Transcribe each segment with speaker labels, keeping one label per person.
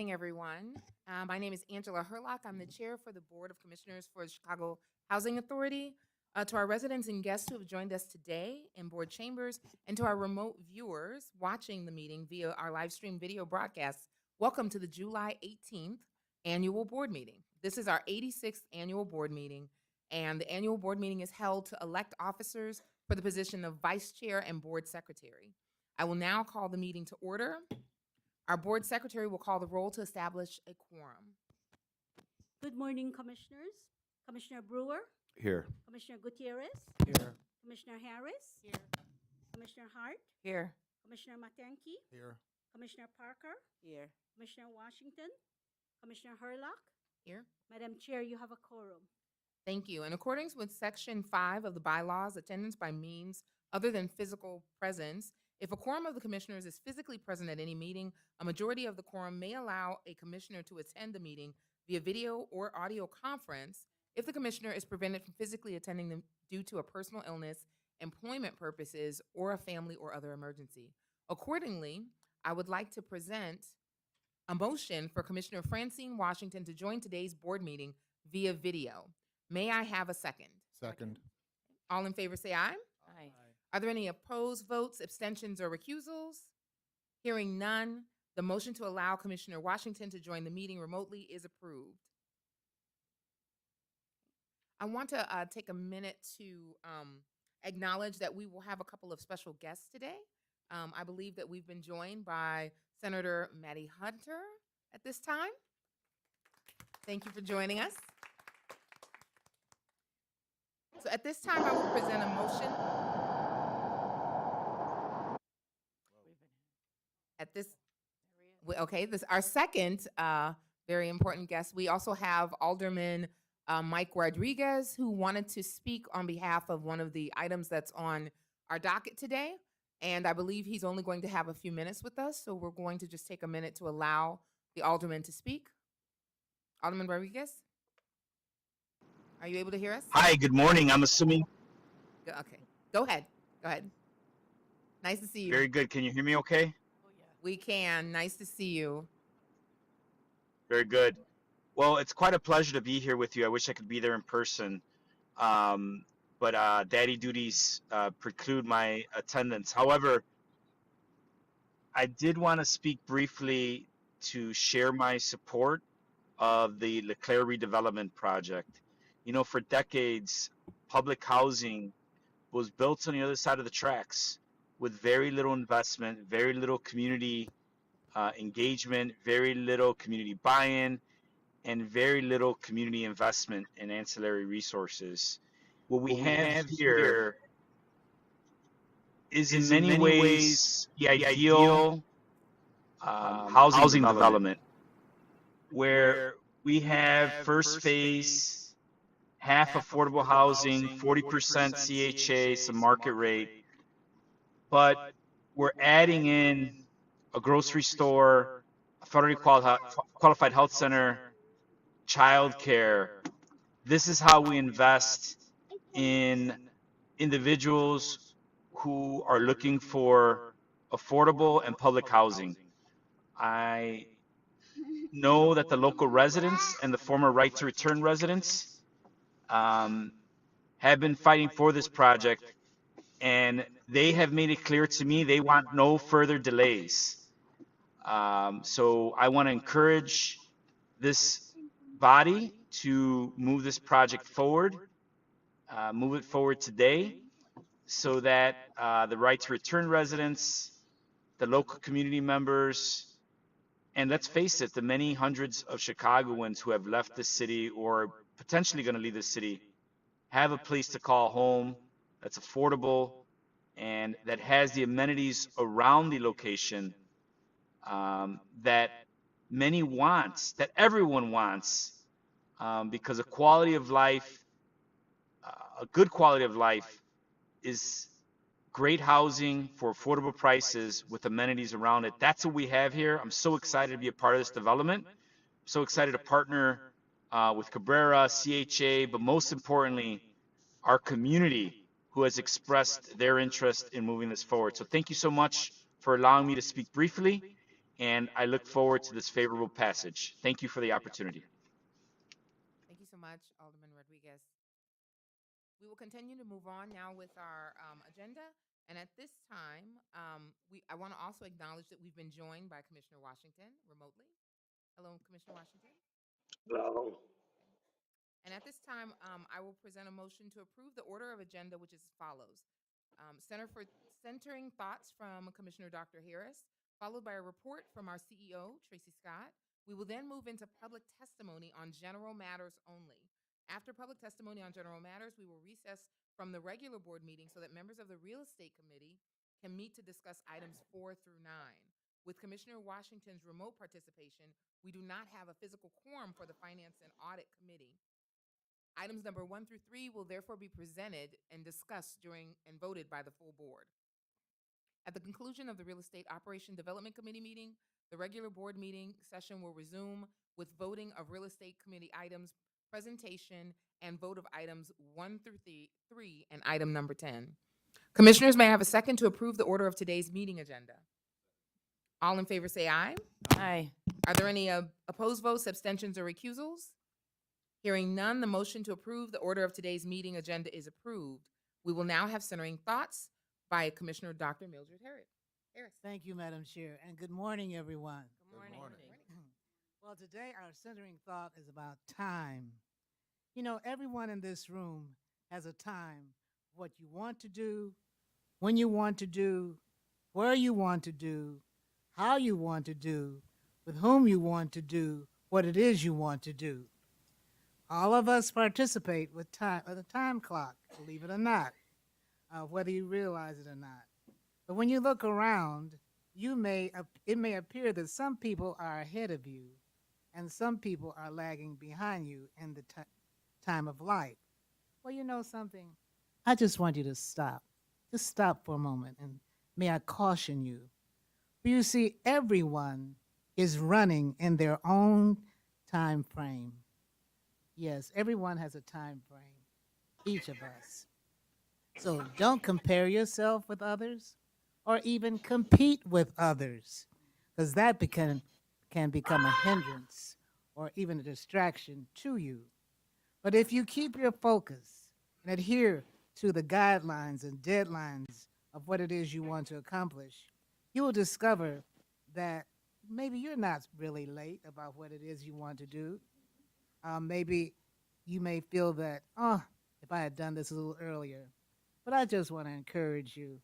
Speaker 1: morning, everyone. My name is Angela Herlock. I'm the chair for the Board of Commissioners for the Chicago Housing Authority. To our residents and guests who have joined us today in board chambers, and to our remote viewers watching the meeting via our live stream video broadcast, welcome to the July 18th annual board meeting. This is our 86th annual board meeting, and the annual board meeting is held to elect officers for the position of vice chair and board secretary. I will now call the meeting to order. Our board secretary will call the roll to establish a quorum.
Speaker 2: Good morning, Commissioners. Commissioner Brewer,
Speaker 3: Here.
Speaker 2: Commissioner Gutierrez,
Speaker 3: Here.
Speaker 2: Commissioner Harris,
Speaker 1: Here.
Speaker 2: Commissioner Hart,
Speaker 1: Here.
Speaker 2: Commissioner Matenki,
Speaker 3: Here.
Speaker 2: Commissioner Parker,
Speaker 1: Here.
Speaker 2: Commissioner Washington, Commissioner Herlock.
Speaker 1: Here.
Speaker 2: Madam Chair, you have a quorum.
Speaker 1: Thank you. In accordance with Section 5 of the bylaws, attendance by means other than physical presence, if a quorum of the commissioners is physically present at any meeting, a majority of the quorum may allow a commissioner to attend the meeting via video or audio conference if the commissioner is prevented from physically attending them due to a personal illness, employment purposes, or a family or other emergency. Accordingly, I would like to present a motion for Commissioner Francine Washington to join today's board meeting via video. May I have a second?
Speaker 3: Second.
Speaker 1: All in favor say aye.
Speaker 2: Aye.
Speaker 1: Are there any opposed votes, abstentions, or recusals? Hearing none, the motion to allow Commissioner Washington to join the meeting remotely is approved. I want to take a minute to acknowledge that we will have a couple of special guests today. I believe that we've been joined by Senator Maddie Hunter at this time. Thank you for joining us. So at this time, I will present a motion. At this, okay, this our second very important guest. We also have Alderman Mike Rodriguez, who wanted to speak on behalf of one of the items that's on our docket today. And I believe he's only going to have a few minutes with us, so we're going to just take a minute to allow the alderman to speak. Alderman Rodriguez, are you able to hear us?
Speaker 4: Hi, good morning. I'm assuming.
Speaker 1: Okay, go ahead. Go ahead. Nice to see you.
Speaker 4: Very good. Can you hear me okay?
Speaker 1: We can. Nice to see you.
Speaker 4: Very good. Well, it's quite a pleasure to be here with you. I wish I could be there in person. But daddy duties preclude my attendance. However, I did want to speak briefly to share my support of the Leclerc redevelopment project. You know, for decades, public housing was built on the other side of the tracks with very little investment, very little community engagement, very little community buy-in, and very little community investment in ancillary resources. What we have here is in many ways the ideal housing development, where we have first phase, half affordable housing, 40% CHA, some market rate, but we're adding in a grocery store, a federally qualified health center, childcare. This is how we invest in individuals who are looking for affordable and public housing. I know that the local residents and the former right to return residents have been fighting for this project, and they have made it clear to me they want no further delays. So I want to encourage this body to move this project forward, move it forward today, so that the right to return residents, the local community members, and let's face it, the many hundreds of Chicagoans who have left the city or potentially going to leave the city have a place to call home that's affordable and that has the amenities around the location that many want, that everyone wants, because a quality of life, a good quality of life, is great housing for affordable prices with amenities around it. That's what we have here. I'm so excited to be a part of this development. I'm so excited to partner with Cabrera, CHA, but most importantly, our community who has expressed their interest in moving this forward. So thank you so much for allowing me to speak briefly. and I look forward to this favorable passage. Thank you for the opportunity.
Speaker 1: Thank you so much, Alderman Rodriguez. We will continue to move on now with our agenda. And at this time, I want to also acknowledge that we've been joined by Commissioner Washington remotely. Hello, Commissioner Washington.
Speaker 3: Hello.
Speaker 1: And at this time, I will present a motion to approve the order of agenda, which is as follows. Centering thoughts from Commissioner Dr. Harris, followed by a report from our CEO, Tracy Scott. We will then move into public testimony on general matters only. After public testimony on general matters, we will recess from the regular board meeting so that members of the Real Estate Committee can meet to discuss items 4 through 9. With Commissioner Washington's remote participation, we do not have a physical quorum for the Finance and Audit Committee. Items number 1 through 3 will therefore be presented and discussed during and voted by the full board. At the conclusion of the Real Estate Operation Development Committee meeting, the regular board meeting session will resume with voting of Real Estate Committee items, presentation, and vote of items 1 through 3, and item number 10. Commissioners may I have a second to approve the order of today's meeting agenda. All in favor say aye.
Speaker 5: Aye.
Speaker 1: Are there any opposed votes, abstentions, or recusals? Hearing none, the motion to approve the order of today's meeting agenda is approved. We will now have centering thoughts by Commissioner Dr. Mildred Harris.
Speaker 6: Thank you, Madam Chair, and good morning, everyone.
Speaker 1: Good morning.
Speaker 6: Well, today our centering thought is about time. You know, everyone in this room has a time, what you want to do, when you want to do, where you want to do, how you want to do, with whom you want to do, what it is you want to do. All of us participate with time, with a time clock, believe it or not, whether you realize it or not. But when you look around, it may appear that some people are ahead of you and some people are lagging behind you in the time of life. Well, you know something? I just want you to stop. Just stop for a moment, and may I caution you. You see, everyone is running in their own time frame. Yes, everyone has a time frame, each of us. So don't compare yourself with others or even compete with others, because that can become a hindrance or even a distraction to you. But if you keep your focus and adhere to the guidelines and deadlines of what it is you want to accomplish, you will discover that maybe you're not really late about what it is you want to do. Maybe you may feel that, if I had done this a little earlier. But I just want to encourage you.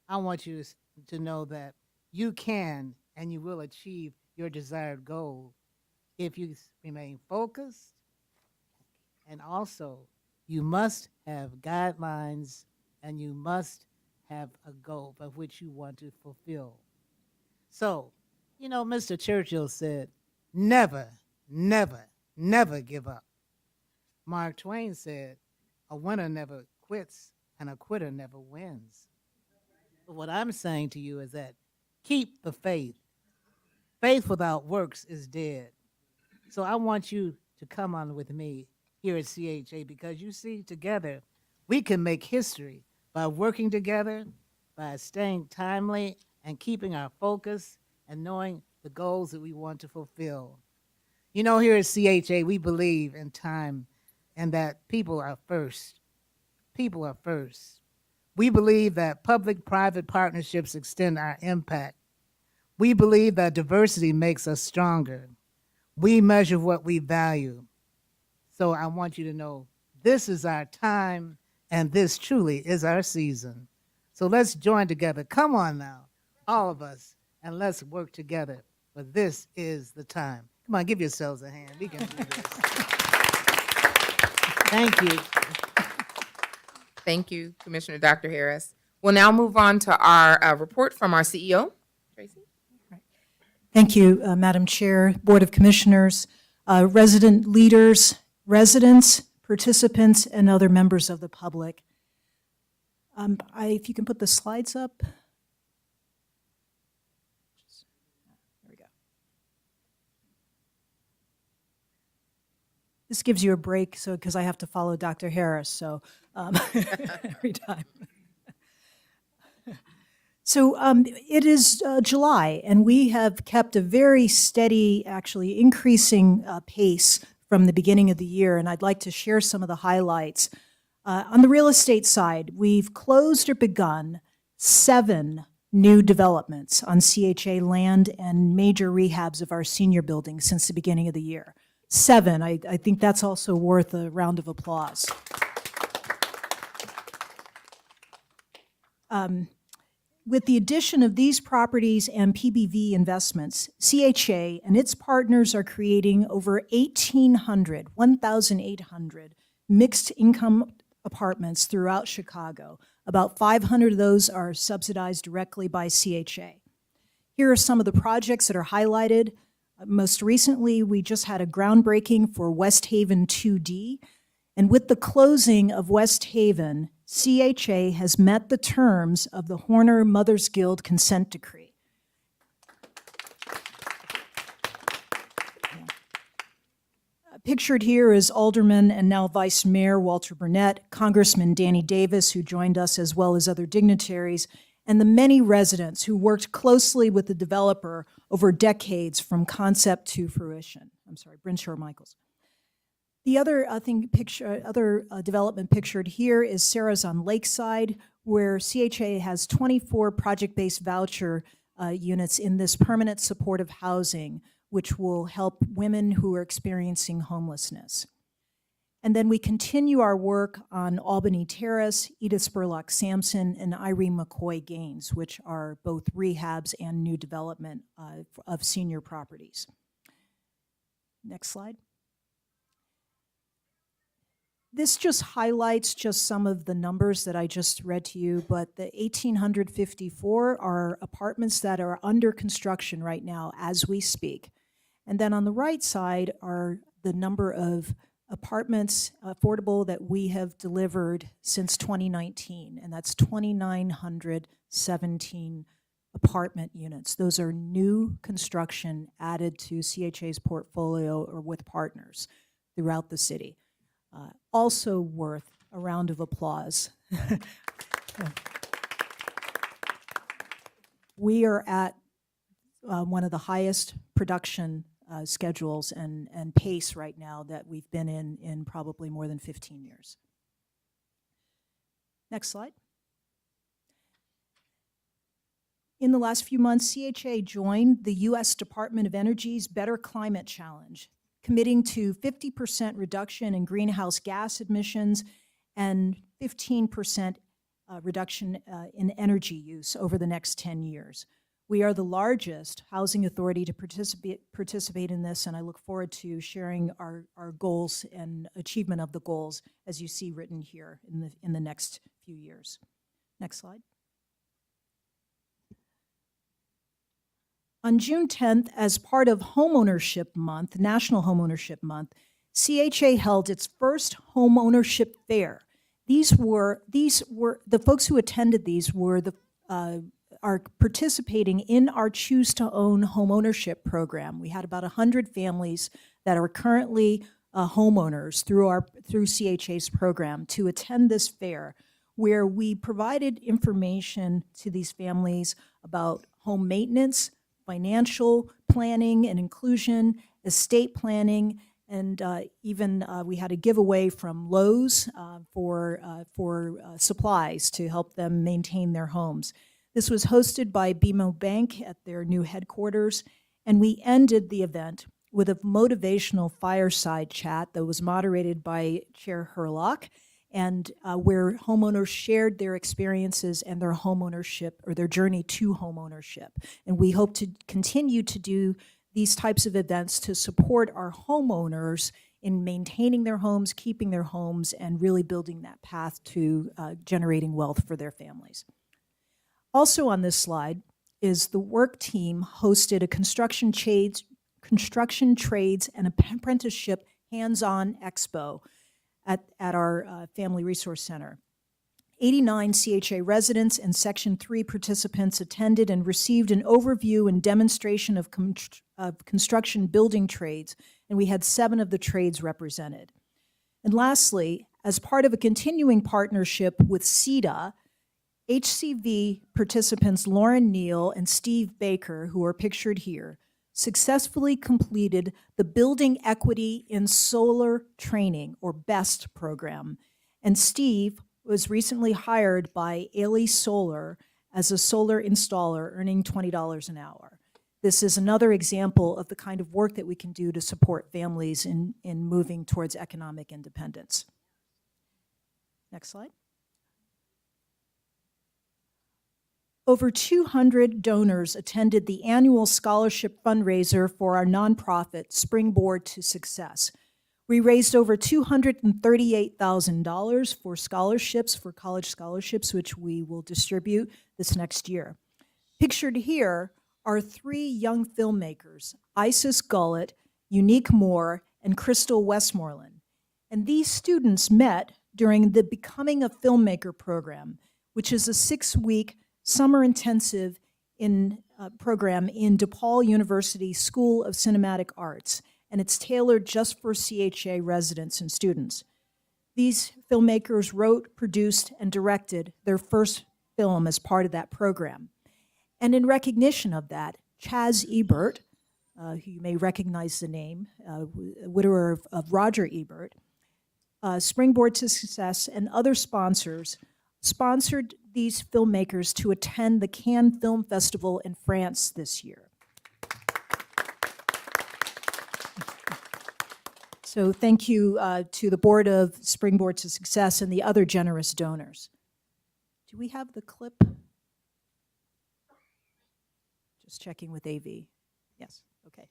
Speaker 6: I want you to know that you can and you will achieve your desired goal if you remain focused. And also, you must have guidelines and you must have a goal by which you want to fulfill. So, you know, Mr. Churchill said, never, never, never give up. Mark Twain said, a winner never quits and a quitter never wins. But what I'm saying to you is that keep the faith. Faith without works is dead. So I want you to come on with me here at CHA, because you see, together we can make history by working together, by staying timely and keeping our focus and knowing the goals that we want to fulfill. You know, here at CHA, we believe in time and that people are first. People are first. We believe that public-private partnerships extend our impact. We believe that diversity makes us stronger. We measure what we value. So I want you to know this is our time and this truly is our season. So let's join together. Come on now, all of us, and let's work together. But this is the time. Come on, give yourselves a hand. We can do this. Thank you.
Speaker 1: Thank you, Commissioner Dr. Harris. We'll now move on to our report from our CEO, Tracy.
Speaker 5: Thank you, Madam Chair, Board of Commissioners, resident leaders, residents, participants, and other members of the public. If you can put the slides up. There we go. This gives you a break, so because I have to follow Dr. Harris, so every time. So it is July, and we have kept a very steady, actually increasing pace from the beginning of the year, and I'd like to share some of the highlights. On the real estate side, we've closed or begun 7 new developments on CHA land and major rehabs of our senior buildings since the beginning of the year. 7. I think that's also worth a round of applause. With the addition of these properties and PBV investments, CHA and its partners are creating over 1,800 mixed income apartments throughout Chicago. About 500 of those are subsidized directly by CHA. Here are some of the projects that are highlighted. Most recently, we just had a groundbreaking for West Haven 2D. And with the closing of West Haven, CHA has met the terms of the Horner Mothers Guild consent decree. Pictured here is Alderman and now Vice Mayor Walter Burnett, Congressman Danny Davis, who joined us, as well as other dignitaries, and the many residents who worked closely with the developer over decades from concept to fruition. I'm sorry, Brinshaw Michaels. The other development pictured here is Sarah's on Lakeside, where CHA has 24 project-based voucher units in this permanent supportive housing, which will help women who are experiencing homelessness. And then we continue our work on Albany Terrace, Edith Spurlock Sampson, and Irene McCoy Gaines, which are both rehabs and new development of senior properties. Next slide. This just highlights just some of the numbers that I just read to you, but the 1,854 are apartments that are under construction right now as we speak. And then on the right side are the number of apartments, affordable, that we have delivered since 2019, and that's 2,917 apartment units. Those are new construction added to CHA's portfolio or with partners throughout the city. Also worth a round of applause. We are at one of the highest production schedules and pace right now that we've been in probably more than 15 years. Next slide. In the last few months, CHA joined the U.S. Department of Energy's Better Climate Challenge, committing to 50% reduction in greenhouse gas emissions and 15% reduction in energy use over the next 10 years. We are the largest housing authority to participate in this, and I look forward to sharing our goals and achievement of the goals as you see written here in the next few years. Next slide. On June 10th, as part of Homeownership Month, National Homeownership Month, CHA held its first homeownership fair. These were the folks who attended. These were are participating in our Choose to Own homeownership program. We had about 100 families that are currently homeowners through CHA's program to attend this fair, where we provided information to these families about home maintenance, financial planning and inclusion, estate planning, and even we had a giveaway from Lowe's for supplies to help them maintain their homes. This was hosted by BMO Bank at their new headquarters, and we ended the event with a motivational fireside chat that was moderated by Chair Herlock, and where homeowners shared their experiences and their homeownership or their journey to homeownership. And we hope to continue to do these types of events to support our homeowners in maintaining their homes, keeping their homes, and really building that path to generating wealth for their families. Also on this slide is the work team hosted a construction trades and apprenticeship hands-on expo at our Family Resource Center. 89 CHA residents and Section 3 participants attended and received an overview and demonstration of construction building trades, and we had 7 of the trades represented. And lastly, as part of a continuing partnership with CEDA, HCV participants Lauren Neal and Steve Baker, who are pictured here, successfully completed the Building Equity in Solar Training, or BEST program. And Steve was recently hired by Ailey Solar as a solar installer, earning $20 an hour. This is another example of the kind of work that we can do to support families in moving towards economic independence. Next slide. Over 200 donors attended the annual scholarship fundraiser for our nonprofit, Springboard to Success. We raised over $238,000 for scholarships, for college scholarships, which we will distribute this next year. Pictured here are 3 young filmmakers, Isis Gullett, Unique Moore, and Crystal Westmoreland. And these students met during the Becoming a Filmmaker program, which is a 6-week summer intensive program in DePaul University School of Cinematic Arts, and it's tailored just for CHA residents and students. These filmmakers wrote, produced, and directed their first film as part of that program. And in recognition of that, Chaz Ebert, who you may recognize the name, widower of Roger Ebert, Springboard to Success, and other sponsors sponsored these filmmakers to attend the Cannes Film Festival in France this year. So thank you to the board of Springboard to Success and the other generous donors. Do we have the clip? Just checking with AV. Yes, okay.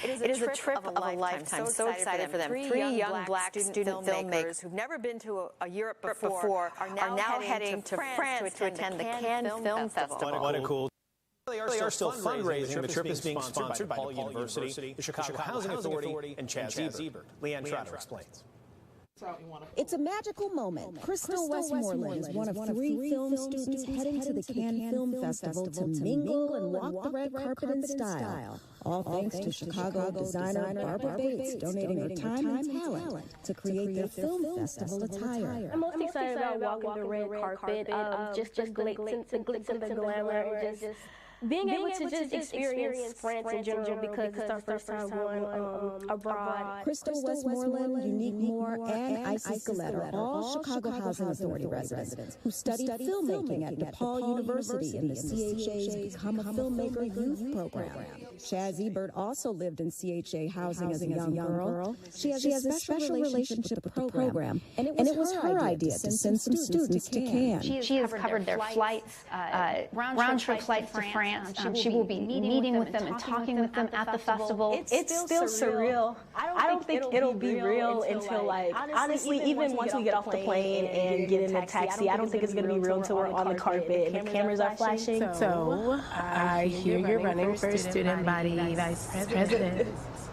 Speaker 3: It is a trip of a lifetime. So excited for them. 3 young black student filmmakers who've never been to a Europe before are now heading to France to attend the Cannes Film Festival.
Speaker 7: What a cool. They are still fundraising. The trip is being sponsored by DePaul University, the Chicago Housing Authority, and Chaz Ebert. Leanne Trotter explains.
Speaker 8: It's a magical moment. Crystal Westmoreland is one of 3 film students heading to the Cannes Film Festival to mingle and walk the red carpet in style. All thanks to Chicago designer Barbara Bates donating her time and talent to create their film festival attire.
Speaker 9: I'm most excited about walking the red carpet, just the glitz and the glamour, and just being able to just experience France in general because it's our first time going abroad.
Speaker 8: Crystal Westmoreland, Unique Moore, and Isis Gullett are all Chicago Housing Authority residents who studied filmmaking at DePaul University in the CHA's Become a Filmmaker Youth Program. Chaz Ebert also lived in CHA housing as a young girl. She has a special relationship with the program, and it was her idea to send some students to Cannes.
Speaker 10: She has covered their flights, round-trip flights to France. She will be meeting with them and talking with them at the festival.
Speaker 9: It's still surreal. I don't think it'll be real until, like, honestly, even once we get off the plane and get in the taxi, I don't think it's going to be real until we're on the carpet and the cameras are flashing.
Speaker 11: So I hear you're running for student body vice president.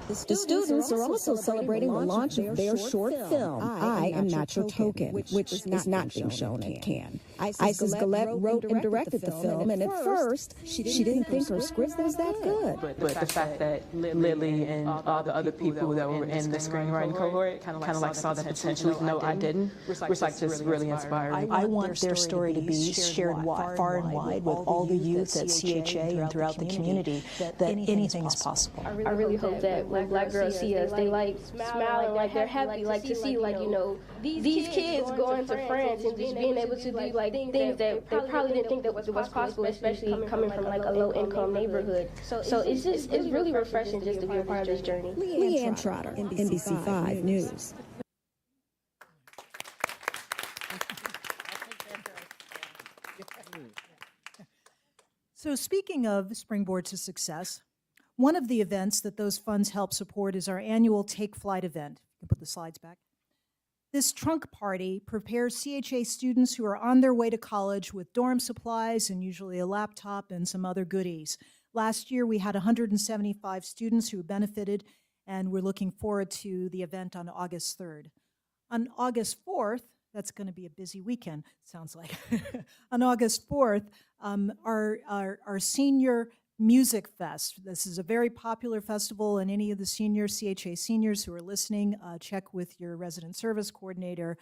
Speaker 8: The students are also celebrating the launch of their short film, I Am Not Your Token, which is not being shown in Cannes. Isis Gullett wrote and directed the film, and at first, she didn't think her script was that good.
Speaker 11: But the fact that Lily and all the other people that were in the screenwriting cohort kind of like saw the potential, even though I didn't, was like just really inspiring.
Speaker 5: I want their story to be shared far and wide with all the youth at CHA and throughout the community, that anything is possible.
Speaker 9: I really hope that when black girls see us, they like smile and like they're happy, like to see, like, you know, these kids going to France and just being able to do like things that they probably didn't think that was possible, especially coming from like a low-income neighborhood. So it's really refreshing just to be a part of this journey.
Speaker 8: Leanne Trotter, NBC5 News.
Speaker 5: So speaking of Springboard to Success, one of the events that those funds help support is our annual Take Flight event. You can put the slides back. This trunk party prepares CHA students who are on their way to college with dorm supplies and usually a laptop and some other goodies. Last year, we had 175 students who benefited, and we're looking forward to the event on August 3rd. On August 4th, that's going to be a busy weekend, sounds like. On August 4th, our senior Music Fest. This is a very popular festival, and any of the seniors, CHA seniors who are listening, check with your resident service coordinator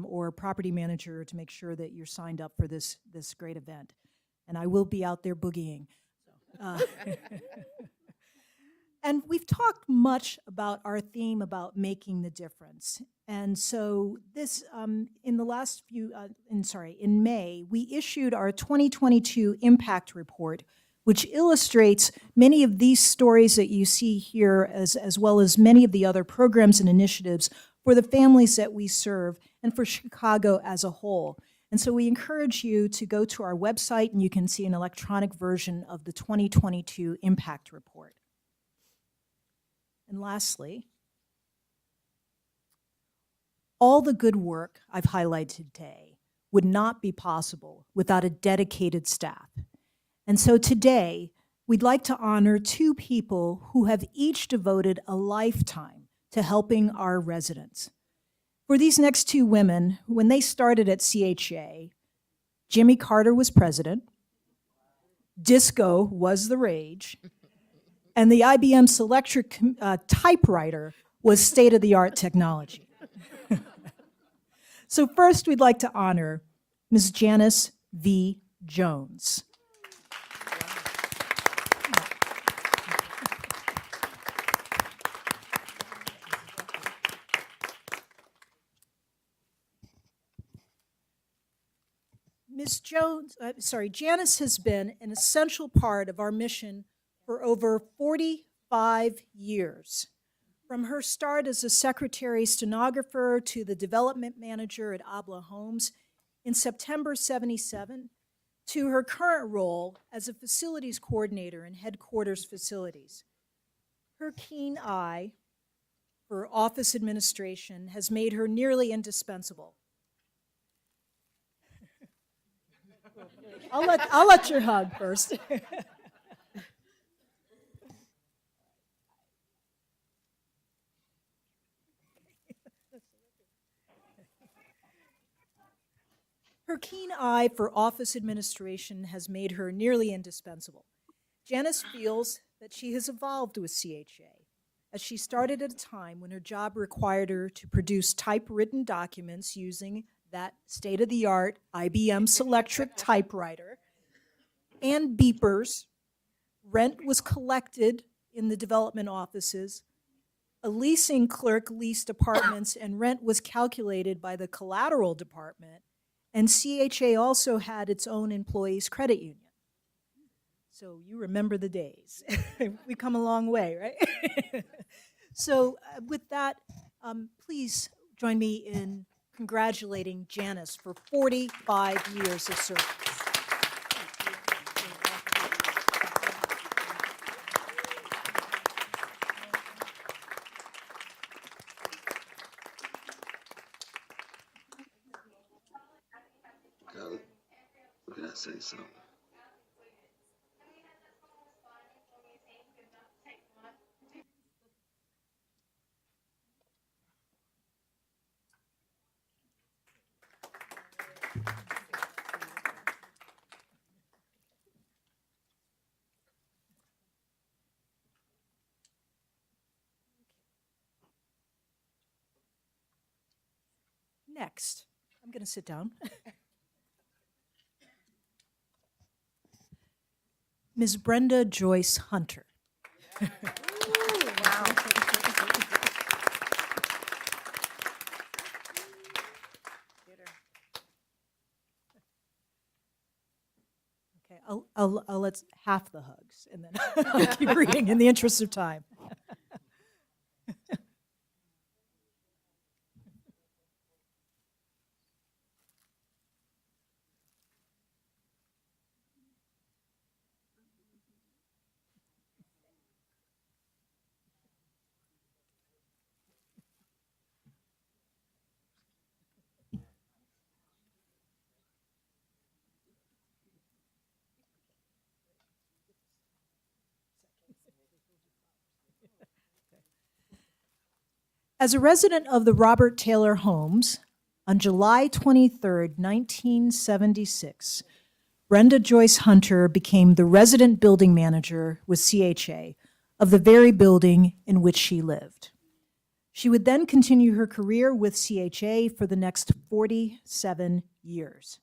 Speaker 5: or property manager to make sure that you're signed up for this great event. And I will be out there boogieing. And we've talked much about our theme about making the difference. And so this, in May, we issued our 2022 Impact Report, which illustrates many of these stories that you see here, as well as many of the other programs and initiatives for the families that we serve and for Chicago as a whole. And so we encourage you to go to our website, and you can see an electronic version of the 2022 Impact Report. And lastly, all the good work I've highlighted today would not be possible without a dedicated staff. And so today, we'd like to honor two people who have each devoted a lifetime to helping our residents. For these next two women, when they started at CHA, Jimmy Carter was president, disco was the rage, and the IBM Selectric typewriter was state-of-the-art technology. So first, we'd like to honor Ms. Janice V. Jones. Janice has been an essential part of our mission for over 45 years. From her start as a secretary stenographer to the development manager at Abla Homes in September '77, to her current role as a facilities coordinator in headquarters facilities. Her keen eye for office administration has made her nearly indispensable. I'll let you hug first. Her keen eye for office administration has made her nearly indispensable. Janice feels that she has evolved with CHA, as she started at a time when her job required her to produce typewritten documents using that state-of-the-art IBM Selectric typewriter and beepers. Rent was collected in the development offices. A leasing clerk leased apartments, and rent was calculated by the collateral department. And CHA also had its own employees' credit union. So you remember the days. We've come a long way, right? So with that, please join me in congratulating Janice for 45 years of service.
Speaker 12: Can I say something?
Speaker 5: Next, I'm going to sit down. Ms. Brenda Joyce Hunter. Okay, I'll let half the hugs, and then I'll keep reading in the interest of time. As a resident of the Robert Taylor Homes, on July 23, 1976, Brenda Joyce Hunter became the resident building manager with CHA of the very building in which she lived. She would then continue her career with CHA for the next 47 years.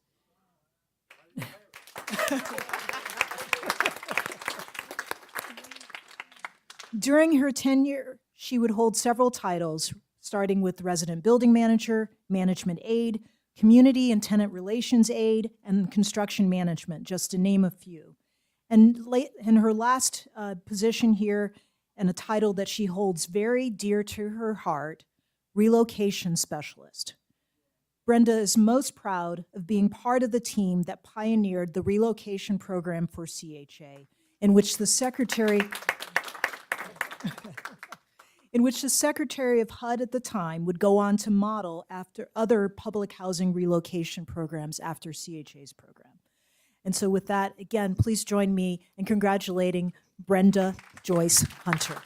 Speaker 5: During her tenure, she would hold several titles, starting with resident building manager, management aide, community and tenant relations aide, and construction management, just to name a few. And in her last position here, and a title that she holds very dear to her heart, relocation specialist. Brenda is most proud of being part of the team that pioneered the relocation program for CHA, in which the Secretary of HUD at the time would go on to model after other public housing relocation programs after CHA's program. And so with that, again, please join me in congratulating Brenda Joyce Hunter.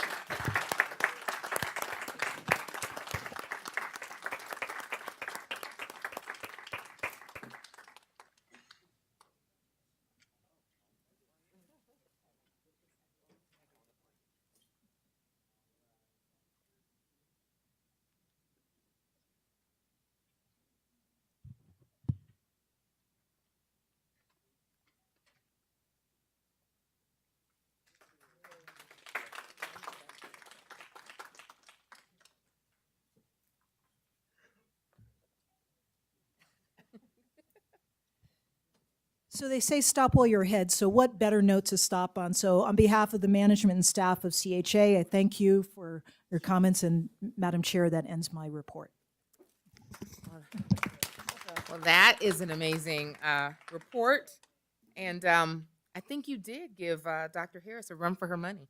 Speaker 5: So they say stop while you're ahead, so what better note to stop on? So on behalf of the management and staff of CHA, I thank you for your comments, and Madam Chair, that ends my report.
Speaker 1: Well, that is an amazing report, and I think you did give Dr. Harris a run for her money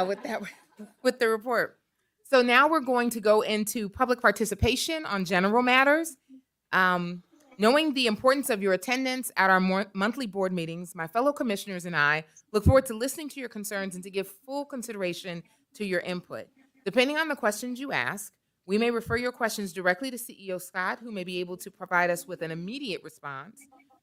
Speaker 1: with the report. So now we're going to go into public participation on general matters. Knowing the importance of your attendance at our monthly board meetings, my fellow commissioners and I look forward to listening to your concerns and to give full consideration to your input. Depending on the questions you ask, we may refer your questions directly to CEO Scott, who may be able to provide us with an immediate response.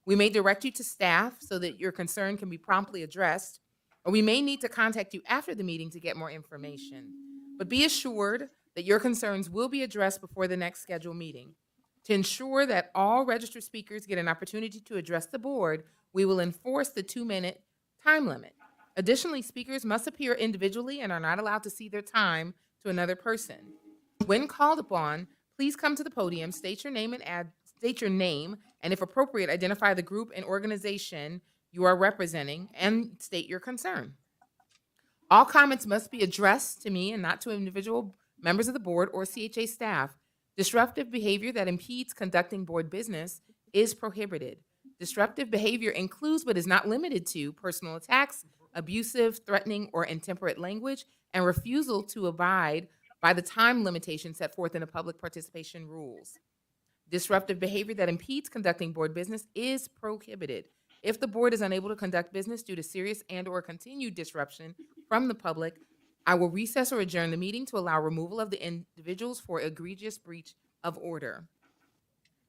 Speaker 1: We may direct you to staff so that your concern can be promptly addressed, or we may need to contact you after the meeting to get more information. But be assured that your concerns will be addressed before the next scheduled meeting. To ensure that all registered speakers get an opportunity to address the board, we will enforce the 2-minute time limit. Additionally, speakers must appear individually and are not allowed to see their time to another person. When called upon, please come to the podium, state your name, and if appropriate, identify the group and organization you are representing and state your concern. All comments must be addressed to me and not to individual members of the board or CHA staff. Disruptive behavior that impedes conducting board business is prohibited. Disruptive behavior includes but is not limited to personal attacks, abusive, threatening, or intemperate language, and refusal to abide by the time limitations set forth in the public participation rules. Disruptive behavior that impedes conducting board business is prohibited. If the board is unable to conduct business due to serious and/or continued disruption from the public, I will recess or adjourn the meeting to allow removal of the individuals for egregious breach of order.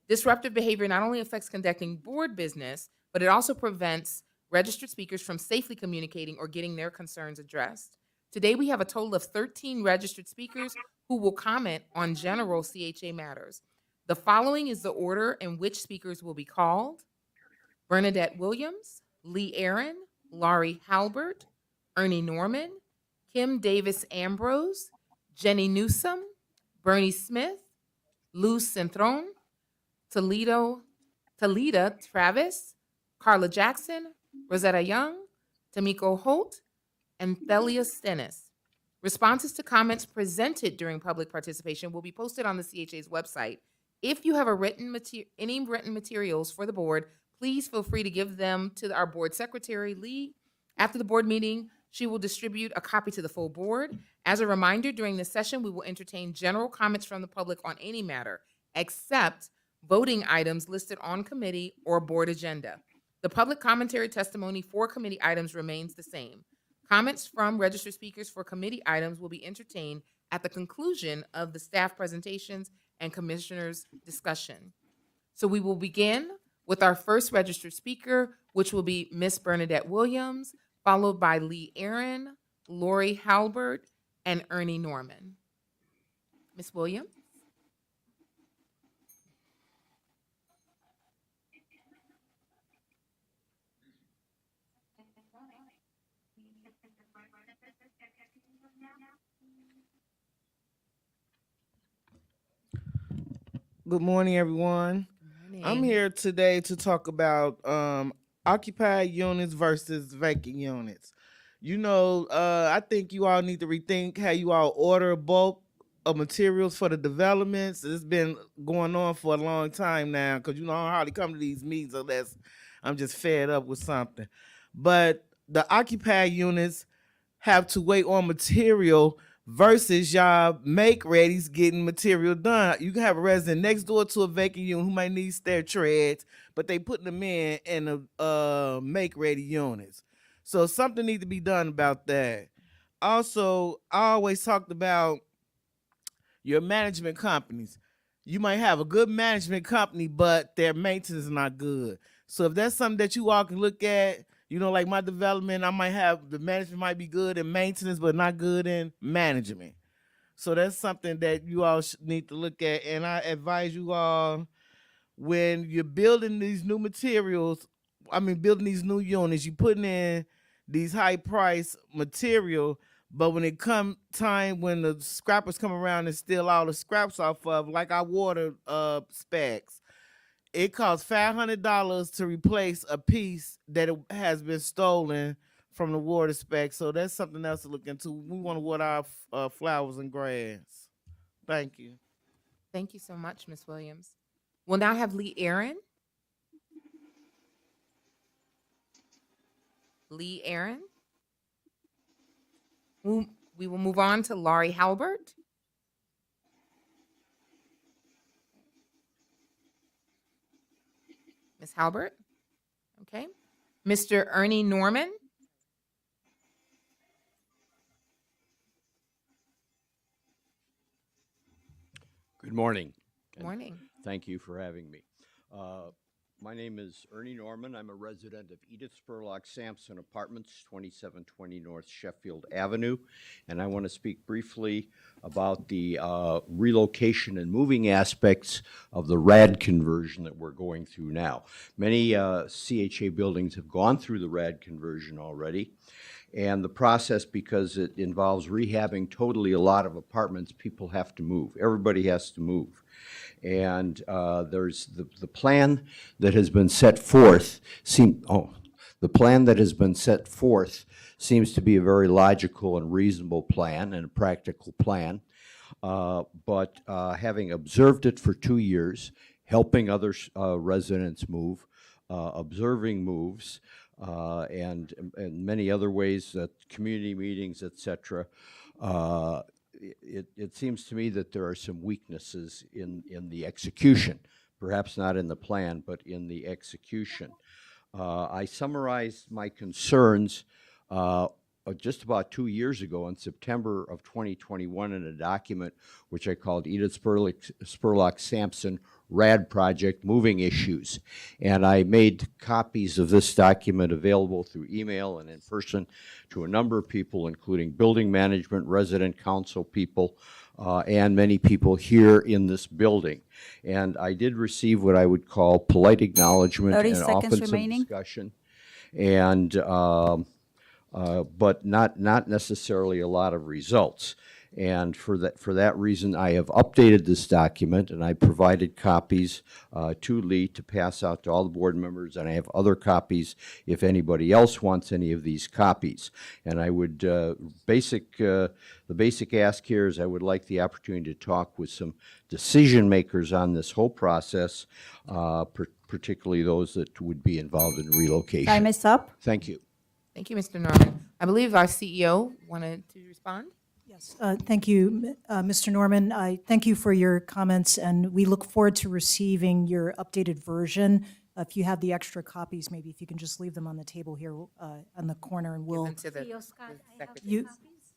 Speaker 1: Disruptive behavior not only affects conducting board business, but it also prevents registered speakers from safely communicating or getting their concerns addressed. Today, we have a total of 13 registered speakers who will comment on general CHA matters. The following is the order in which speakers will be called: Bernadette Williams, Lee Aaron, Laurie Halbert, Ernie Norman, Kim Davis Ambrose, Jenny Newsom, Bernie Smith, Luz Centron, Talita Travis, Carla Jackson, Rosetta Young, Tamiko Holt, and Thelia Stennis. Responses to comments presented during public participation will be posted on the CHA's website. If you have any written materials for the board, please feel free to give them to our board secretary, Lee. After the board meeting, she will distribute a copy to the full board. As a reminder, during this session, we will entertain general comments from the public on any matter, except voting items listed on committee or board agenda. The public commentary testimony for committee items remains the same. Comments from registered speakers for committee items will be entertained at the conclusion of the staff presentations and commissioners' discussion. So we will begin with our first registered speaker, which will be Miss Bernadette Williams, followed by Lee Aaron, Lori Halbert, and Ernie Norman. Ms. Williams?
Speaker 13: Good morning, everyone. I'm here today to talk about occupied units versus vacant units. You know, I think you all need to rethink how you all order bulk of materials for the developments. It's been going on for a long time now, because you know I hardly come to these meetings unless I'm just fed up with something. But the occupied units have to wait on material versus y'all make ready's getting material done. You can have a resident next door to a vacant unit who might need stair treads, but they putting them in the make ready units. So something needs to be done about that. Also, I always talked about your management companies. You might have a good management company, but their maintenance is not good. So if that's something that you all can look at, you know, like my development, I might have the management might be good in maintenance, but not good in management. So that's something that you all need to look at. And I advise you all, when you're building these new materials, building these new units, you putting in these high price material, but when it come time when the scrappers come around and steal all the scraps off of, like our water specs, it costs $500 to replace a piece that has been stolen from the water spec. So that's something else to look into. We want to water our flowers and grass. Thank you.
Speaker 1: Thank you so much, Ms. Williams. We'll now have Lee Aaron. Lee Aaron. We will move on to Laurie Halbert. Ms. Halbert. Okay. Mr. Ernie Norman.
Speaker 14: Good morning.
Speaker 1: Good morning.
Speaker 14: Thank you for having me. My name is Ernie Norman. I'm a resident of Edith Spurlock Sampson Apartments, 2720 North Sheffield Avenue, and I want to speak briefly about the relocation and moving aspects of the RAD conversion that we're going through now. Many CHA buildings have gone through the RAD conversion already, and the process, because it involves rehabbing totally a lot of apartments, people have to move. Everybody has to move. And there's the plan that has been set forth. The plan that has been set forth seems to be a very logical and reasonable plan and a practical plan. But having observed it for 2 years, helping other residents move, observing moves, and many other ways, community meetings, etc. It seems to me that there are some weaknesses in the execution, perhaps not in the plan, but in the execution. I summarized my concerns just about 2 years ago in September of 2021 in a document which I called Edith Spurlock Sampson RAD Project Moving Issues. And I made copies of this document available through email and in person to a number of people, including building management, resident council people, and many people here in this building. And I did receive what I would call polite acknowledgement and often some discussion. And but not necessarily a lot of results. And for that reason, I have updated this document, and I provided copies to Lee to pass out to all the board members, and I have other copies if anybody else wants any of these copies. And I would, the basic ask here is I would like the opportunity to talk with some decision makers on this whole process, particularly those that would be involved in relocation.
Speaker 15: Time is up.
Speaker 14: Thank you.
Speaker 1: Thank you, Mr. Norman. I believe our CEO wanted to respond.
Speaker 5: Yes, thank you, Mr. Norman. I thank you for your comments, and we look forward to receiving your updated version. If you have the extra copies, maybe if you can just leave them on the table here on the corner, and we'll.
Speaker 1: To the
Speaker 5: You,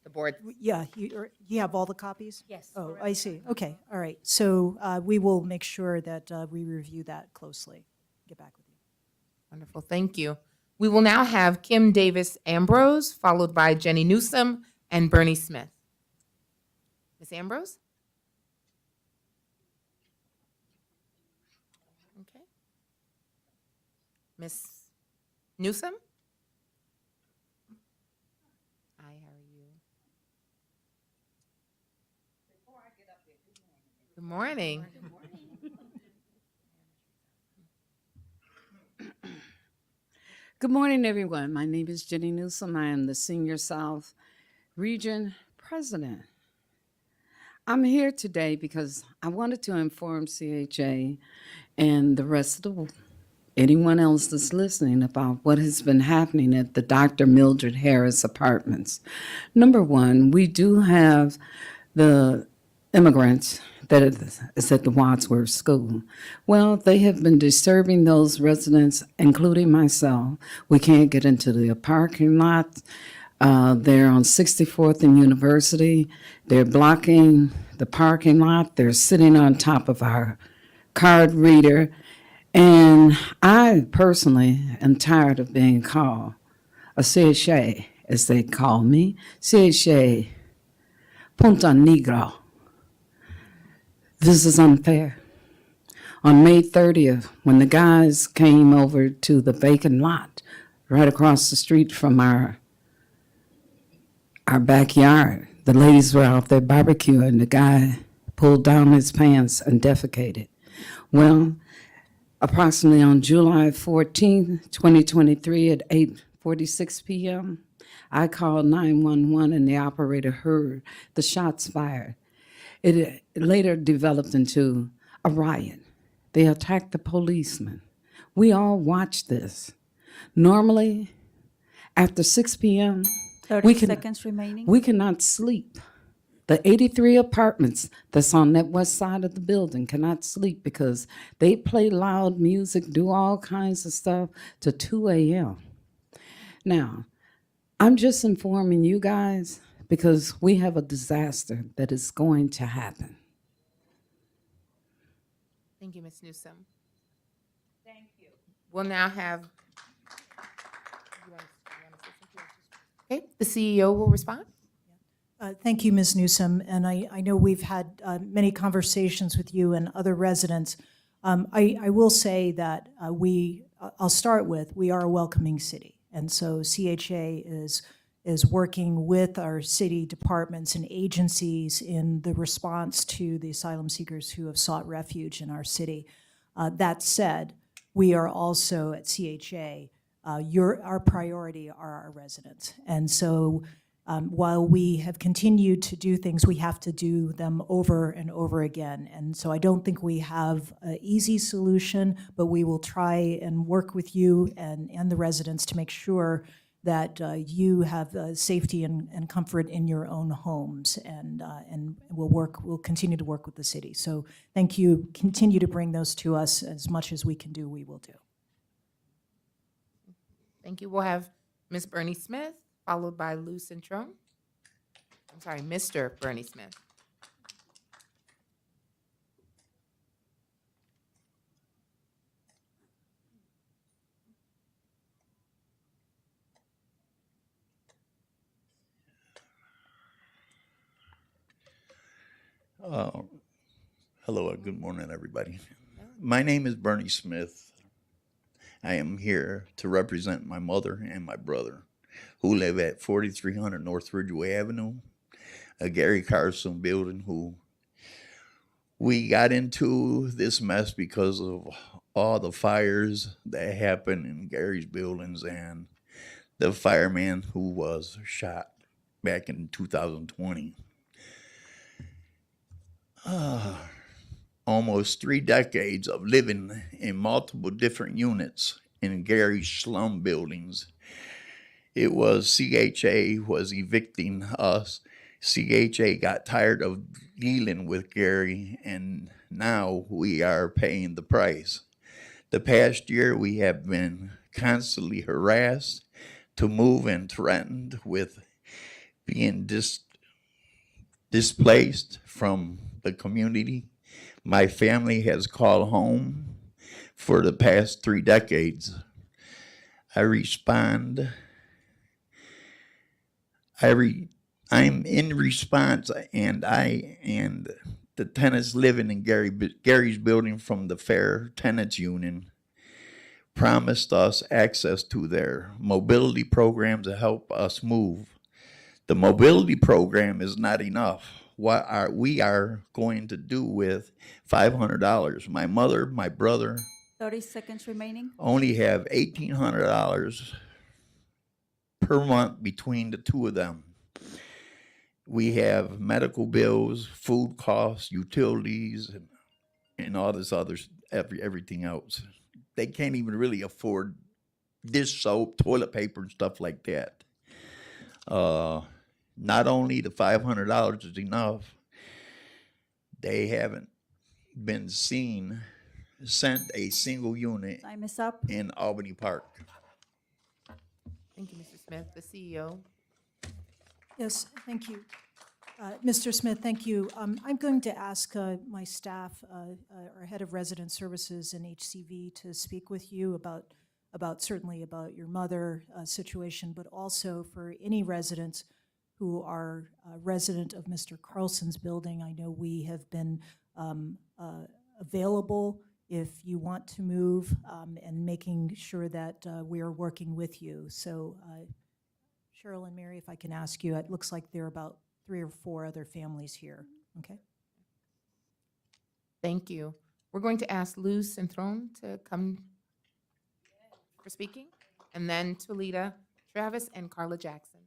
Speaker 1: the board.
Speaker 5: yeah, you have all the copies?
Speaker 2: Yes.
Speaker 5: Oh, I see. Okay, all right. So we will make sure that we review that closely. Get back with you.
Speaker 1: Wonderful, thank you. We will now have Kim Davis Ambrose, followed by Jenny Newsom and Bernie Smith. Ms. Ambrose? Okay. Ms. Newsom? Hi, how are you? Good morning.
Speaker 15: Good morning, everyone. My name is Jenny Newsom. I am the Senior South Region President. I'm here today because I wanted to inform CHA and the rest of anyone else that's listening about what has been happening at the Dr. Mildred Harris Apartments. Number one, we do have the immigrants that is at the Wadsworth School. Well, they have been disturbing those residents, including myself. We can't get into the parking lot. They're on 64th and University. They're blocking the parking lot. They're sitting on top of our card reader. And I personally am tired of being called a CHA, as they call me, CHA Punta Negro. This is unfair. On May 30th, when the guys came over to the vacant lot right across the street from our backyard, the ladies were out there barbecuing. The guy pulled down his pants and defecated. Well, approximately on July 14th, 2023 at 8:46 p.m., I called 911 and the operator heard the shots fired. It later developed into a riot. They attacked the policeman. We all watched this. Normally, after 6 p.m.,
Speaker 8: 30 seconds remaining.
Speaker 15: we cannot sleep. The 83 apartments that's on that west side of the building cannot sleep because they play loud music, do all kinds of stuff to 2 a.m. Now, I'm just informing you guys because we have a disaster that is going to happen.
Speaker 1: Thank you, Ms. Newsom. Thank you. We'll now have, okay, the CEO will respond.
Speaker 5: Thank you, Ms. Newsom, and I know we've had many conversations with you and other residents. I will say that I'll start with, we are a welcoming city, and so CHA is working with our city departments and agencies in the response to the asylum seekers who have sought refuge in our city. That said, we are also at CHA, our priority are our residents, and so while we have continued to do things, we have to do them over and over again. And so I don't think we have an easy solution, but we will try and work with you and the residents to make sure that you have safety and comfort in your own homes, and we'll continue to work with the city. So thank you. Continue to bring those to us. As much as we can do, we will do.
Speaker 1: Thank you. We'll have Ms. Bernie Smith, followed by Lou Centrone. I'm sorry, Mr. Bernie Smith.
Speaker 16: Hello, good morning, everybody. My name is Bernie Smith. I am here to represent my mother and my brother, who live at 4300 North Ridgeway Avenue, a Gary Carson building. Who we got into this mess because of all the fires that happened in Gary's buildings and the fireman who was shot back in 2020. Almost 3 decades of living in multiple different units in Gary's slum buildings. It was CHA was evicting us. CHA got tired of dealing with Gary, and now we are paying the price. The past year, we have been constantly harassed to move and threatened with being displaced from the community. My family has called home for the past 3 decades. I'm in response, and the tenants living in Gary's building from the Fair Tenants Union promised us access to their mobility program to help us move. The mobility program is not enough. What are we going to do with $500? My mother, my brother
Speaker 8: 30 seconds remaining.
Speaker 16: only have $1,800 per month between the two of them. We have medical bills, food costs, utilities, and all this other everything else. They can't even really afford dish soap, toilet paper, and stuff like that. Not only the $500 is enough, they haven't been sent a single unit
Speaker 8: Time is up.
Speaker 16: in Albany Park.
Speaker 1: Thank you, Mr. Smith. The CEO.
Speaker 5: Yes, thank you. Mr. Smith, thank you. I'm going to ask my staff, our head of resident services in HCV, to speak with you certainly about your mother situation, but also for any residents who are resident of Mr. Carlson's building. I know we have been available if you want to move, and making sure that we are working with you. So Cheryl and Mary, if I can ask you, it looks like there are about 3 or 4 other families here, okay?
Speaker 1: Thank you. We're going to ask Luz Centron to come for speaking, and then Talita Travis and Carla Jackson.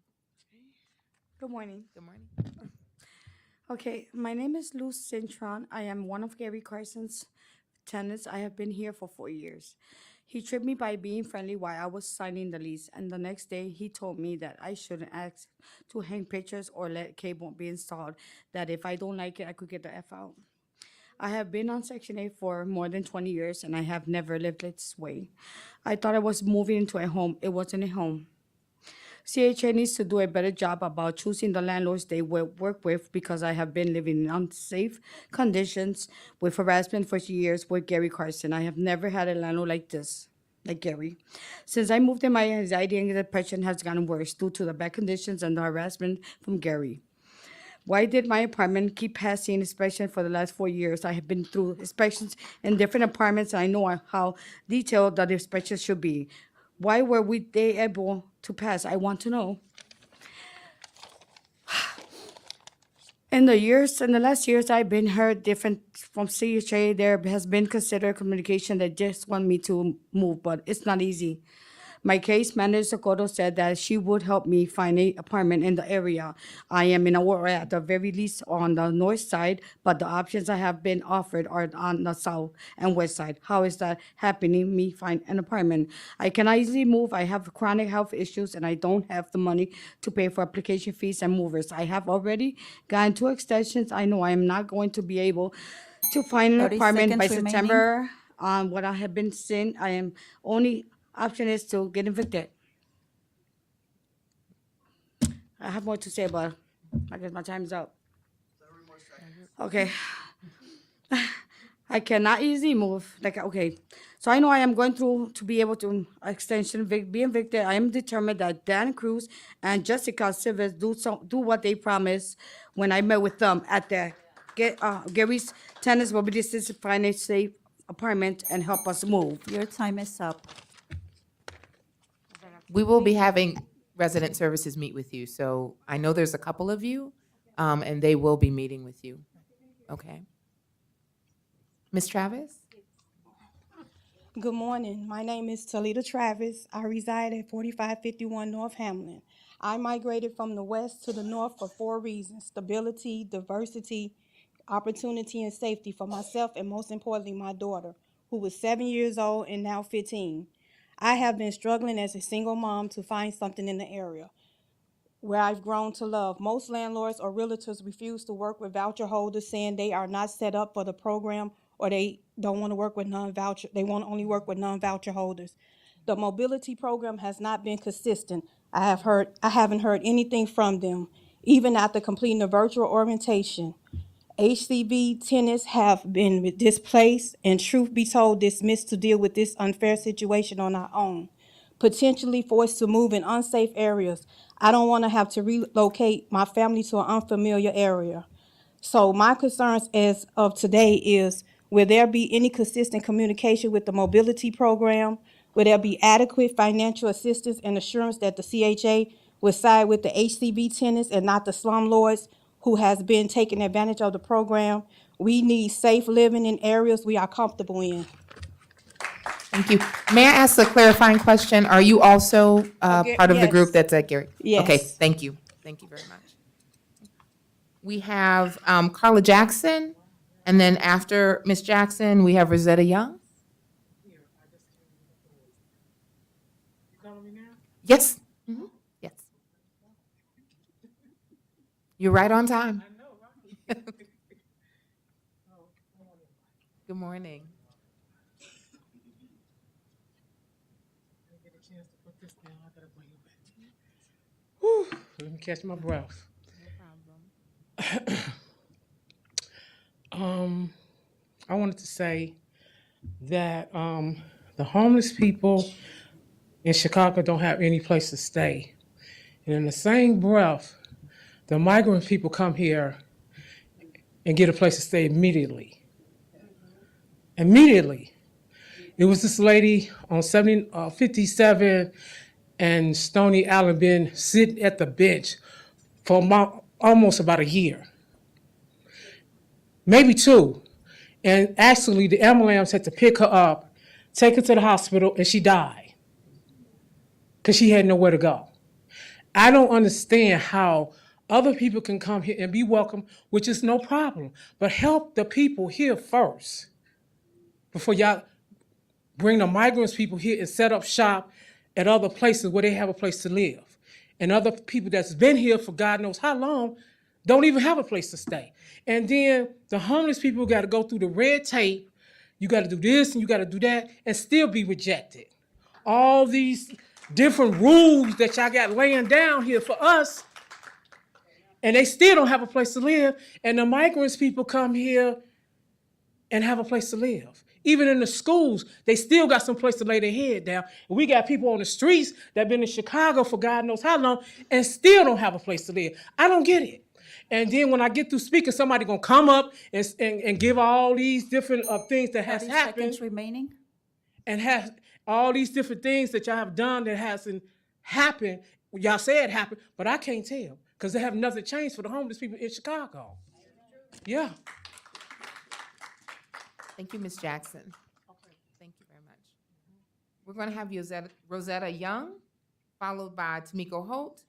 Speaker 17: Good morning.
Speaker 1: Good morning.
Speaker 17: Okay, my name is Luz Cintron. I am one of Gary Carson's tenants. I have been here for 4 years. He tricked me by being friendly while I was signing the lease, and the next day he told me that I shouldn't ask to hang pictures or let cable be installed, that if I don't like it, I could get the F out. I have been on Section 8 for more than 20 years, and I have never lived this way. I thought I was moving into a home. It wasn't a home. CHA needs to do a better job about choosing the landlords they will work with, because I have been living in unsafe conditions with harassment for years with Gary Carson. I have never had a landlord like this, like Gary. Since I moved in, my anxiety and depression has gotten worse due to the bad conditions and the harassment from Gary. Why did my apartment keep passing inspection for the last 4 years? I have been through inspections in different apartments, and I know how detailed the inspections should be. Why were they able to pass? I want to know. In the last years, I've been heard different from CHA. There has been considered communication that just want me to move, but it's not easy. My case manager, Sokoto, said that she would help me find an apartment in the area. I am in Aurora, at the very least on the north side, but the options I have been offered are on the south and west side. How is that happening, me find an apartment? I cannot easily move. I have chronic health issues, and I don't have the money to pay for application fees and movers. I have already gotten 2 extensions. I know I am not going to be able to find an
Speaker 8: 30
Speaker 17: apartment by
Speaker 8: seconds remaining.
Speaker 17: September. What I have been seeing, I am only option is to get evicted. I have more to say, but I guess my time's up. Okay. I cannot easily move. Okay. So I know I am going through to be able to extension be evicted. I am determined that Dan Cruz and Jessica Silvers do what they promised when I met with them at the Gary's Tenants Mobility Assistance Finance Safe apartment and help us move.
Speaker 8: Your time is up.
Speaker 1: We will be having resident services meet with you, so I know there's a couple of you, and they will be meeting with you. Okay. Ms. Travis?
Speaker 18: Good morning. My name is Talita Travis. I reside at 4551 North Hamlin. I migrated from the west to the north for 4 reasons: stability, diversity, opportunity, and safety for myself, and most importantly, my daughter, who was 7 years old and now 15. I have been struggling as a single mom to find something in the area where I've grown to love. Most landlords or realtors refuse to work with voucher holders, saying they are not set up for the program, or they don't want to work with non-voucher. They want to only work with non-voucher holders. The mobility program has not been consistent. I haven't heard anything from them, even after completing the virtual orientation. HCV tenants have been displaced and, truth be told, dismissed to deal with this unfair situation on our own. potentially forced to move in unsafe areas. I don't want to have to relocate my family to an unfamiliar area. So my concerns as of today is, will there be any consistent communication with the mobility program? Will there be adequate financial assistance and assurance that the CHA will side with the HCB tenants and not the slumlords who has been taking advantage of the program? We need safe living in areas we are comfortable in.
Speaker 1: Thank you. May I ask a clarifying question? Are you also part of the group
Speaker 18: Yes.
Speaker 1: that's at Gary?
Speaker 18: Yes.
Speaker 1: Okay, thank you. Thank you very much. We have Carla Jackson, and then after Ms. Jackson, we have Rosetta Young. Yes. Mhm. Yes. You're right on time. Good morning.
Speaker 19: Whew, let me catch my breath. I wanted to say that the homeless people in Chicago don't have any place to stay. And in the same breath, the migrant people come here and get a place to stay immediately. Immediately. It was this lady on 57 and Stony Island been sitting at the bench for almost about a year. Maybe 2. And actually the ambulance had to pick her up, take her to the hospital, and she died because she had nowhere to go. I don't understand how other people can come here and be welcome, which is no problem, but help the people here first before y'all bring the migrants people here and set up shop at other places where they have a place to live. And other people that's been here for God knows how long don't even have a place to stay. And then the homeless people got to go through the red tape. You got to do this and you got to do that and still be rejected. All these different rules that y'all got laying down here for us, and they still don't have a place to live. And the migrants people come here and have a place to live. Even in the schools, they still got some place to lay their head down. And we got people on the streets that been in Chicago for God knows how long and still don't have a place to live. I don't get it. And then when I get through speaking, somebody gonna come up and give all these different things that has
Speaker 8: 30
Speaker 19: happened.
Speaker 8: seconds remaining.
Speaker 19: And have all these different things that y'all have done that hasn't happened. Y'all say it happened, but I can't tell because they have nothing changed for the homeless people in Chicago. Yeah.
Speaker 1: Thank you, Ms. Jackson. Thank you very much. We're going to have Rosetta Young, followed by Tamiko Holt,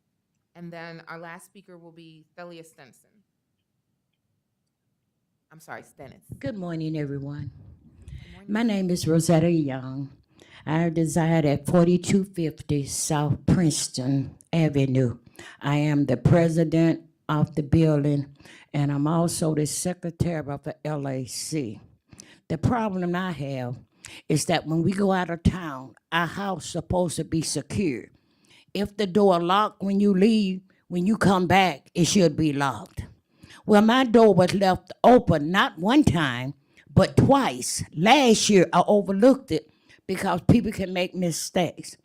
Speaker 1: and then our last speaker will be Thelia Stenson. I'm sorry, Stennis.
Speaker 20: Good morning, everyone. My name is Rosetta Young. I reside at 4250 South Princeton Avenue. I am the president of the building, and I'm also the secretary of the LAC. The problem I have is that when we go out of town, our house is supposed to be secure. If the door locked when you leave, when you come back, it should be locked. Well, my door was left open not one time, but twice. Last year, I overlooked it because people can make mistakes.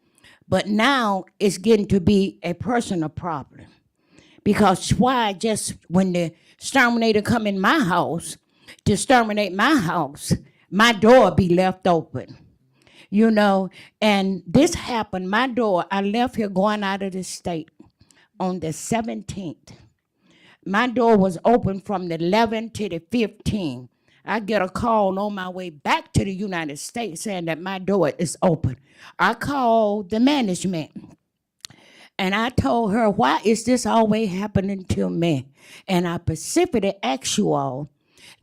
Speaker 20: But now it's getting to be a personal problem. Because why just when the exterminator come in my house to exterminate my house, my door be left open? You know, and this happened, my door, I left here going out of the state on the 17th. My door was open from the 11th to the 15th. I get a call on my way back to the United States saying that my door is open. I called the management and I told her, why is this always happening to me? And I specifically asked you all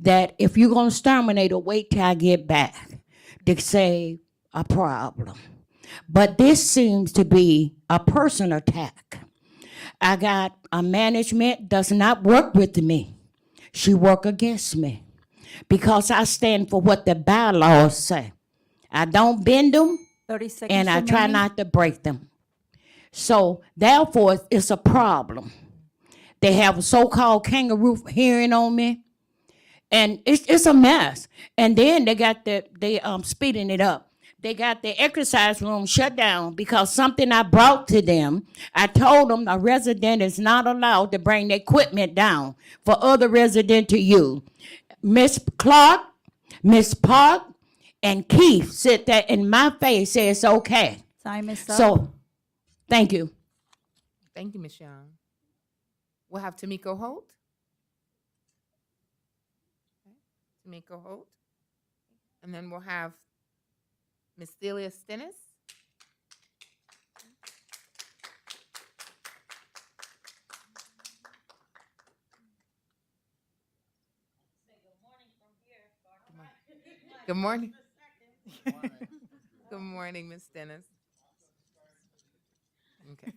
Speaker 20: that if you're going to exterminate her, wait till I get back to save a problem. But this seems to be a personal attack. I got a management does not work with me. She work against me because I stand for what the bylaws say. I don't bend them
Speaker 8: 30 seconds
Speaker 20: and I try
Speaker 8: remaining.
Speaker 20: not to break them. So therefore, it's a problem. They have a so-called kangaroo hearing on me, and it's a mess. And then they got they speeding it up They got the exercise room shut down because something I brought to them. I told them a resident is not allowed to bring the equipment down for other resident to use. Miss Clark, Miss Park, and Keith sit there in my face, say it's okay.
Speaker 8: Time is up.
Speaker 20: So, thank you.
Speaker 1: Thank you, Ms. Young. We'll have Tamiko Holt. Okay. Tamiko Holt. And then we'll have Ms. Celia Stennis. Good morning. Good morning, Ms. Stennis. Okay.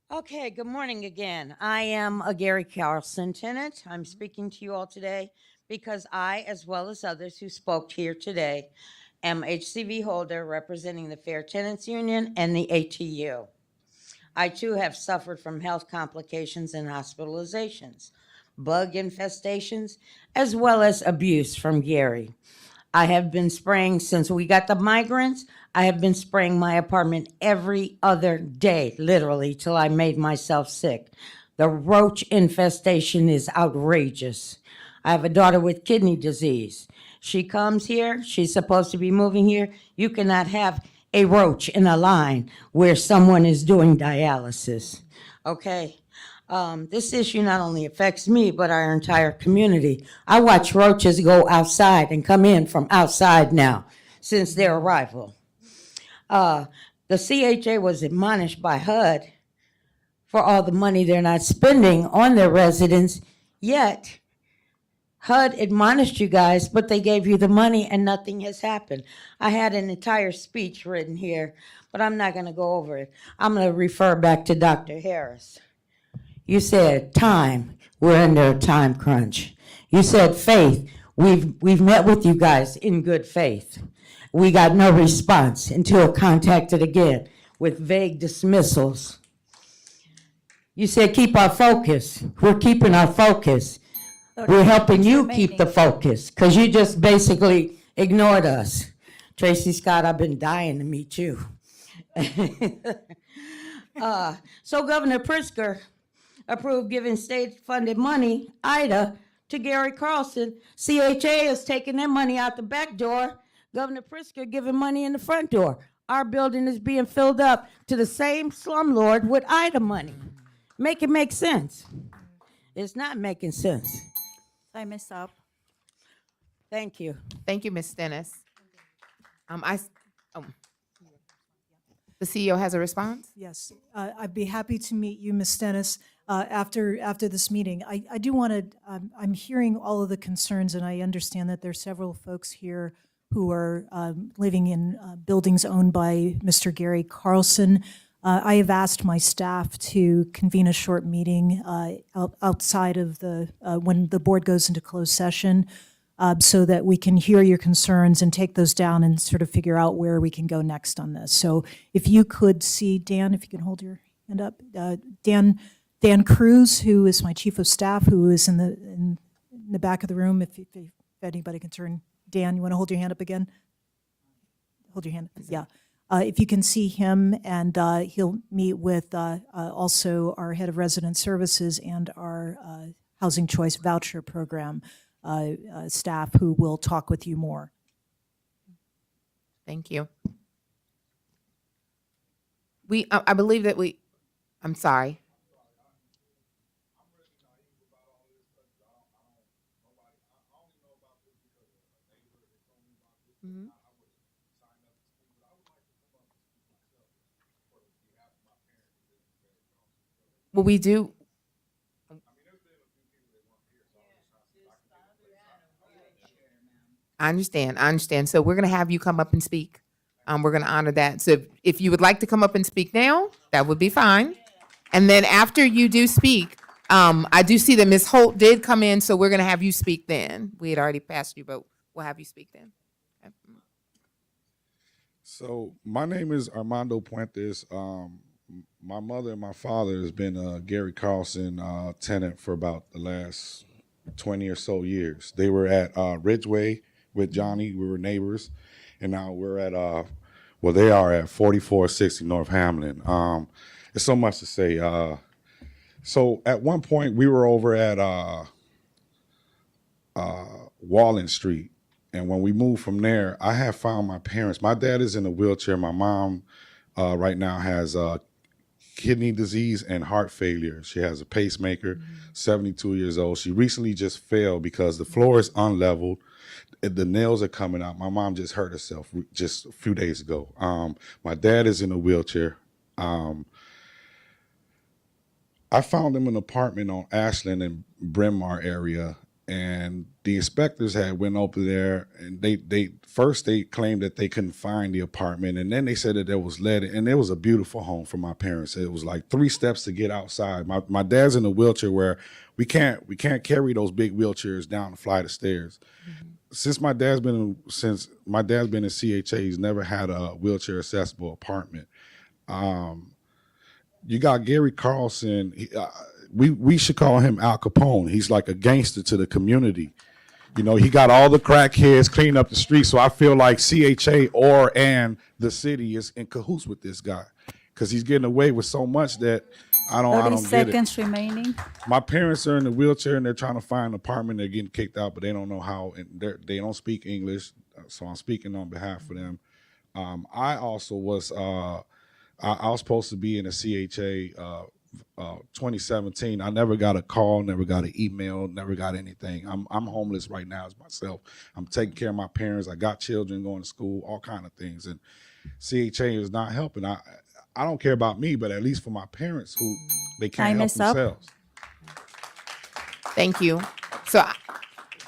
Speaker 21: Okay, good morning again. I am a Gary Carlson tenant. I'm speaking to you all today because I, as well as others who spoke here today, am HCV holder representing the Fair Tenants Union and the ATU. I too have suffered from health complications and hospitalizations, bug infestations, as well as abuse from Gary. I have been spraying since we got the migrants. I have been spraying my apartment every other day, literally, till I made myself sick. The roach infestation is outrageous. I have a daughter with kidney disease. She comes here, she's supposed to be moving here. You cannot have a roach in a line where someone is doing dialysis, okay? This issue not only affects me, but our entire community. I watch roaches go outside and come in from outside now since their arrival. The CHA was admonished by HUD for all the money they're not spending on their residents, yet HUD admonished you guys, but they gave you the money and nothing has happened. I had an entire speech written here, but I'm not gonna go over it. I'm gonna refer back to Dr. Harris. You said time, we're under a time crunch. You said faith, we've met with you guys in good faith. We got no response until contacted again with vague dismissals. You said keep our focus. We're keeping our focus. We're helping you keep the focus because you just basically ignored us. Tracy Scott, I've been dying to meet you. So Governor Pritzker approved giving state-funded money, IDA, to Gary Carlson. CHA is taking their money out the back door. Governor Pritzker giving money in the front door. Our building is being filled up to the same slumlord with IDA money. Make it make sense. It's not making sense.
Speaker 8: Time is up.
Speaker 21: Thank you.
Speaker 1: Thank you, Ms. Stennis. The CEO has a response?
Speaker 5: Yes, I'd be happy to meet you, Ms. Stennis, after this meeting. I do want to, I'm hearing all of the concerns, and I understand that there are several folks here who are living in buildings owned by Mr. Gary Carlson. I have asked my staff to convene a short meeting outside of when the board goes into closed session so that we can hear your concerns and take those down and sort of figure out where we can go next on this. So if you could see Dan, if you can hold your hand up, Dan Cruz, who is my chief of staff, who is in the back of the room. If anybody can turn, Dan, you want to hold your hand up again? Hold your hand up. Yeah. If you can see him, and he'll meet with also our head of resident services and our housing choice voucher program staff, who will talk with you more.
Speaker 1: Thank you. I believe that I'm sorry. Mm-hmm. Well, we do. I understand. So we're going to have you come up and speak. We're going to honor that. So if you would like to come up and speak now, that would be fine. And then after you do speak, I do see that Ms. Holt did come in, so we're going to have you speak then. We had already passed you, but we'll have you speak then. Okay.
Speaker 22: So my name is Armando Puentes. My mother and my father has been a Gary Carlson tenant for about the last 20 or so years. They were at Ridgeway with Johnny. We were neighbors, and now we're at well, they are at 4460 North Hamlin. There's so much to say. So at one point we were over at Wallen Street, and when we moved from there, I have found my parents. My dad is in a wheelchair. My mom right now has kidney disease and heart failure. She has a pacemaker, 72 years old. She recently just fell because the floor is unleveled. The nails are coming out. My mom just hurt herself just a few days ago. My dad is in a wheelchair. I found him an apartment on Ashland and Bryn Mawr area, and the inspectors had went over there, and they first claimed that they couldn't find the apartment, and then they said that it was let, and it was a beautiful home for my parents. It was like 3 steps to get outside. My dad's in a wheelchair where we can't carry those big wheelchairs down the flight of stairs. Since my dad's been in CHA, he's never had a wheelchair accessible apartment. You got Gary Carlson. We should call him Al Capone. He's like a gangster to the community. You know, he got all the crackheads cleaning up the streets. So I feel like CHA and the city is in cahoots with this guy because he's getting away with so much that I don't get it.
Speaker 5: 30 seconds remaining.
Speaker 22: My parents are in the wheelchair and they're trying to find an apartment. They're getting kicked out, but they don't know how. And they don't speak English, so I'm speaking on behalf of them. I also was I was supposed to be in a CHA 2017. I never got a call, never got an email, never got anything. I'm homeless right now as myself. I'm taking care of my parents. I got children going to school, all kind of things, and CHA is not helping. I don't care about me, but at least for my parents who they can't help themselves.
Speaker 1: Thank you. So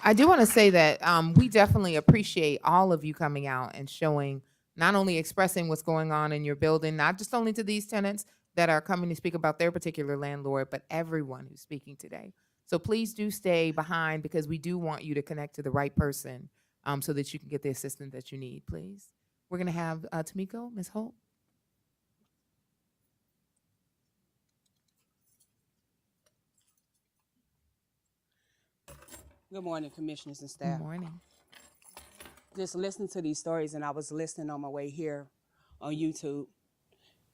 Speaker 1: I do want to say that we definitely appreciate all of you coming out and showing, not only expressing what's going on in your building, not just only to these tenants that are coming to speak about their particular landlord, but everyone who's speaking today. So please do stay behind because we do want you to connect to the right person so that you can get the assistance that you need, please. We're going to have Tamiko, Ms. Holt.
Speaker 4: Good morning, commissioners and staff.
Speaker 1: Good morning.
Speaker 4: Just listening to these stories, and I was listening on my way here on YouTube.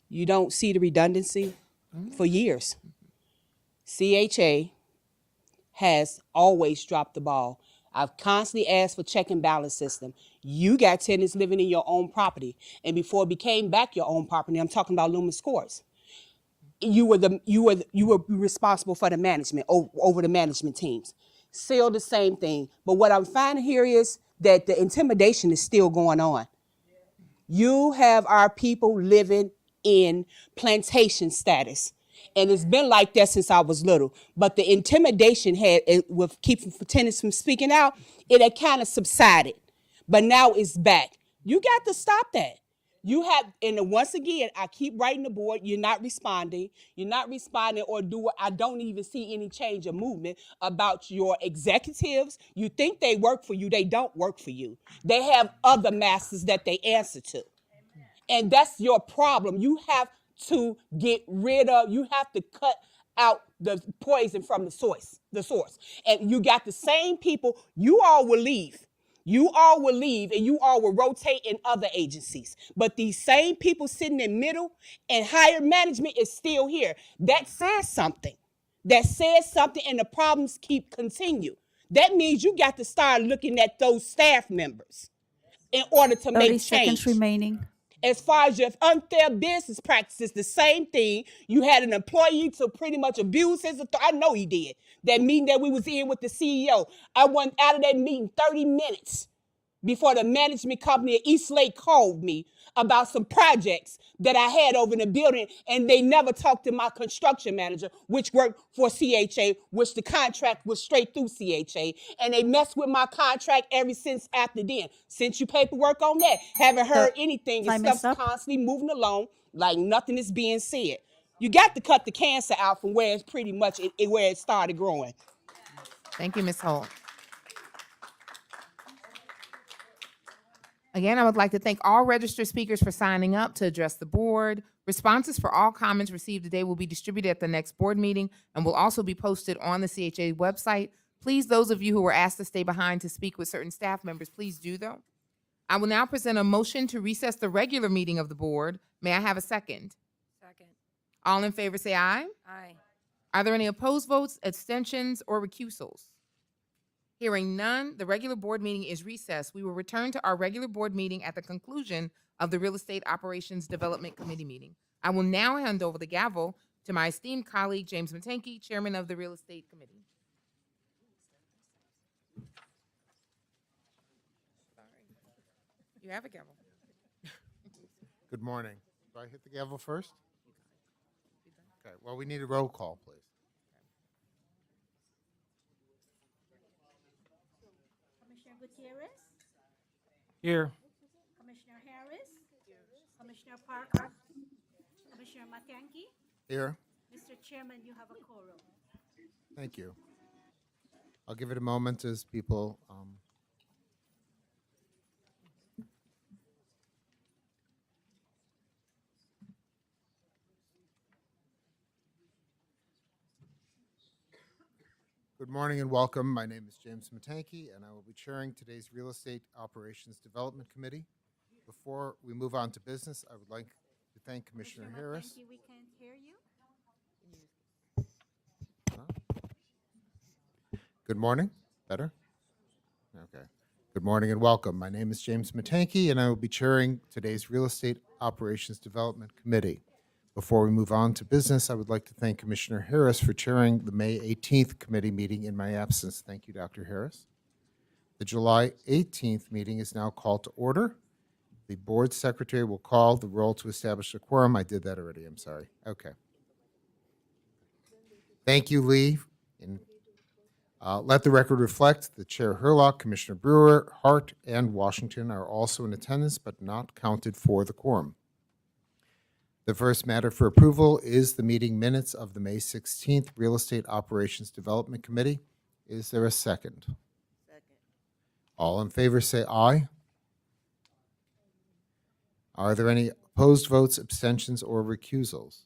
Speaker 4: You don't see the redundancy for years. CHA has always dropped the ball. I've constantly asked for check and balance system. You got tenants living in your own property, and before it became back your own property, I'm talking about Loomis Courts. You were responsible for the management over the management teams. Still the same thing. But what I'm finding here is that the intimidation is still going on. You have our people living in plantation status. And it's been like that since I was little. But the intimidation with keeping tenants from speaking out, it had kind of subsided. But now it's back. You got to stop that. You have, and once again, I keep writing the board, you're not responding. You're not responding I don't even see any change of movement about your executives. You think they work for you, they don't work for you. They have other masters that they answer to. And that's your problem. You have to get rid of, you have to cut out the poison from the source. And you got the same people, you all will leave. You all will leave and you all will rotate in other agencies. But these same people sitting in middle and higher management is still here. That says something. And the problems continue. That means you got to start looking at those staff members in order to make change.
Speaker 5: 30 seconds remaining.
Speaker 4: As far as your unfair business practices, the same thing. You had an employee to pretty much abuse his authority. I know he did. That meeting that we was in with the CEO, I went out of that meeting 30 minutes before the management company at East Lake called me about some projects that I had over in the building, and they never talked to my construction manager, which worked for CHA, which the contract was straight through CHA, and they messed with my contract ever since after then. Sent you paperwork on that. Haven't heard anything, and stuff's constantly moving along like nothing is being said. You got to cut the cancer out from where it's pretty much where it started growing.
Speaker 1: Thank you, Ms. Holt. Again, I would like to thank all registered speakers for signing up to address the board. Responses for all comments received today will be distributed at the next board meeting and will also be posted on the CHA website. Please, those of you who were asked to stay behind to speak with certain staff members, please do though. I will now present a motion to recess the regular meeting of the board. May I have a second?
Speaker 3: Second.
Speaker 1: All in favor say aye.
Speaker 3: Aye.
Speaker 1: Are there any opposed votes, abstentions, or recusals? Hearing none, the regular board meeting is recessed. We will return to our regular board meeting at the conclusion of the Real Estate Operations Development Committee meeting. I will now hand over the gavel to my esteemed colleague, James Matanke, Chairman of the Real Estate Committee. You have a gavel.
Speaker 6: Good morning. Do I hit the gavel first? Okay, well, we need a roll call, please.
Speaker 2: Commissioner Gutierrez,
Speaker 7: Here.
Speaker 2: Commissioner Harris, Commissioner Parker, Commissioner Matanke.
Speaker 6: Here.
Speaker 2: Mr. Chairman, you have a quorum.
Speaker 6: Thank you. I'll give it a moment as people. Good morning and welcome. My name is James Matanke, and I will be chairing today's Real Estate Operations Development Committee. Before we move on to business, I would like to thank Commissioner Harris.
Speaker 2: Matanke, we can't hear you.
Speaker 6: Good morning. Better? Okay. Good morning and welcome. My name is James Matanke, and I will be chairing today's Real Estate Operations Development Committee. Before we move on to business, I would like to thank Commissioner Harris for chairing the May 18th committee meeting in my absence. Thank you, Dr. Harris. The July 18th meeting is now called to order. The board secretary will call the roll to establish a quorum. I did that already. I'm sorry. Okay. Thank you, Lee. Let the record reflect that Chair Hurlock, Commissioner Brewer, Hart, and Washington are also in attendance but not counted for the quorum. The first matter for approval is the meeting minutes of the May 16th Real Estate Operations Development Committee. Is there a second? Second. All in favor say aye. Are there any opposed votes, abstentions, or recusals?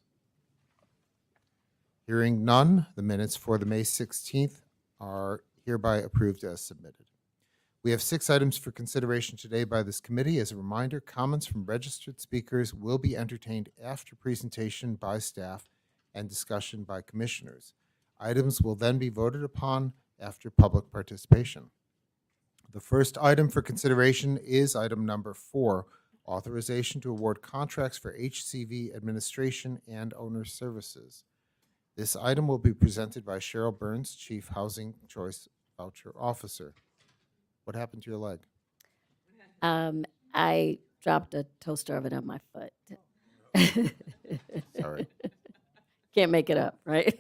Speaker 6: Hearing none, the minutes for the May 16th are hereby approved as submitted. We have 6 items for consideration today by this committee. As a reminder, comments from registered speakers will be entertained after presentation by staff and discussion by commissioners. Items will then be voted upon after public participation. The first item for consideration is item number 4, authorization to award contracts for HCV administration and owner services. This item will be presented by Cheryl Burns, Chief Housing Choice Voucher Officer. What happened to your leg?
Speaker 23: I dropped a toaster oven on my foot.
Speaker 6: Sorry.
Speaker 23: Can't make it up, right?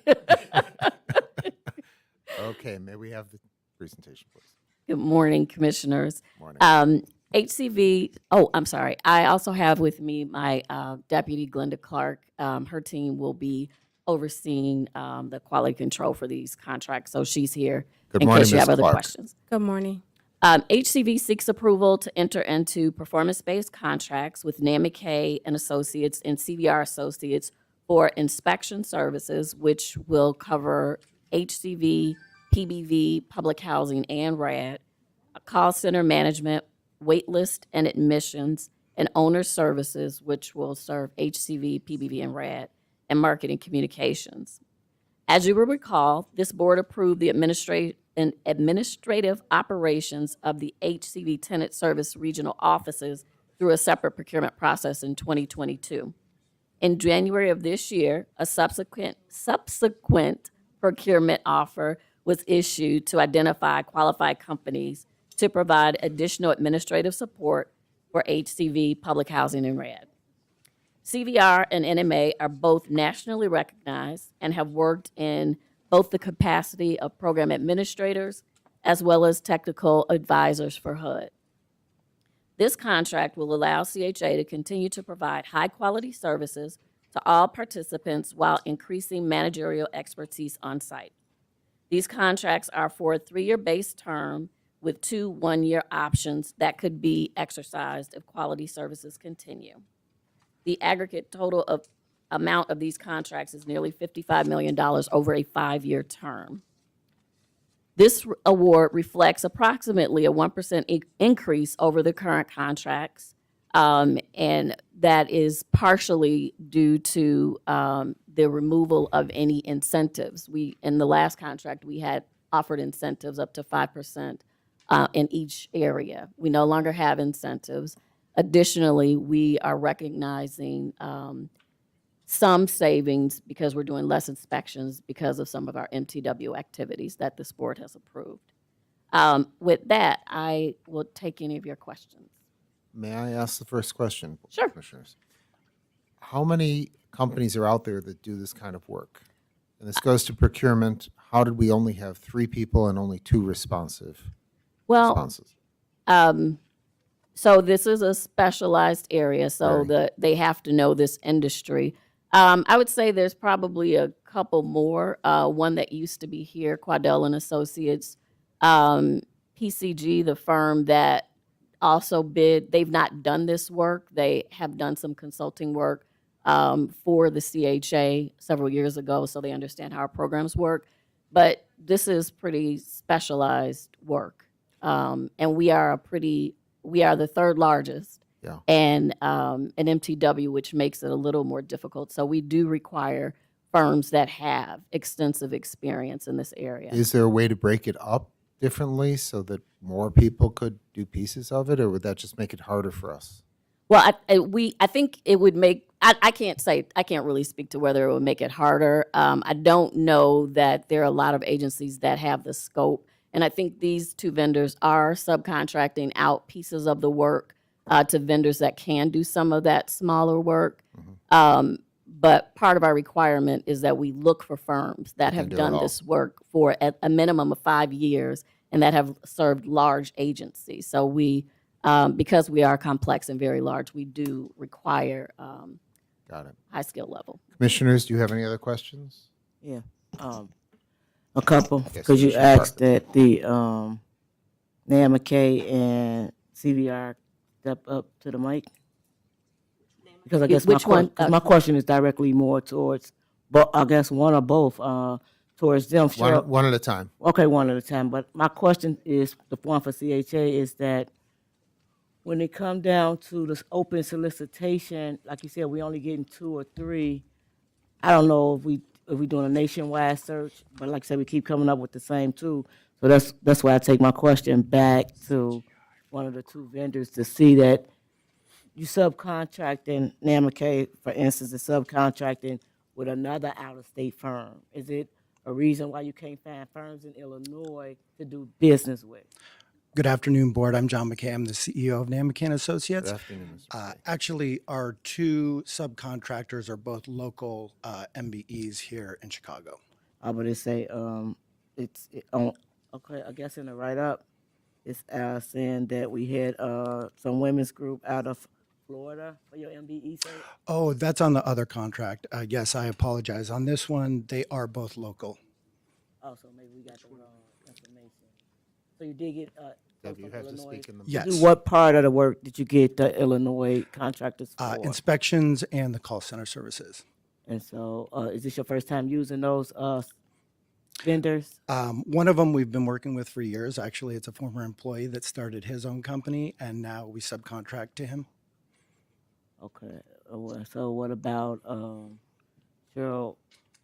Speaker 6: Okay, may we have the presentation, please?
Speaker 23: Good morning, commissioners.
Speaker 6: Morning.
Speaker 23: HCV, I'm sorry. I also have with me my Deputy Glenda Clark. Her team will be overseeing the quality control for these contracts, so she's here
Speaker 6: Good
Speaker 23: in
Speaker 6: morning,
Speaker 23: case you
Speaker 6: Ms.
Speaker 23: have other
Speaker 6: Clark.
Speaker 23: questions.
Speaker 3: Good morning.
Speaker 23: HCV seeks approval to enter into performance-based contracts with NAMIK and Associates and CVR Associates for inspection services, which will cover HCV, PBV, public housing, and RAD, call center management, waitlist and admissions, and owner services, which will serve HCV, PBV, and RAD, and marketing communications. As you will recall, this board approved the administrative operations of the HCV Tenant Service Regional Offices through a separate procurement process in 2022. In January of this year, a subsequent procurement offer was issued to identify qualified companies to provide additional administrative support for HCV, public housing, and RAD. CVR and NMA are both nationally recognized and have worked in both the capacity of program administrators as well as technical advisors for HUD. This contract will allow CHA to continue to provide high-quality services to all participants while increasing managerial expertise on site. These contracts are for a 3-year base term with 2 one-year options that could be exercised if quality services continue. The aggregate total of amount of these contracts is nearly $55 million over a 5-year term. This award reflects approximately a 1% increase over the current contracts, and that is partially due to the removal of any incentives. In the last contract, we had offered incentives up to 5% in each area. We no longer have incentives. Additionally, we are recognizing some savings because we're doing less inspections because of some of our MTW activities that this board has approved. With that, I will take any of your questions.
Speaker 6: May I ask the first question?
Speaker 23: Sure.
Speaker 6: Commissioners? How many companies are out there that do this kind of work? And this goes to procurement. How did we only have 3 people and only 2 responsive responses?
Speaker 23: So this is a specialized area, so they have to know this industry. I would say there's probably a couple more. One that used to be here, Quadell and Associates, PCG, the firm that also bid. They've not done this work. They have done some consulting work for the CHA several years ago, so they understand how our programs work. But this is pretty specialized work, and we are the third largest.
Speaker 6: Yeah.
Speaker 23: And an MTW, which makes it a little more difficult. So we do require firms that have extensive experience in this area.
Speaker 6: Is there a way to break it up differently so that more people could do pieces of it, or would that just make it harder for us?
Speaker 23: Well, I think it would make, I can't really speak to whether it would make it harder. I don't know that there are a lot of agencies that have the scope. And I think these 2 vendors are subcontracting out pieces of the work to vendors that can do some of that smaller work. But part of our requirement is that we look for firms that have done this work for a minimum of 5 years and that have served large agencies. So we, because we are complex and very large, we do require
Speaker 6: Got it.
Speaker 23: high skill level.
Speaker 6: Commissioners, do you have any other questions?
Speaker 3: Yeah, a couple,
Speaker 6: Yes,
Speaker 3: because you
Speaker 6: Commissioner
Speaker 3: asked that the NAMA-K and CVR step up to the mic. Because I guess
Speaker 23: Which one?
Speaker 3: my question is directly more towards, but I guess one or both, towards them.
Speaker 6: One at a time.
Speaker 3: Okay, one at a time. But my question is, the one for CHA is that when it come down to this open solicitation, like you said, we only getting 2 or 3. I don't know if we doing a nationwide search, but like I said, we keep coming up with the same 2. So that's why I take my question back to one of the 2 vendors to see that you subcontracting, NAMA-K, for instance, is subcontracting with another out-of-state firm. Is it a reason why you can't find firms in Illinois to do business with?
Speaker 10: Good afternoon, Board. I'm John McKay. I'm the CEO of NAMA-K and Associates.
Speaker 6: Good afternoon, Mr. McKay.
Speaker 10: Actually, our 2 subcontractors are both local MBEs here in Chicago.
Speaker 3: But it say, okay, I guess in the write-up, it's saying that we had some women's group out of Florida for your MBE site?
Speaker 10: Oh, that's on the other contract. Yes, I apologize. On this one, they are both local.
Speaker 3: Oh, so maybe we got the wrong information. So you did get
Speaker 6: Debbie, you have to speak in the
Speaker 10: Yes.
Speaker 3: Do what part of the work did you get the Illinois contractors for?
Speaker 10: Inspections and the call center services.
Speaker 3: And so is this your first time using those vendors?
Speaker 10: One of them we've been working with for years. Actually, it's a former employee that started his own company, and now we subcontract to him.
Speaker 3: Okay. So what about, Cheryl,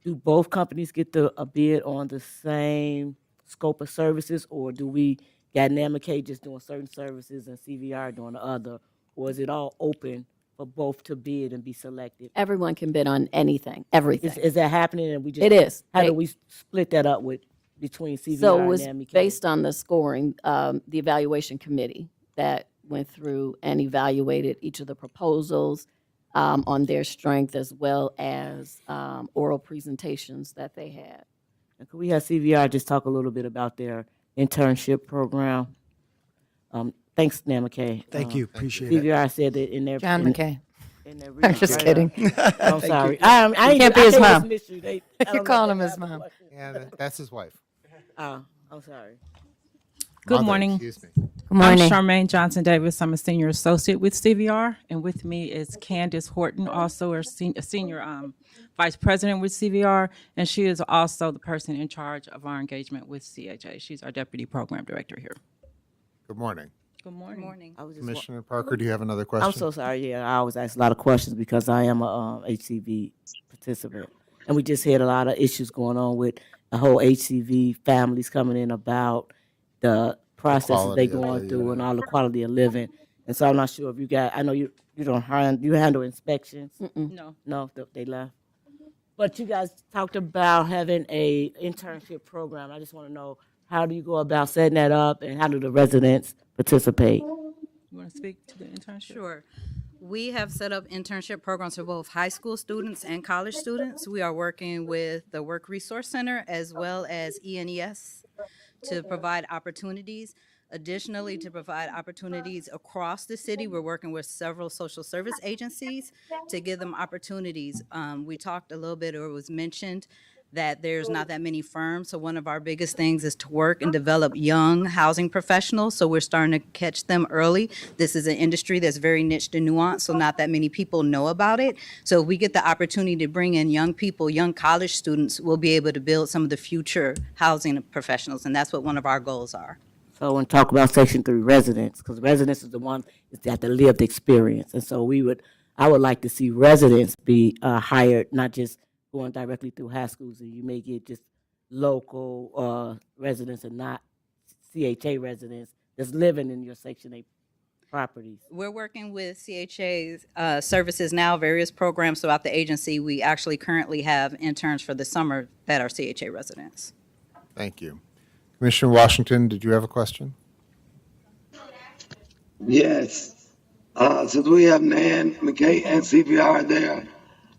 Speaker 3: do both companies get a bid on the same scope of services, or do we got NAMA-K just doing certain services and CVR doing the other? Or is it all open for both to bid and be selected?
Speaker 23: Everyone can bid on anything, everything.
Speaker 3: Is that happening? And we just
Speaker 23: It is.
Speaker 3: How do we split that up between CVR
Speaker 23: So it
Speaker 3: and
Speaker 23: was
Speaker 3: NAMA-K?
Speaker 23: based on the scoring, the evaluation committee that went through and evaluated each of the proposals on their strength, as well as oral presentations that they had.
Speaker 3: And could we have CVR just talk a little bit about their internship program? Thanks, NAMA-K.
Speaker 10: Thank you. Appreciate it.
Speaker 3: CVR said that in their
Speaker 11: John McKay.
Speaker 3: In their
Speaker 11: I'm just kidding.
Speaker 3: I'm
Speaker 10: Thank
Speaker 3: sorry.
Speaker 10: you.
Speaker 3: I
Speaker 11: can't be his mom.
Speaker 3: You're
Speaker 11: You're calling him his mom.
Speaker 6: Yeah, that's his wife.
Speaker 3: I'm sorry.
Speaker 9: Good
Speaker 6: Mother,
Speaker 9: morning.
Speaker 6: excuse me.
Speaker 9: I'm
Speaker 21: morning.
Speaker 9: Charmaine Johnson Davis. I'm a senior associate with CVR, and with me is Candace Horton, also a senior vice president with CVR, and she is also the person in charge of our engagement with CHA. She's our deputy program director here.
Speaker 6: Good morning.
Speaker 9: Good morning.
Speaker 3: I was just wa-
Speaker 6: Commissioner Parker, do you have another question?
Speaker 3: I'm so sorry. Yeah, I always ask a lot of questions because I am a HCV participant, and we just had a lot of issues going on with the whole HCV families coming in about the processes they
Speaker 6: quality of
Speaker 3: going
Speaker 6: the
Speaker 3: through and all the quality of living. And so I'm not sure if you got. I know you don't handle inspections.
Speaker 9: No.
Speaker 3: No, they left. But you guys talked about having a internship program. I just want to know, how do you go about setting that up, and how do the residents participate?
Speaker 9: You want to speak to the internship?
Speaker 11: Sure. We have set up internship programs for both high school students and college students. We are working with the Work Resource Center as well as ENES to provide opportunities. Additionally, to provide opportunities across the city, we're working with several social service agencies to give them opportunities. We talked a little bit, or it was mentioned, that there's not that many firms. So one of our biggest things is to work and develop young housing professionals. So we're starting to catch them early. This is an industry that's very niched and nuanced, so not that many people know about it. So if we get the opportunity to bring in young people, young college students, we'll be able to build some of the future housing professionals, and that's what one of our goals are.
Speaker 3: So I want to talk about Section 3 residents, because residents is the one that's got the lived experience. And so I would like to see residents be hired, not just going directly through high schools, and you may get just local residents and not CHA residents that's living in your Section 8 properties.
Speaker 11: We're working with CHA's services now, various programs throughout the agency. We actually currently have interns for the summer that are CHA residents.
Speaker 6: Thank you. Commissioner Washington, did you have a question?
Speaker 12: Yes. Since we have Nan, McKay, and CPR there,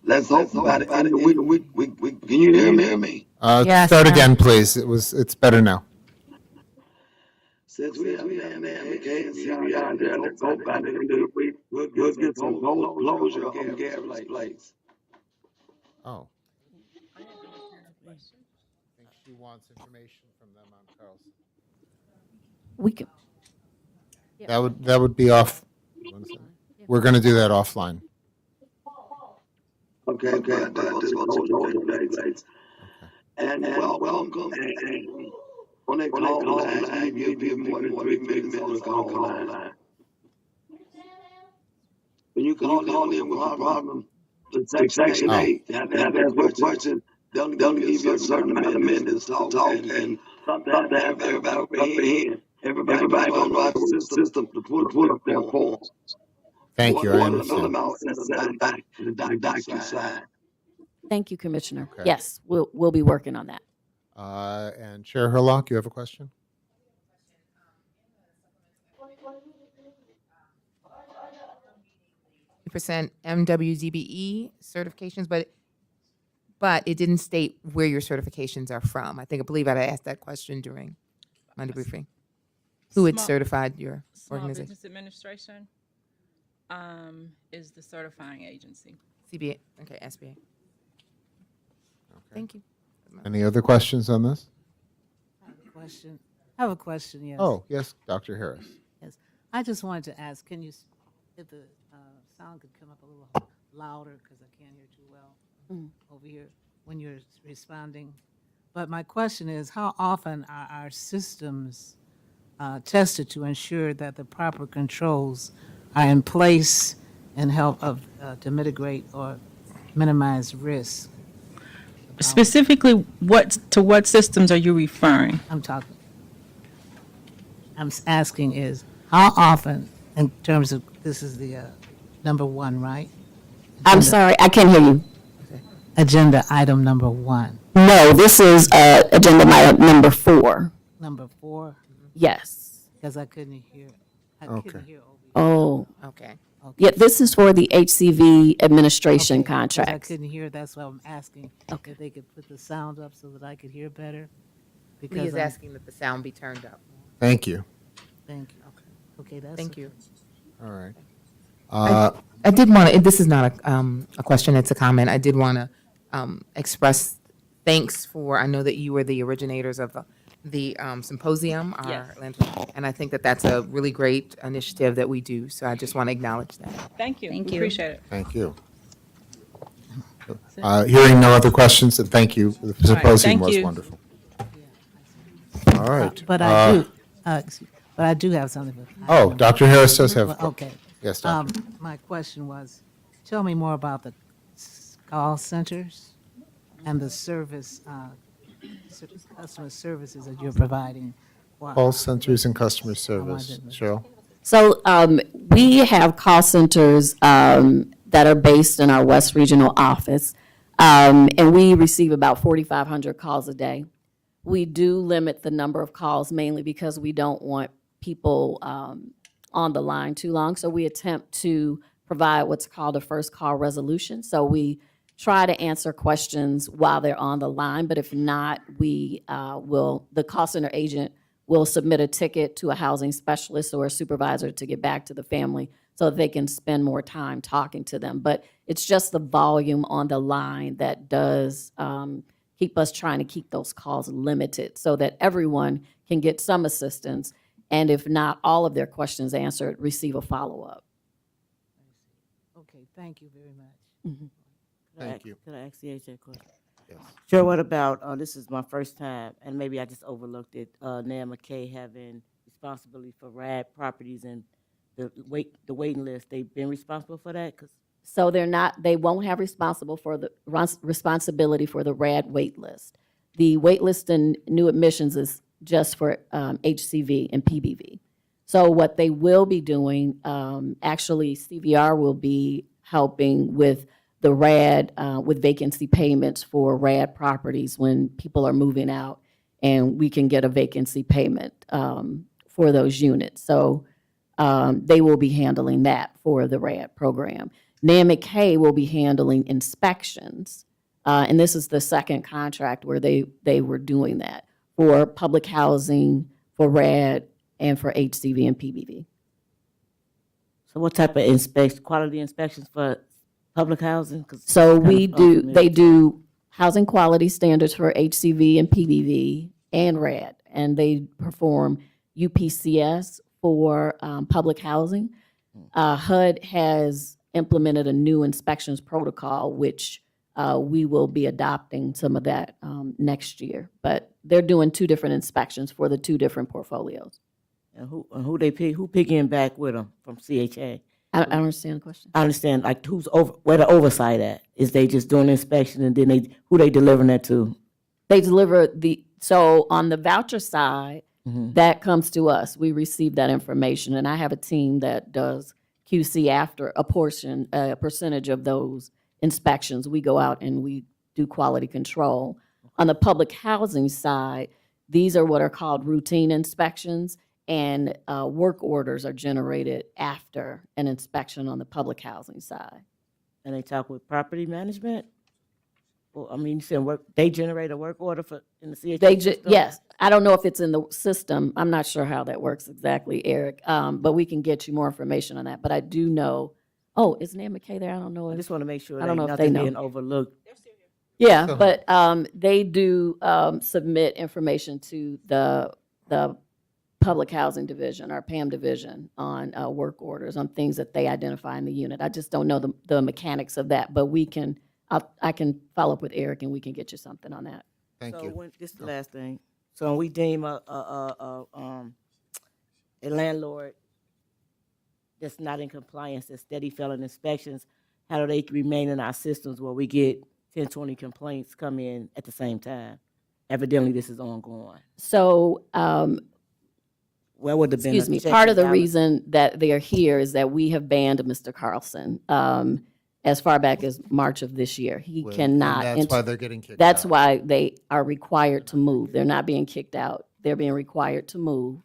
Speaker 12: let's hope about it. Can you hear me?
Speaker 1: Yes,
Speaker 6: Start
Speaker 1: sir.
Speaker 6: again, please. It's better now.
Speaker 12: Since we have Nan, McKay, and CPR there, let's hope about it. We'll get some closure on Gary's place.
Speaker 6: Oh. I think she wants information from them on Carlson.
Speaker 23: We can,
Speaker 6: That would be off. We're going to do that offline.
Speaker 12: Okay. And welcome. And when they call line, you'll be more than 3 minutes on the call line. When you call in with a problem, to Section 8, have a question, they'll give you a certain amount of minutes to talk, and sometimes they have everybody up ahead. Everybody don't know how the system to pull up their forms.
Speaker 6: Thank you. I understand.
Speaker 23: thank you, Commissioner.
Speaker 6: Okay.
Speaker 23: Yes, we'll be working on that.
Speaker 6: And Chair Herlock, you have a question?
Speaker 1: percent MWZBE certifications, but it didn't state where your certifications are from. I believe I asked that question during my debriefing. Who had certified your
Speaker 9: Small
Speaker 1: organization?
Speaker 9: Business Administration is the certifying agency.
Speaker 1: CBA. Okay, SBA. Thank you.
Speaker 6: Any other questions on this?
Speaker 24: Question. I have a question, yes.
Speaker 6: Oh, yes, Dr. Harris.
Speaker 24: Yes. I just wanted to ask, can you, if the sound could come up a little louder, because I can't hear too well over here when you're responding. But my question is, how often are our systems tested to ensure that the proper controls are in place and help to mitigate or minimize risk?
Speaker 9: Specifically, what systems are you referring?
Speaker 24: I'm asking is, how often, in terms of, this is the number 1, right?
Speaker 23: I'm sorry, I can't hear you.
Speaker 24: Agenda item number 1.
Speaker 23: No, this is agenda item number 4.
Speaker 24: Number 4?
Speaker 23: Yes.
Speaker 24: Because I couldn't hear. I couldn't hear over here.
Speaker 23: Oh.
Speaker 1: Okay.
Speaker 23: Yeah, this is for the HCV administration
Speaker 24: Okay, 'cause I
Speaker 23: contracts.
Speaker 24: couldn't hear, that's why I'm asking.
Speaker 23: Okay.
Speaker 24: If they could put the sound up so that I could hear better.
Speaker 1: Lee
Speaker 24: Because
Speaker 1: is asking that the sound be turned up.
Speaker 6: Thank you.
Speaker 24: Thank you. Okay, that's.
Speaker 1: Thank you.
Speaker 6: All right.
Speaker 1: I did want to, this is not a question, it's a comment. I did want to express thanks for, I know that you were the originators of the symposium,
Speaker 9: Yes.
Speaker 1: and I think that that's a really great initiative that we do. So I just want to acknowledge that.
Speaker 9: Thank you.
Speaker 11: Thank
Speaker 9: We
Speaker 11: you.
Speaker 9: Appreciate it.
Speaker 6: Thank you. Hearing no other questions, then thank you. The symposium
Speaker 9: thank
Speaker 6: was
Speaker 9: you.
Speaker 6: wonderful. All right.
Speaker 24: But I do have something.
Speaker 6: Oh, Dr. Harris does have.
Speaker 24: Well, okay.
Speaker 6: Yes, Doctor.
Speaker 24: My question was, tell me more about the call centers and the service, customer services that you're providing.
Speaker 6: Call centers and customer service. Cheryl?
Speaker 23: So we have call centers that are based in our West Regional office, and we receive about 4,500 calls a day. We do limit the number of calls mainly because we don't want people on the line too long. So we attempt to provide what's called a first call resolution. So we try to answer questions while they're on the line, but if not, the call center agent will submit a ticket to a housing specialist or a supervisor to get back to the family so that they can spend more time talking to them. But it's just the volume on the line that does keep us trying to keep those calls limited so that everyone can get some assistance, and if not all of their questions answered, receive a follow-up.
Speaker 24: Okay, thank you very much.
Speaker 6: Thank you.
Speaker 3: Could I ask CHA a question?
Speaker 6: Yes.
Speaker 3: Sure, what about, this is my first time, and maybe I just overlooked it, Nan McKay having responsibility for RAD properties and the waiting list. They've been responsible for that? 'Cause
Speaker 23: So they won't have responsibility for the RAD wait list. The wait list and new admissions is just for HCV and PBV. So what they will be doing, actually CVR will be helping with the RAD, with vacancy payments for RAD properties when people are moving out, and we can get a vacancy payment for those units. So they will be handling that for the RAD program. Nan McKay will be handling inspections, and this is the second contract where they were doing that for public housing, for RAD, and for HCV and PBV.
Speaker 3: So what type of quality inspections for public housing? 'Cause
Speaker 23: So
Speaker 3: it's kind of
Speaker 23: they do housing quality standards for HCV and PBV and RAD, and they perform UPCS for public housing. HUD has implemented a new inspections protocol, which we will be adopting some of that next year. But they're doing two different inspections for the two different portfolios.
Speaker 3: And who picking back with them from CHA?
Speaker 23: I don't understand the question.
Speaker 3: I understand, like, where the oversight at? Is they just doing the inspection and then who they delivering that to?
Speaker 23: They deliver so on the voucher side, that comes to us. We receive that information, and I have a team that does QC after a percentage of those inspections. We go out and we do quality control. On the public housing side, these are what are called routine inspections, and work orders are generated after an inspection on the public housing side.
Speaker 3: And they talk with property management? Well, I mean, you said they generate a work order in the CHA system?
Speaker 23: Yes, I don't know if it's in the system. I'm not sure how that works exactly, Eric, but we can get you more information on that. But I do know, is Nan McKay there? I don't know.
Speaker 3: I just want to make sure
Speaker 23: I don't know if they
Speaker 3: nothing
Speaker 23: know.
Speaker 3: being overlooked.
Speaker 23: Yeah, but they do submit information to the Public Housing Division, our PAM division, on work orders, on things that they identify in the unit. I just don't know the mechanics of that, but I can follow up with Eric and we can get you something on that.
Speaker 6: Thank you.
Speaker 3: This is the last thing. So when we deem a landlord that's not in compliance, that's steady failing inspections, how do they remain in our systems where we get 10, 20 complaints come in at the same time? Evidently, this is ongoing.
Speaker 23: So,
Speaker 3: where would have been?
Speaker 23: excuse me, part of the reason that they are here is that we have banned Mr. Carlson as far back as March of this year. He
Speaker 6: Well,
Speaker 23: cannot.
Speaker 6: and that's why they're getting kicked
Speaker 23: That's
Speaker 6: out.
Speaker 23: why they are required to move. They're not being kicked out. They're being required to move.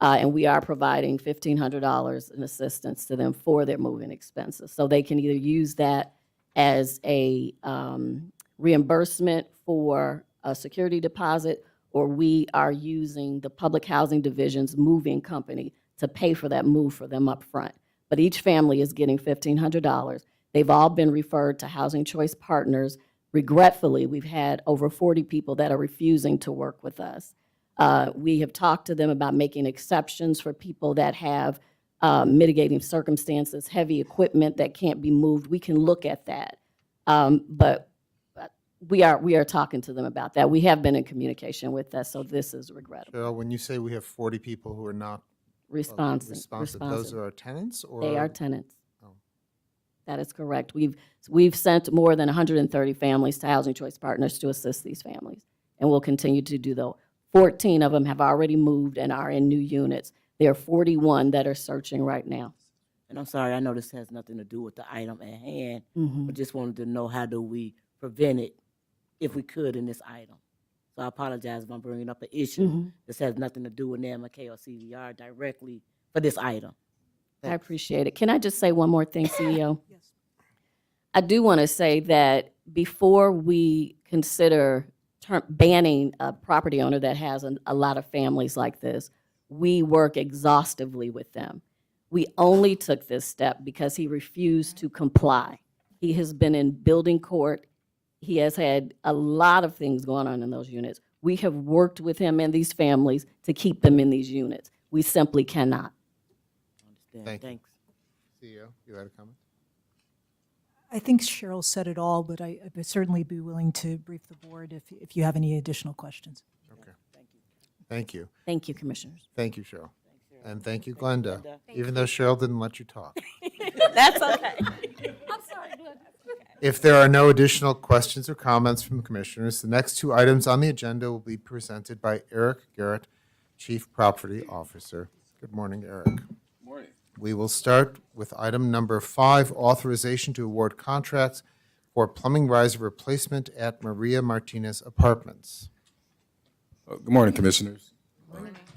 Speaker 23: And we are providing $1,500 in assistance to them for their moving expenses. So they can either use that as a reimbursement for a security deposit, or we are using the Public Housing Division's moving company to pay for that move for them up front. But each family is getting $1,500. They've all been referred to Housing Choice Partners. Regretfully, we've had over 40 people that are refusing to work with us. We have talked to them about making exceptions for people that have mitigating circumstances, heavy equipment that can't be moved. We can look at that. But we are talking to them about that. We have been in communication with that, so this is regrettable.
Speaker 6: Cheryl, when you say we have 40 people who are not
Speaker 23: Responsive.
Speaker 6: those are our tenants, or?
Speaker 23: They are tenants. That is correct. We've sent more than 130 families to Housing Choice Partners to assist these families, and we'll continue to do that. 14 of them have already moved and are in new units. There are 41 that are searching right now.
Speaker 3: And I'm sorry, I know this has nothing to do with the item at hand,
Speaker 23: Mhm.
Speaker 3: but just wanted to know, how do we prevent it if we could in this item? So I apologize if I'm bringing up an issue.
Speaker 23: Mhm.
Speaker 3: This has nothing to do with NMK or CVR directly for this item.
Speaker 23: I appreciate it. Can I just say one more thing, CEO? Yes. I do want to say that before we consider banning a property owner that has a lot of families like this, we work exhaustively with them. We only took this step because he refused to comply. He has been in building court. He has had a lot of things going on in those units. We have worked with him and these families to keep them in these units. We simply cannot.
Speaker 6: Thank you.
Speaker 3: Thanks.
Speaker 6: CEO, you had a comment?
Speaker 5: I think Cheryl said it all, but I would certainly be willing to brief the board if you have any additional questions.
Speaker 6: Okay. Thank you.
Speaker 23: Thank you, Commissioners.
Speaker 6: Thank you, Cheryl. And thank you, Glenda, even though Cheryl didn't let you talk.
Speaker 23: That's okay. I'm sorry, Glenn.
Speaker 6: If there are no additional questions or comments from commissioners, the next two items on the agenda will be presented by Eric Garrett, Chief Property Officer. Good morning, Eric.
Speaker 13: Morning.
Speaker 6: We will start with item number 5, authorization to award contracts for plumbing riser replacement at Maria Martinez Apartments.
Speaker 13: Good morning, Commissioners.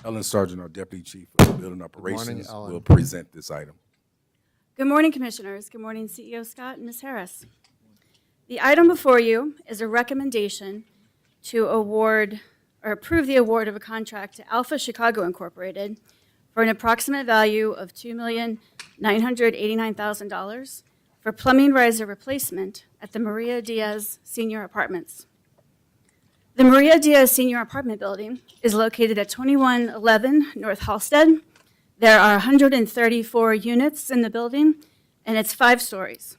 Speaker 13: Ellen Sargent, our Deputy Chief of Building Operations,
Speaker 6: Ellen.
Speaker 13: will present this item.
Speaker 14: Good morning, Commissioners. Good morning, CEO Scott and Ms. Harris. The item before you is a recommendation to award or approve the award of a contract to Alpha Chicago Incorporated for an approximate value of $2,989,000 for plumbing riser replacement at the Maria Diaz Senior Apartments. The Maria Diaz Senior Apartment Building is located at 2111 North Halsted. There are 134 units in the building, and it's 5 stories.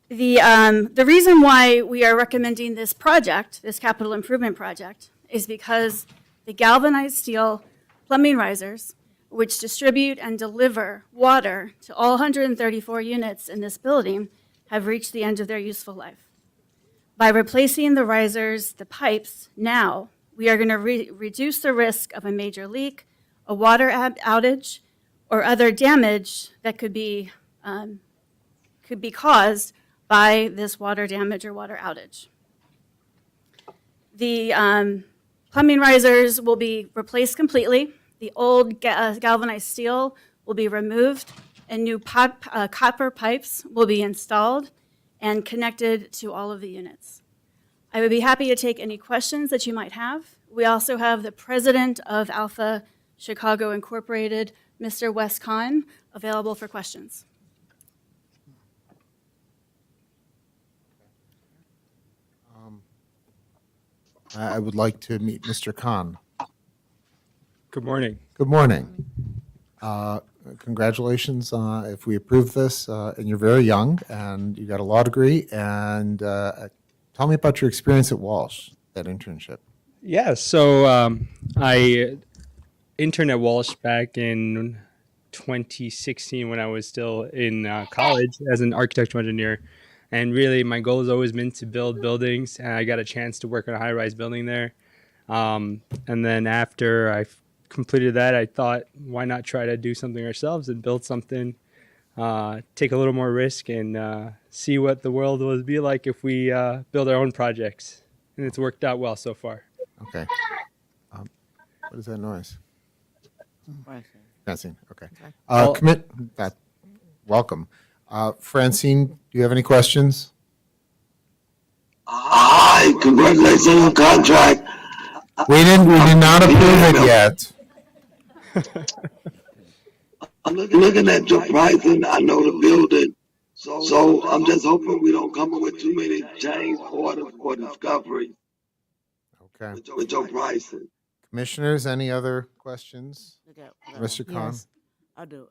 Speaker 14: The reason why we are recommending this project, this capital improvement project, is because the galvanized steel plumbing risers, which distribute and deliver water to all 134 units in this building, have reached the end of their useful life. By replacing the risers, the pipes, now, we are going to reduce the risk of a major leak, a water outage, or other damage that could be caused by this water damage or water outage. The plumbing risers will be replaced completely. The old galvanized steel will be removed, and new copper pipes will be installed and connected to all of the units. I would be happy to take any questions that you might have. We also have the president of Alpha Chicago Incorporated, Mr. Wes Kahn, available for questions.
Speaker 6: I would like to meet Mr. Khan.
Speaker 15: Good morning.
Speaker 6: Good morning. Congratulations if we approve this, and you're very young, and you got a law degree, and tell me about your experience at Walsh, that internship.
Speaker 15: Yeah, so I interned at Walsh back in 2016 when I was still in college as an architectural engineer. And really, my goal has always been to build buildings, and I got a chance to work on a high-rise building there. And then after I completed that, I thought, why not try to do something ourselves and build something, take a little more risk, and see what the world would be like if we build our own projects. And it's worked out well so far.
Speaker 6: Okay. What is that noise? Francine, okay.
Speaker 15: Well-
Speaker 6: Welcome. Francine, do you have any questions?
Speaker 12: Hi, congratulations on the contract.
Speaker 6: We did not approve it yet.
Speaker 12: I'm looking at your pricing. I know the building. So I'm just hoping we don't come up with too many change orders or discoveries.
Speaker 6: Okay.
Speaker 12: with your pricing.
Speaker 6: Commissioners, any other questions?
Speaker 3: Okay,
Speaker 6: Mr. Khan?
Speaker 3: Yes, I do.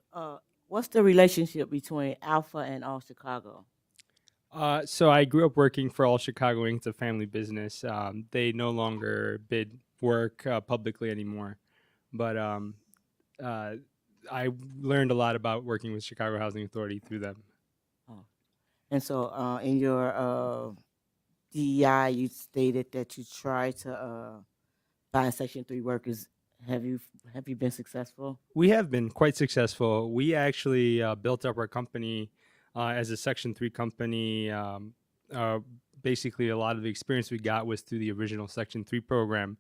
Speaker 3: What's the relationship between Alpha and All Chicago?
Speaker 15: So I grew up working for All Chicago Inc. It's a family business. They no longer bid work publicly anymore, but I learned a lot about working with Chicago Housing Authority through them.
Speaker 3: And so, in your DEI, you stated that you tried to find Section 3 workers. Have you been successful?
Speaker 15: We have been quite successful. We actually built up our company as a Section 3 company. Basically, a lot of the experience we got was through the original Section 3 program.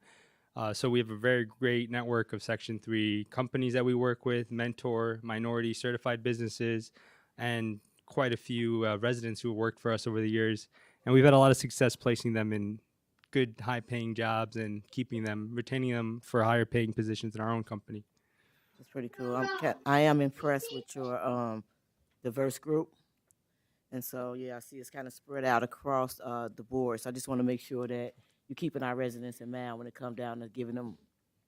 Speaker 15: So we have a very great network of Section 3 companies that we work with, mentor, minority certified businesses, and quite a few residents who have worked for us over the years. And we've had a lot of success placing them in good, high-paying jobs and keeping them, retaining them for higher-paying positions in our own company.
Speaker 3: That's pretty cool. I am impressed with your diverse group. And so, yeah, I see it's kind of spread out across the board. So I just want to make sure that you're keeping our residents in mind when it comes down to giving them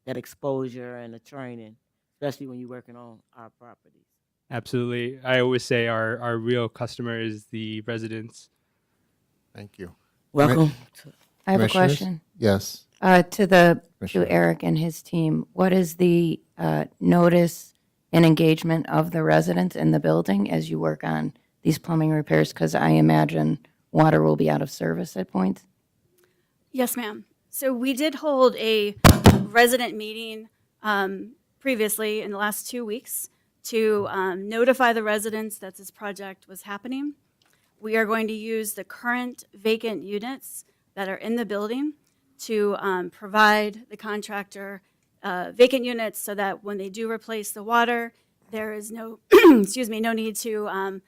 Speaker 3: that exposure and the training, especially when you're working on our properties.
Speaker 15: Absolutely. I always say our real customer is the residents.
Speaker 6: Thank you.
Speaker 3: Welcome.
Speaker 16: I have a
Speaker 6: Commissioners?
Speaker 16: question.
Speaker 6: Yes.
Speaker 16: To
Speaker 6: Commissioner.
Speaker 16: Eric and his team, what is the notice and engagement of the residents in the building as you work on these plumbing repairs? Because I imagine water will be out of service at points.
Speaker 14: Yes, ma'am. So we did hold a resident meeting previously in the last 2 weeks to notify the residents that this project was happening. We are going to use the current vacant units that are in the building to provide the contractor vacant units so that when they do replace the water, there is no, no need to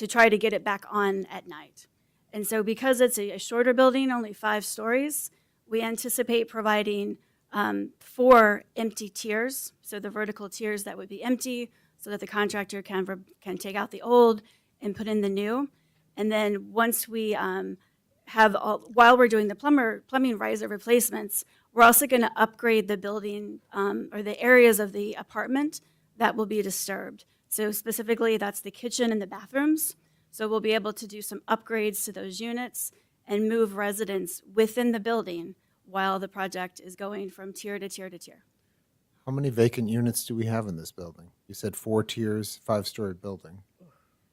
Speaker 14: try to get it back on at night. And so because it's a shorter building, only 5 stories, we anticipate providing 4 empty tiers. So the vertical tiers that would be empty so that the contractor can take out the old and put in the new. And then once we while we're doing the plumbing riser replacements, we're also going to upgrade the building or the areas of the apartment that will be disturbed. So specifically, that's the kitchen and the bathrooms. So we'll be able to do some upgrades to those units and move residents within the building while the project is going from tier to tier to tier.
Speaker 6: How many vacant units do we have in this building? You said 4 tiers, 5-story building.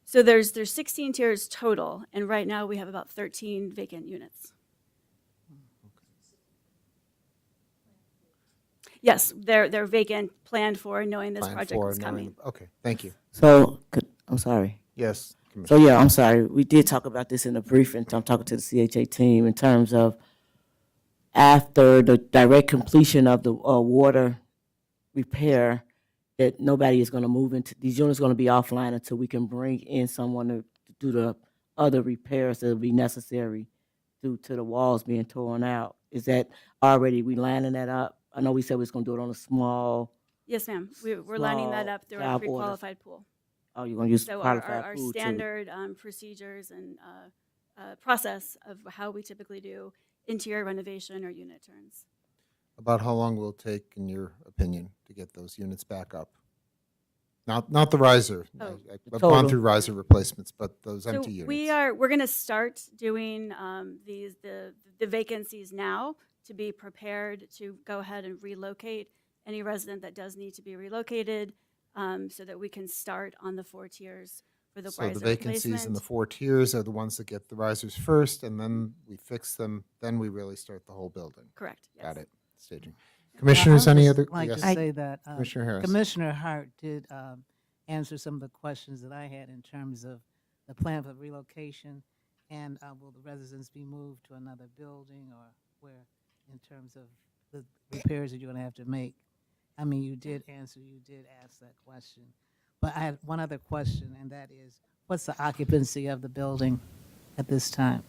Speaker 14: So there's 16 tiers total, and right now we have about 13 vacant units. Yes, they're vacant, planned for, knowing this
Speaker 6: Planned
Speaker 14: project
Speaker 6: for,
Speaker 14: is coming.
Speaker 6: Okay, thank you.
Speaker 3: So, I'm sorry.
Speaker 6: Yes.
Speaker 3: So, yeah, I'm sorry. We did talk about this in a briefing. I'm talking to the CHA team in terms of after the direct completion of the water repair, that nobody is going to move into, these units are going to be offline until we can bring in someone to do the other repairs that will be necessary due to the walls being torn out. Is that already, we lining that up? I know we said we was going to do it on a small.
Speaker 14: Yes, ma'am. We're lining that up through our
Speaker 3: job order.
Speaker 14: pre-qualified pool.
Speaker 3: Oh, you're going to use
Speaker 14: So
Speaker 3: qualified
Speaker 14: our
Speaker 3: pool too.
Speaker 14: standard procedures and process of how we typically do interior renovation or unit turns.
Speaker 6: About how long will it take, in your opinion, to get those units back up? Not the riser.
Speaker 14: Oh.
Speaker 6: I've gone
Speaker 3: Total.
Speaker 6: through riser replacements, but those
Speaker 14: So
Speaker 6: empty units.
Speaker 14: we're going to start doing the vacancies now to be prepared to go ahead and relocate any resident that does need to be relocated, so that we can start on the 4 tiers for the
Speaker 6: So
Speaker 14: riser
Speaker 6: the vacancies in the
Speaker 14: replacement.
Speaker 6: 4 tiers are the ones that get the risers first, and then we fix them, then we really start the whole building.
Speaker 14: Correct. Yes.
Speaker 6: Got it. Staging. Commissioners,
Speaker 24: I would
Speaker 6: any
Speaker 24: just
Speaker 6: other?
Speaker 24: like
Speaker 6: Yes.
Speaker 24: to say that
Speaker 6: Commissioner Harris.
Speaker 24: Commissioner Hart did answer some of the questions that I had in terms of the plan for relocation and will the residents be moved to another building or where in terms of the repairs that you're going to have to make. I mean, you did ask that question. But I had one other question, and that is, what's the occupancy of the building at this time?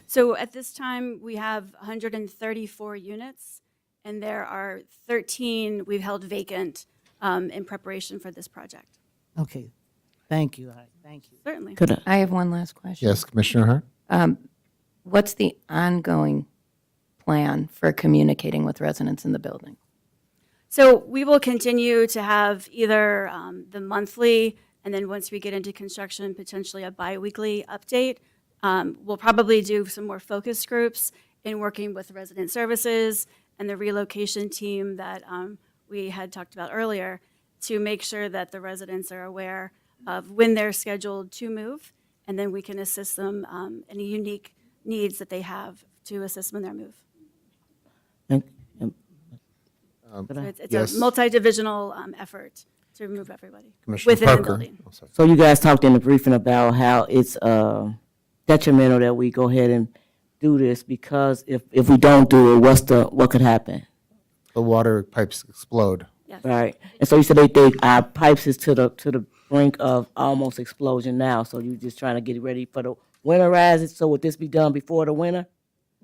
Speaker 14: So at this time, we have 134 units, and there are 13 we've held vacant in preparation for this project.
Speaker 24: Okay, thank you. All right, thank you.
Speaker 14: Certainly.
Speaker 16: I have one last question.
Speaker 6: Yes, Commissioner Hart?
Speaker 16: What's the ongoing plan for communicating with residents in the building?
Speaker 14: So we will continue to have either the monthly, and then once we get into construction, potentially a biweekly update. We'll probably do some more focus groups in working with resident services and the relocation team that we had talked about earlier to make sure that the residents are aware of when they're scheduled to move, and then we can assist them any unique needs that they have to assist them in their move. So it's
Speaker 6: yes.
Speaker 14: a multi-divisional effort to move everybody
Speaker 6: Commissioner
Speaker 14: within the
Speaker 6: Parker.
Speaker 14: building.
Speaker 6: Oh, sorry.
Speaker 3: So you guys talked in the briefing about how it's detrimental that we go ahead and do this, because if we don't do it, what could happen?
Speaker 6: The water pipes explode.
Speaker 14: Yes.
Speaker 3: Right. And so you said they think our pipes is to the brink of almost explosion now. So you're just trying to get ready for the winter rising. So would this be done before the winter?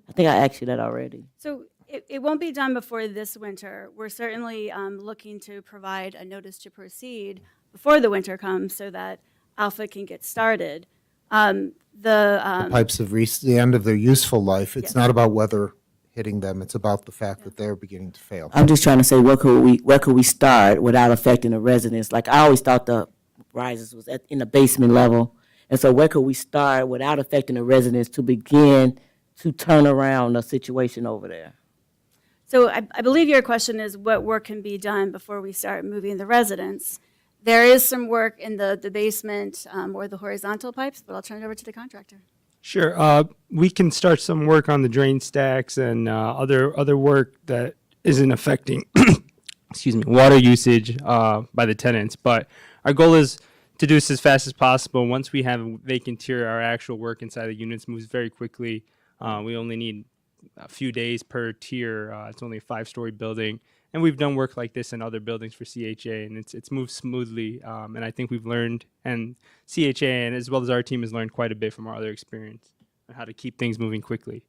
Speaker 3: I think I asked you that already.
Speaker 14: So it won't be done before this winter. We're certainly looking to provide a notice to proceed before the winter comes so that Alpha can get started.
Speaker 6: The pipes have reached the end of their useful life. It's
Speaker 14: Yes.
Speaker 6: not about weather hitting them. It's about the fact that they're beginning to fail.
Speaker 3: I'm just trying to say, where could we start without affecting the residents? Like, I always thought the rises was in the basement level. And so where could we start without affecting the residents to begin to turn around the situation over there?
Speaker 14: So I believe your question is what work can be done before we start moving the residents. There is some work in the basement or the horizontal pipes, but I'll turn it over to the contractor.
Speaker 15: Sure. We can start some work on the drain stacks and other work that isn't affecting, excuse me, water usage by the tenants. But our goal is to do this as fast as possible. Once we have a vacant tier, our actual work inside the units moves very quickly. We only need a few days per tier. It's only a 5-story building. And we've done work like this in other buildings for CHA, and it's moved smoothly. And I think we've learned, and CHA and as well as our team has learned quite a bit from our other experience on how to keep things moving quickly.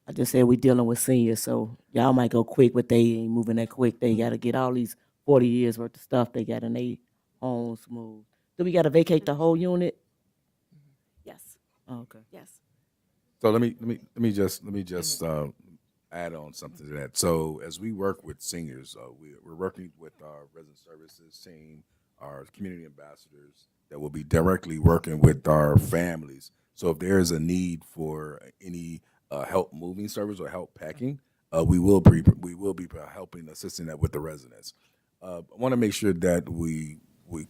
Speaker 3: I just said we dealing with seniors, so y'all might go quick, but they ain't moving that quick. They got to get all these 40 years worth of stuff they got in their homes moved. Do we got to vacate the whole unit?
Speaker 14: Yes.
Speaker 3: Oh, okay.
Speaker 14: Yes.
Speaker 13: So let me just add on something to that. So as we work with seniors, we're working with our resident services team, our community ambassadors that will be directly working with our families. So if there is a need for any help moving service or help packing, we will be helping, assisting that with the residents. I want to make sure that we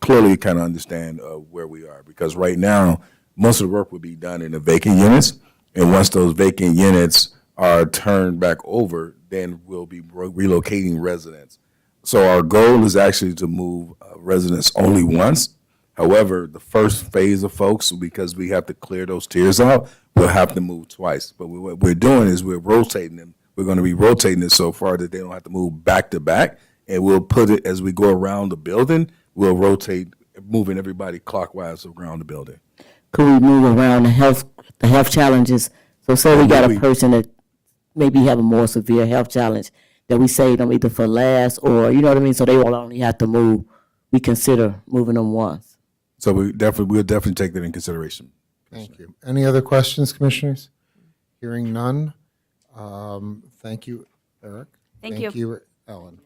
Speaker 13: clearly kind of understand where we are, because right now most of the work will be done in the vacant units, and once those vacant units are turned back over, then we'll be relocating residents. So our goal is actually to move residents only once. However, the first phase of folks, because we have to clear those tiers out, we'll have to move twice. But what we're doing is we're rotating them. We're going to be rotating it so far that they don't have to move back to back. And we'll put it, as we go around the building, we'll rotate, moving everybody clockwise around the building.
Speaker 3: Could we move around the health challenges? So say we got a person that maybe have a more severe health challenge, that we save them either for last, or, you know what I mean? So they will only have to move. We consider moving them once.
Speaker 13: So we'll definitely take that in consideration.
Speaker 6: Thank you. Any other questions, commissioners? Hearing none. Thank you, Eric.
Speaker 14: Thank you.
Speaker 6: Thank you, Ellen.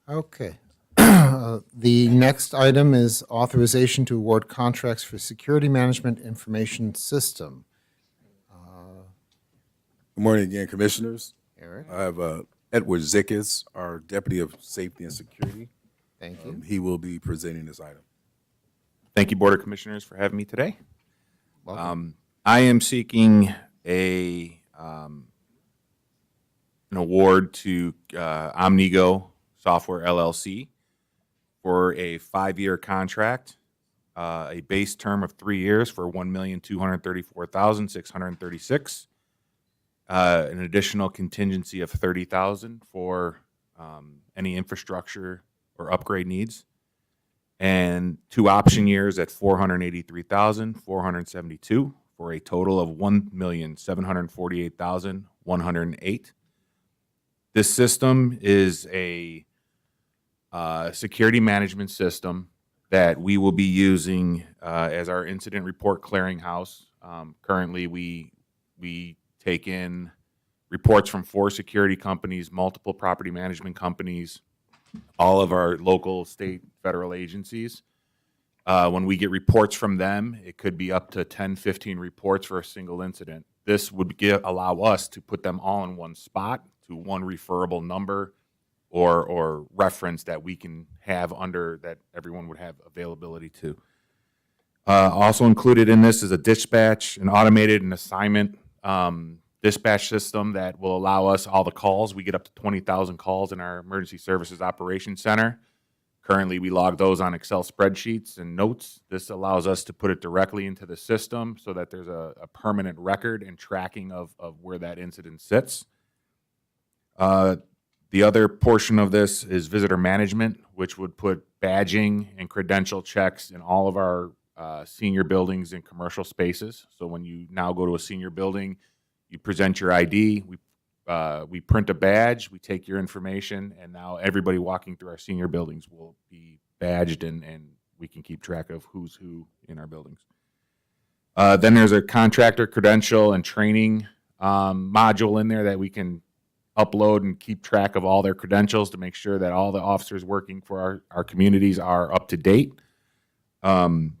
Speaker 6: Okay. The next item is authorization to award contracts for security management information system.
Speaker 13: Good morning again, commissioners.
Speaker 6: Eric.
Speaker 13: I have Edward Zickes, our Deputy of Safety and Security.
Speaker 6: Thank you.
Speaker 13: He will be presenting this item.
Speaker 17: Thank you, Board of Commissioners, for having me today.
Speaker 6: Welcome.
Speaker 17: I am seeking an award to Omnigo Software LLC for a 5-year contract, a base term of 3 years for $1,234,636, an additional contingency of $30,000 for any infrastructure or upgrade needs, and 2 option years at $483,472 for a total of $1,748,108. This system is a security management system that we will be using as our incident report clearinghouse. Currently, we take in reports from 4 security companies, multiple property management companies, all of our local, state, federal agencies. When we get reports from them, it could be up to 10, 15 reports for a single incident. This would allow us to put them all in one spot to one referable number or reference that we can have under that everyone would have availability to. Also included in this is a dispatch, an automated and assignment dispatch system that will allow us all the calls. We get up to 20,000 calls in our Emergency Services Operations Center. Currently, we log those on Excel spreadsheets and notes. This allows us to put it directly into the system so that there's a permanent record and tracking of where that incident sits. The other portion of this is visitor management, which would put badging and credential checks in all of our senior buildings and commercial spaces. So when you now go to a senior building, you present your ID, we print a badge, we take your information, and now everybody walking through our senior buildings will be badged and we can keep track of who's who in our buildings. Then there's a contractor credential and training module in there that we can upload and keep track of all their credentials to make sure that all the officers working for our communities are up to date. And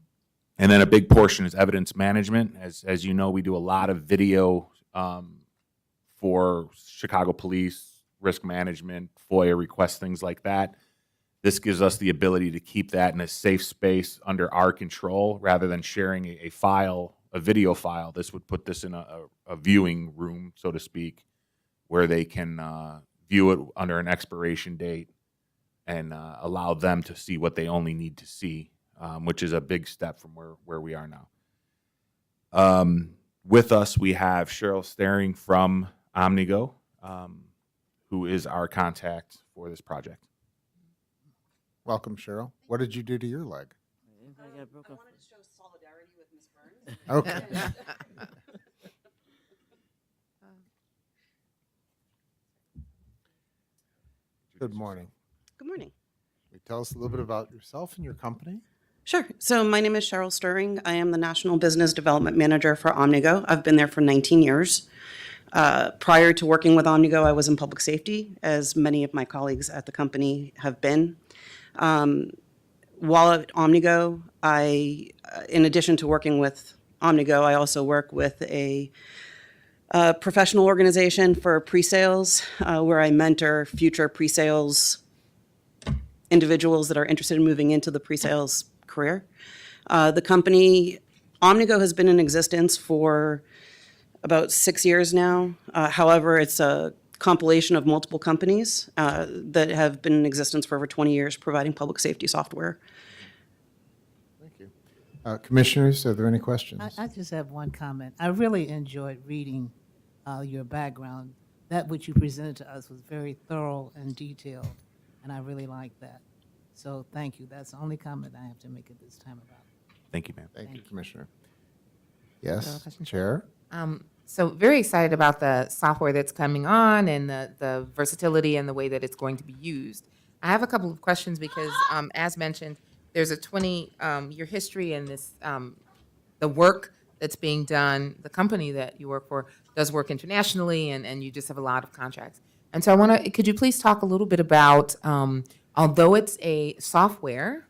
Speaker 17: then a big portion is evidence management. As you know, we do a lot of video for Chicago Police, risk management, FOIA requests, things like that. This gives us the ability to keep that in a safe space under our control rather than sharing a file, a video file. This would put this in a viewing room, so to speak, where they can view it under an expiration date and allow them to see what they only need to see, which is a big step from where we are now. With us, we have Cheryl Staring from Omnigo, who is our contact for this project.
Speaker 6: Welcome, Cheryl. What did you do to your leg?
Speaker 4: I wanted to show solidarity with Ms. Burns.
Speaker 6: Okay. Good morning.
Speaker 8: Good morning.
Speaker 6: Can you tell us a little bit about yourself and your company?
Speaker 8: Sure. So my name is Cheryl Stirring. I am the National Business Development Manager for Omnigo. I've been there for 19 years. Prior to working with Omnigo, I was in public safety, as many of my colleagues at the company have been. While at Omnigo, in addition to working with Omnigo, I also work with a professional organization for pre-sales, where I mentor future pre-sales individuals that are interested in moving into the pre-sales career. The company, Omnigo, has been in existence for about 6 years now. However, it's a compilation of multiple companies that have been in existence for over 20 years providing public safety software.
Speaker 6: Thank you. Commissioners, are there any questions?
Speaker 24: I just have one comment. I really enjoyed reading your background. That which you presented to us was very thorough and detailed, and I really liked that. So thank you. That's the only comment I have to make at this time about it.
Speaker 17: Thank you, ma'am.
Speaker 6: Thank you, Commissioner. Yes,
Speaker 1: question?
Speaker 6: Chair?
Speaker 1: So very excited about the software that's coming on and the versatility and the way that it's going to be used. I have a couple of questions because, as mentioned, there's a 20-year history in this, the work that's being done. The company that you work for does work internationally, and you just have a lot of contracts. And so could you please talk a little bit about, although it's a software,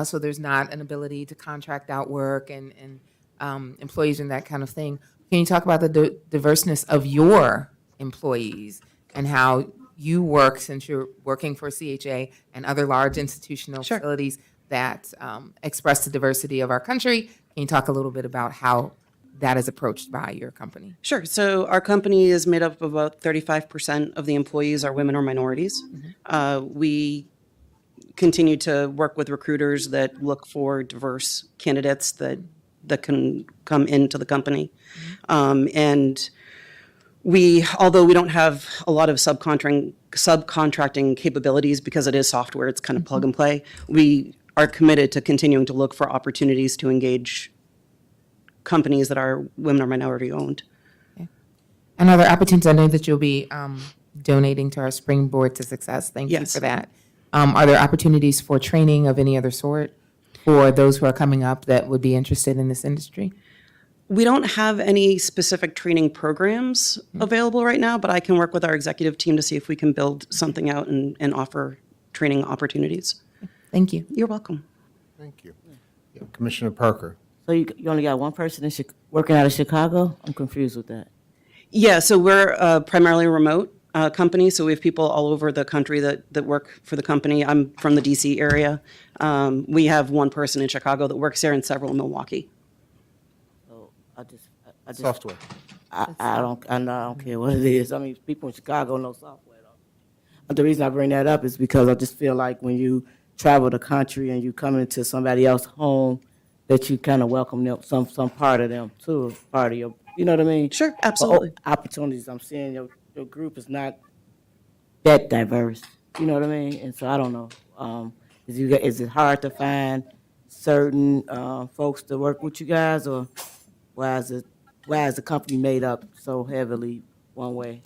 Speaker 1: so there's not an ability to contract out work and employees and that kind of thing. Can you talk about the diverseness of your employees and how you work, since you're working for CHA and other large institutional facilities that express the diversity of our country? Can you talk a little bit about how that is approached by your company?
Speaker 8: Sure. So our company is made up of about 35% of the employees are women or minorities. We continue to work with recruiters that look for diverse candidates that can come into the company. And although we don't have a lot of subcontracting capabilities because it is software, it's kind of plug and play, we are committed to continuing to look for opportunities to engage companies that are women or minority owned.
Speaker 1: And other opportunities, I know that you'll be donating to our Springboard to Success. Thank you for that. Are there opportunities for training of any other sort for those who are coming up that would be interested in this industry?
Speaker 8: We don't have any specific training programs available right now, but I can work with our executive team to see if we can build something out and offer training opportunities.
Speaker 1: Thank you.
Speaker 8: You're welcome.
Speaker 6: Thank you. Yeah, Commissioner Parker.
Speaker 3: So you only got one person in working out of Chicago? I'm confused with that.
Speaker 8: Yeah, so we're primarily a remote company, so we have people all over the country that work for the company. I'm from the DC area. We have one person in Chicago that works there and several in Milwaukee.
Speaker 3: So I just
Speaker 6: Software.
Speaker 3: I don't care what it is. I mean, people in Chicago know software though. But the reason I bring that up is because I just feel like when you travel the country and you come into somebody else's home, that you kind of welcome them, some part of them too, part of your, you know what I mean?
Speaker 8: Sure, absolutely.
Speaker 3: Opportunities. I'm seeing your group is not that diverse. You know what I mean? And so I don't know. Is it hard to find certain folks to work with you guys, or why is the company made up so heavily one way?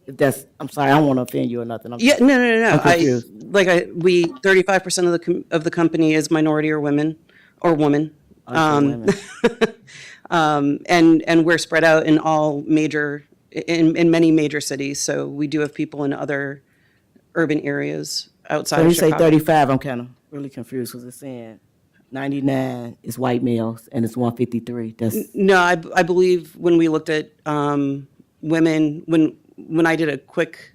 Speaker 3: If that's, I'm sorry, I don't want to offend you or nothing.
Speaker 8: Yeah, no.
Speaker 3: I'm confused.
Speaker 8: 35% of the company is minority or women or woman.
Speaker 3: Women.
Speaker 8: And we're spread out in all in many major cities. So we do have people in other urban areas outside
Speaker 3: So when
Speaker 8: of
Speaker 3: you say
Speaker 8: Chicago.
Speaker 3: 35, I'm kind of really confused because it's saying 99 is white males and it's 153. That's
Speaker 8: No, I believe when we looked at women, when I did a quick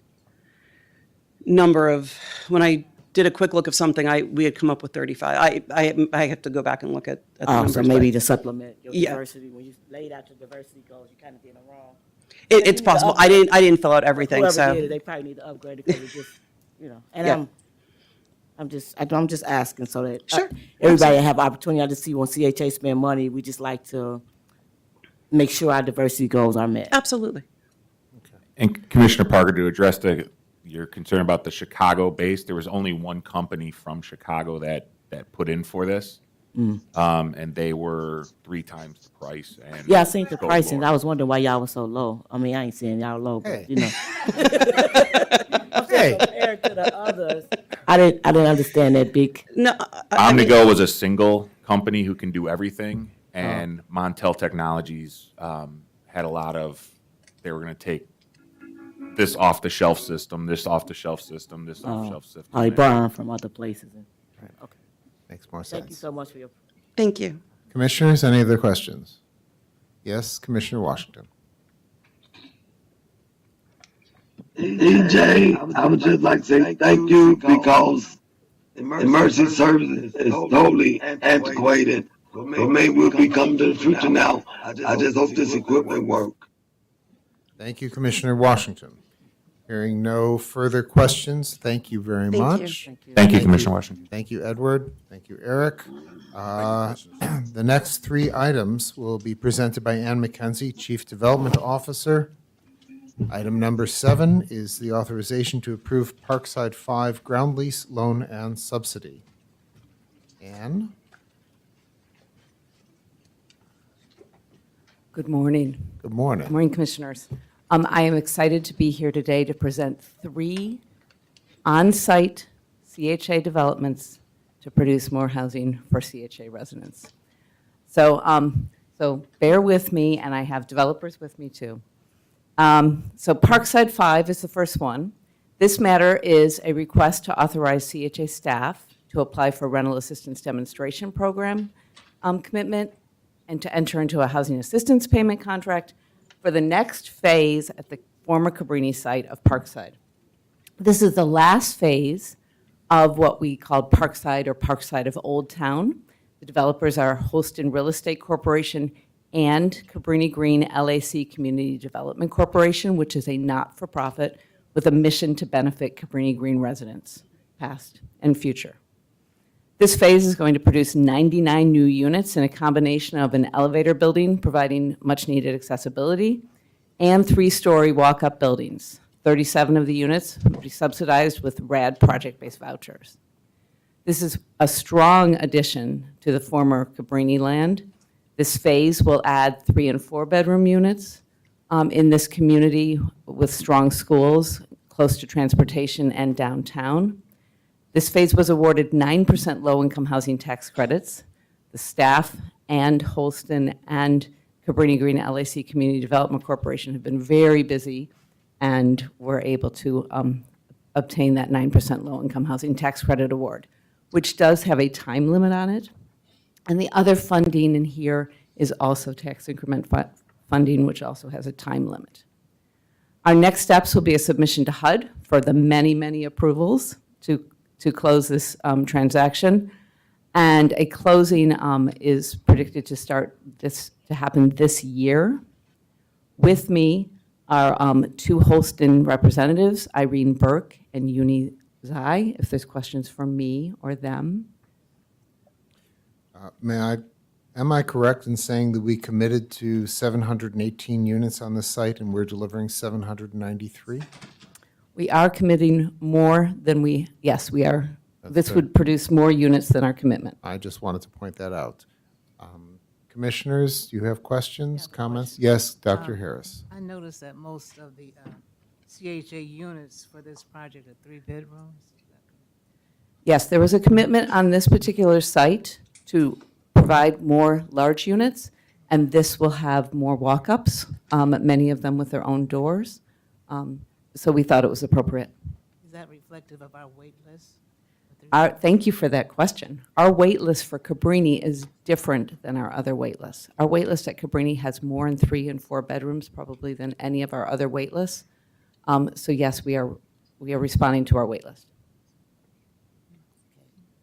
Speaker 8: look of something, we had come up with 35. I have to go back and look at the numbers.
Speaker 3: so maybe
Speaker 8: but
Speaker 3: to supplement your
Speaker 8: Yeah.
Speaker 3: diversity. When you laid out your diversity goals, you kind of did it wrong.
Speaker 8: it's possible. I didn't fill out everything.
Speaker 3: Whoever
Speaker 8: So
Speaker 3: did it, they probably need to upgrade it because it just, And
Speaker 8: Yeah.
Speaker 3: I'm just asking so that
Speaker 8: Sure.
Speaker 3: everybody have opportunity. I just see when CHA spend money, we just like to make sure our diversity goals are met.
Speaker 8: Absolutely.
Speaker 17: And Commissioner Parker, to address your concern about the Chicago base, there was only one company from Chicago that put in for this. And they were 3 times the price. And
Speaker 3: Yeah, I seen the
Speaker 17: go
Speaker 3: pricing.
Speaker 17: lower.
Speaker 3: I was wondering why y'all was so low. I mean, I ain't saying y'all low, but
Speaker 6: Hey.
Speaker 3: you know.
Speaker 6: Hey.
Speaker 3: Compared to the others, I didn't understand that big.
Speaker 8: No,
Speaker 17: Omnigo was a single company who can do everything, and Montel Technologies had a lot of. They were going to take this off-the-shelf system, this off-the-shelf system, this off-the-shelf system.
Speaker 3: Oh, they
Speaker 17: and-
Speaker 3: borrowing from other places. Okay.
Speaker 6: Makes more sense.
Speaker 3: Thank you so much for your.
Speaker 8: Thank you.
Speaker 6: Commissioners, any other questions? Yes, Commissioner Washington.
Speaker 12: EJ, I would just like to say thank you because emergency services is totally antiquated. But maybe we'll be coming to the future now. I just hope this equipment works.
Speaker 6: Thank you, Commissioner Washington. Hearing no further questions, thank you very much.
Speaker 17: Thank you, Commissioner Washington.
Speaker 6: Thank you, Edward. Thank you, Eric. The next 3 items will be presented by Ann McKenzie, Chief Development Officer. Item number 7 is the authorization to approve Parkside 5 ground lease, loan, and subsidy. Ann?
Speaker 18: Good morning.
Speaker 6: Good morning.
Speaker 18: Good morning, Commissioners. I am excited to be here today to present 3 on-site CHA developments to produce more housing for CHA residents. So bear with me, and I have developers with me too. So Parkside 5 is the first one. This matter is a request to authorize CHA staff to apply for rental assistance demonstration program commitment and to enter into a housing assistance payment contract for the next phase at the former Cabrini site of Parkside. This is the last phase of what we call Parkside or Parkside of Old Town. The developers are Holston Real Estate Corporation and Cabrini Green LAC Community Development Corporation, which is a not-for-profit with a mission to benefit Cabrini Green residents, past and future. This phase is going to produce 99 new units in a combination of an elevator building providing much-needed accessibility and 3-story walk-up buildings. 37 of the units will be subsidized with RAD project-based vouchers. This is a strong addition to the former Cabrini land. This phase will add 3 and 4 bedroom units in this community with strong schools, close to transportation and downtown. This phase was awarded 9% low-income housing tax credits. The staff and Holston and Cabrini Green LAC Community Development Corporation have been very busy, and were able to obtain that 9% low-income housing tax credit award, which does have a time limit on it. And the other funding in here is also tax increment funding, which also has a time limit. Our next steps will be a submission to HUD for the many, many approvals to close this transaction. And a closing is predicted to happen this year. With me are two Holston representatives, Irene Burke and Uni Zai, if there's questions for me or them.
Speaker 6: Am I correct in saying that we committed to 718 units on this site and we're delivering 793?
Speaker 18: We are committing more than yes, we are. This
Speaker 6: good.
Speaker 18: would produce more units than our commitment.
Speaker 6: I just wanted to point that out. Commissioners, do you have questions, comments? Yes, Dr. Harris.
Speaker 24: I noticed that most of the CHA units for this project are 3 bedrooms.
Speaker 18: Yes, there was a commitment on this particular site to provide more large units, and this will have more walk-ups, many of them with their own doors. So we thought it was appropriate.
Speaker 24: Is that reflective of our wait list?
Speaker 18: Thank you for that question. Our wait list for Cabrini is different than our other wait lists. Our wait list at Cabrini has more in 3 and 4 bedrooms probably than any of our other wait lists. So yes, we are responding to our wait list.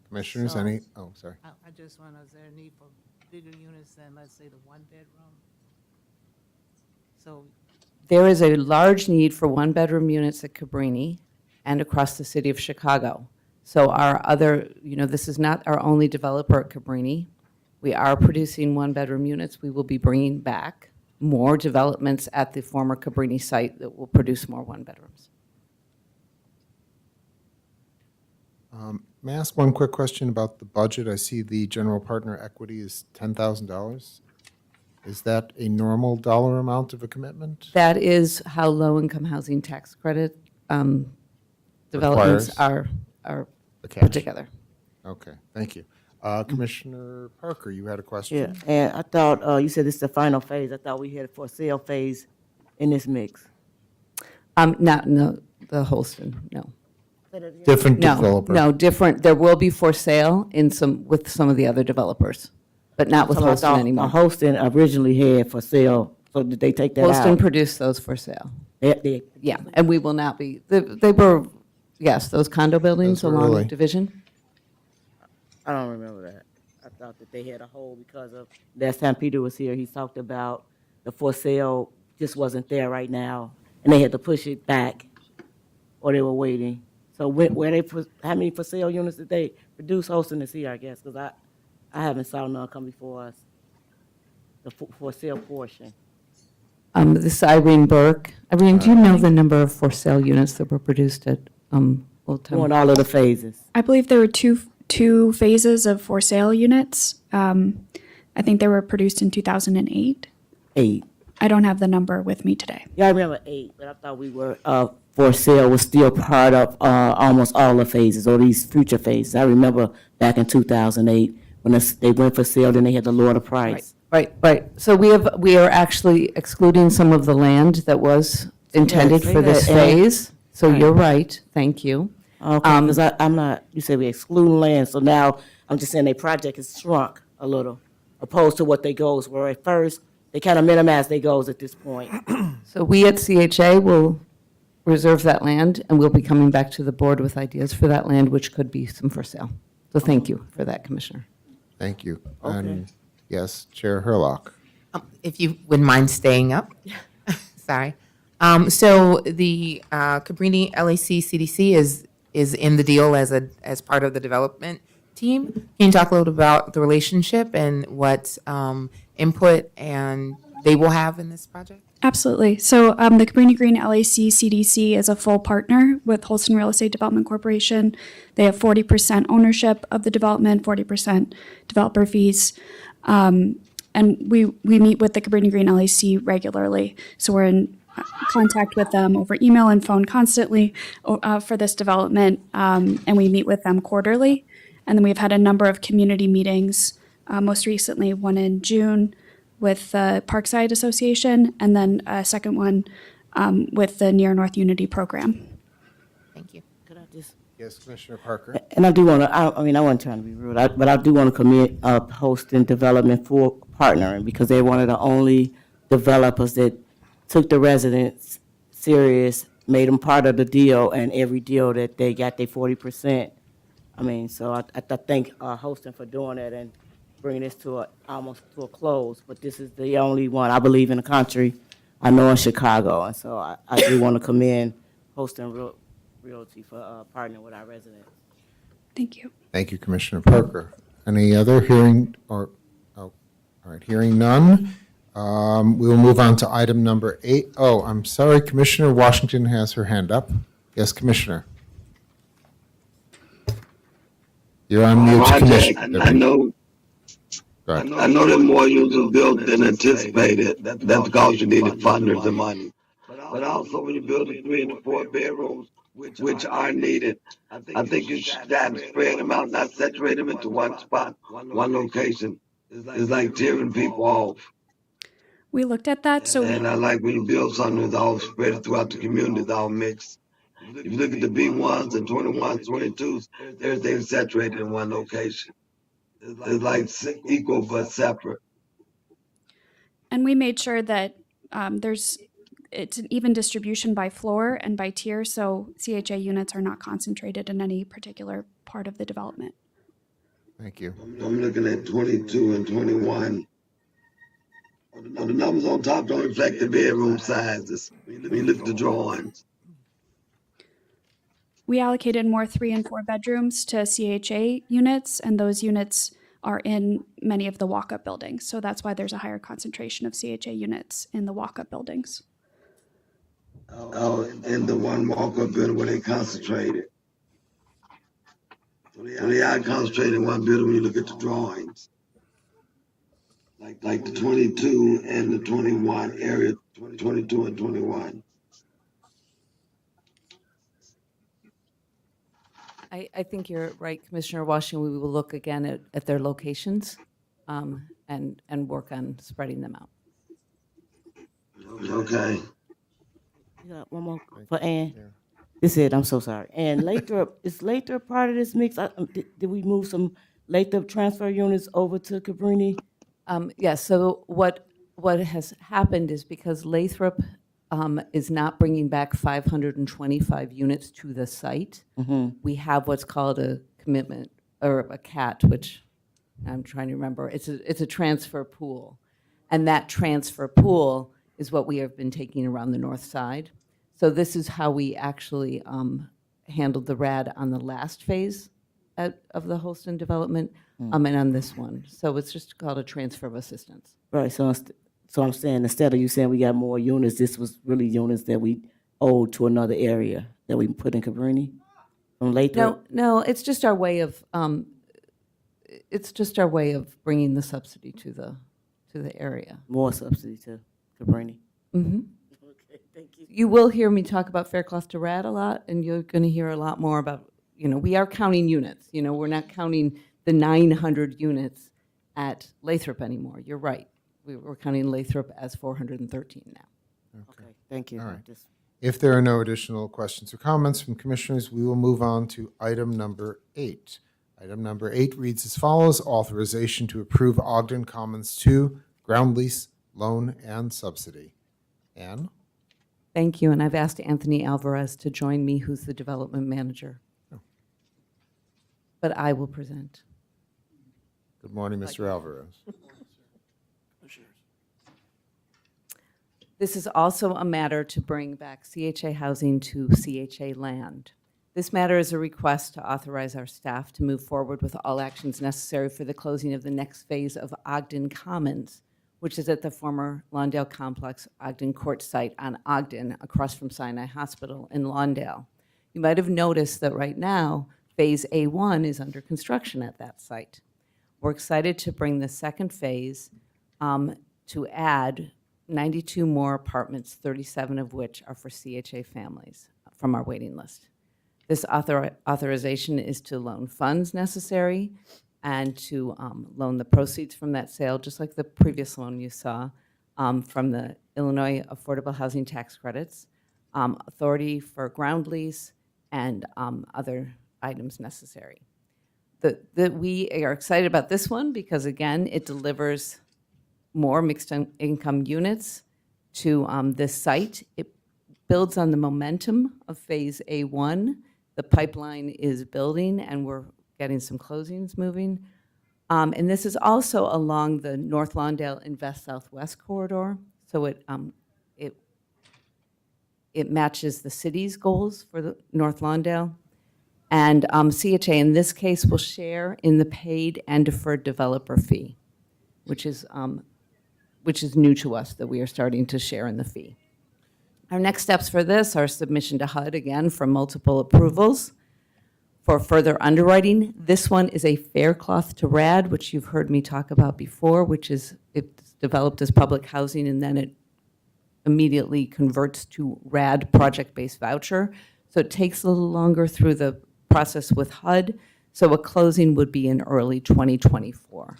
Speaker 6: Commissioners,
Speaker 24: So-
Speaker 6: any? Oh, sorry.
Speaker 24: I just wonder, is there a need for bigger units than, let's say, the 1 bedroom? So
Speaker 18: There is a large need for 1-bedroom units at Cabrini and across the city of Chicago. So our other, this is not our only developer at Cabrini. We are producing 1-bedroom units. We will be bringing back more developments at the former Cabrini site that will produce more 1-bedrooms.
Speaker 6: May I ask one quick question about the budget? I see the general partner equity is $10,000. Is that a normal dollar amount of a commitment?
Speaker 18: That is how low-income housing tax credit developments
Speaker 6: Requires
Speaker 18: are
Speaker 6: the
Speaker 18: put
Speaker 6: cash.
Speaker 18: together.
Speaker 6: Okay, thank you. Commissioner Parker, you had a question?
Speaker 3: Yeah, and I thought, you said this is the final phase. I thought we had a for sale phase in this mix.
Speaker 18: No, the Holston, no.
Speaker 6: Different
Speaker 18: No,
Speaker 6: developer?
Speaker 18: no, different. There will be for sale with some of the other developers, but not with
Speaker 3: So I
Speaker 18: Holston
Speaker 3: thought
Speaker 18: anymore.
Speaker 3: Holston originally had for sale, so did they take that out?
Speaker 18: Holston produced those for sale. Yeah, and we will not be, they were, yes, those condo buildings
Speaker 6: Those were
Speaker 18: along
Speaker 6: early.
Speaker 18: Division.
Speaker 3: I don't remember that. I thought that they had a hold because of, last time Peter was here, he talked about the for sale just wasn't there right now, and they had to push it back, or they were waiting. So how many for sale units did they produce? Holston is here, I guess, because I haven't saw none come before us, the for sale portion.
Speaker 18: This is Irene Burke. Irene, do you know the number of for sale units that were produced at Old Town?
Speaker 3: Doing all of the phases.
Speaker 7: I believe there were two phases of for sale units. I think they were produced in 2008.
Speaker 3: 8.
Speaker 7: I don't have the number with me today.
Speaker 3: Yeah, I remember 8, but I thought we were, for sale was still part of almost all the phases, or these future phases. I remember back in 2008, when they went for sale, then they had to lower the price.
Speaker 18: Right. So we are actually excluding some of the land that was intended
Speaker 3: Yes,
Speaker 18: for this
Speaker 3: yeah,
Speaker 18: phase. So
Speaker 3: Right.
Speaker 18: you're right. Thank you.
Speaker 3: Okay, because I'm not, you said we excluding land, so now I'm just saying their project has shrunk a little, opposed to what their goals were at first. They kind of minimized their goals at this point.
Speaker 18: So we at CHA will reserve that land, and we'll be coming back to the board with ideas for that land, which could be some for sale. So thank you for that, Commissioner.
Speaker 6: Thank you.
Speaker 3: Okay.
Speaker 6: And yes, Chair Herlock.
Speaker 1: If you wouldn't mind staying up. Sorry. So the Cabrini LAC CDC is in the deal as part of the development team. Can you talk a little about the relationship and what input and they will have in this project?
Speaker 7: Absolutely. So the Cabrini Green LAC CDC is a full partner with Holston Real Estate Development Corporation. They have 40% ownership of the development, 40% developer fees. And we meet with the Cabrini Green LAC regularly. So we're in contact with them over email and phone constantly for this development. And we meet with them quarterly. And then we've had a number of community meetings most recently one in June with the Parkside Association, and then a second one with the Near North Unity program.
Speaker 1: Thank you.
Speaker 3: Could I just?
Speaker 6: Yes, Commissioner Parker.
Speaker 3: And I do want to, I mean, I wasn't trying to be rude, but I do want to commend Host and Development for partnering, because they're one of the only developers that took the residents serious, made them part of the deal, and every deal that they got their 40%. I mean, so I thank Hosting for doing that and bringing this to almost to a close, but this is the only one, I believe, in the country, I know in Chicago, and so I do want to commend Hosting Realty for partnering with our residents.
Speaker 7: Thank you.
Speaker 6: Thank you, Commissioner Parker. Any other hearing or, oh, all right, hearing none. We will move on to item number 8. Oh, I'm sorry, Commissioner Washington has her hand up. Yes, Commissioner. You're on mute, Commissioner.
Speaker 12: I know.
Speaker 6: Go ahead.
Speaker 12: I know that more units were built than anticipated. That's because you needed funders and money. But also when you build the 3 and the 4 bedrooms, which are needed, I think you should try to spread them out, not saturate them into one spot, one location. It's like tearing people off.
Speaker 7: We looked at that, so
Speaker 12: And I like when you build something that's all spread throughout the community, it's all mixed. If you look at the B1s and 21s, 22s, everything's saturated in one location. It's like equal but separate.
Speaker 7: and we made sure that it's an even distribution by floor and by tier, so CHA units are not concentrated in any particular part of the development.
Speaker 6: Thank you.
Speaker 12: I'm looking at 22 and 21. The numbers on top don't reflect the bedroom sizes. When you look at the drawings.
Speaker 7: We allocated more 3 and 4 bedrooms to CHA units, and those units are in many of the walk-up buildings. So that's why there's a higher concentration of CHA units in the walk-up buildings.
Speaker 12: In the one walk-up building where they concentrated. So they are concentrated in one building when you look at the drawings. Like the 22 and the 21 area, 22 and 21.
Speaker 18: I think you're right, Commissioner Washington. We will look again at their locations and work on spreading them out.
Speaker 12: Okay.
Speaker 3: You got one more for Ann? This is it, I'm so sorry. And Lathrop, is Lathrop part of this mix? Did we move some Lathrop transfer units over to Cabrini?
Speaker 18: Yes, so what has happened is because Lathrop is not bringing back 525 units to the site, we have what's called a commitment, or a CAT, which I'm trying to remember. It's a transfer pool. And that transfer pool is what we have been taking around the north side. So this is how we actually handled the RAD on the last phase of the Holston development, and on this one. So it's just called a transfer of assistance.
Speaker 3: Right, so I'm saying, instead of you saying we got more units, this was really units that we owed to another area that we put in Cabrini from Lathrop?
Speaker 18: No, it's just our way of bringing the subsidy to the area.
Speaker 3: More subsidy to Cabrini?
Speaker 18: Mm-hmm.
Speaker 3: Okay, thank you.
Speaker 18: You will hear me talk about Fair Cluster RAD a lot, and you're going to hear a lot more about, we are counting units. We're not counting the 900 units at Lathrop anymore. You're right. We're counting Lathrop as 413 now.
Speaker 3: Okay, thank you.
Speaker 6: All right. If there are no additional questions or comments from commissioners, we will move on to item number 8. Item number 8 reads as follows: authorization to approve Ogden Commons 2 ground lease, loan, and subsidy. Ann?
Speaker 18: Thank you, and I've asked Anthony Alvarez to join me, who's the development manager. But I will present.
Speaker 6: Good morning, Mr. Alvarez.
Speaker 18: This is also a matter to bring back CHA housing to CHA land. This matter is a request to authorize our staff to move forward with all actions necessary for the closing of the next phase of Ogden Commons, which is at the former Lawndale Complex Ogden Court site on Ogden, across from Sinai Hospital in Lawndale. You might have noticed that right now, Phase A1 is under construction at that site. We're excited to bring the second phase to add 92 more apartments, 37 of which are for CHA families from our waiting list. This authorization is to loan funds necessary and to loan the proceeds from that sale, just like the previous loan you saw, from the Illinois Affordable Housing Tax Credits, authority for ground lease, and other items necessary. We are excited about this one because, again, it delivers more mixed-income units to this site. It builds on the momentum of Phase A1. The pipeline is building, and we're getting some closings moving. And this is also along the North Lawndale Invest Southwest corridor, so it matches the city's goals for the North Lawndale. And CHA, in this case, will share in the paid and deferred developer fee, which is new to us, that we are starting to share in the fee. Our next steps for this are submission to HUD, again, for multiple approvals. For further underwriting, this one is a Faircloth to RAD, which you've heard me talk about before, which is it's developed as public housing, and then it immediately converts to RAD, project-based voucher. So it takes a little longer through the process with HUD, so a closing would be in early 2024.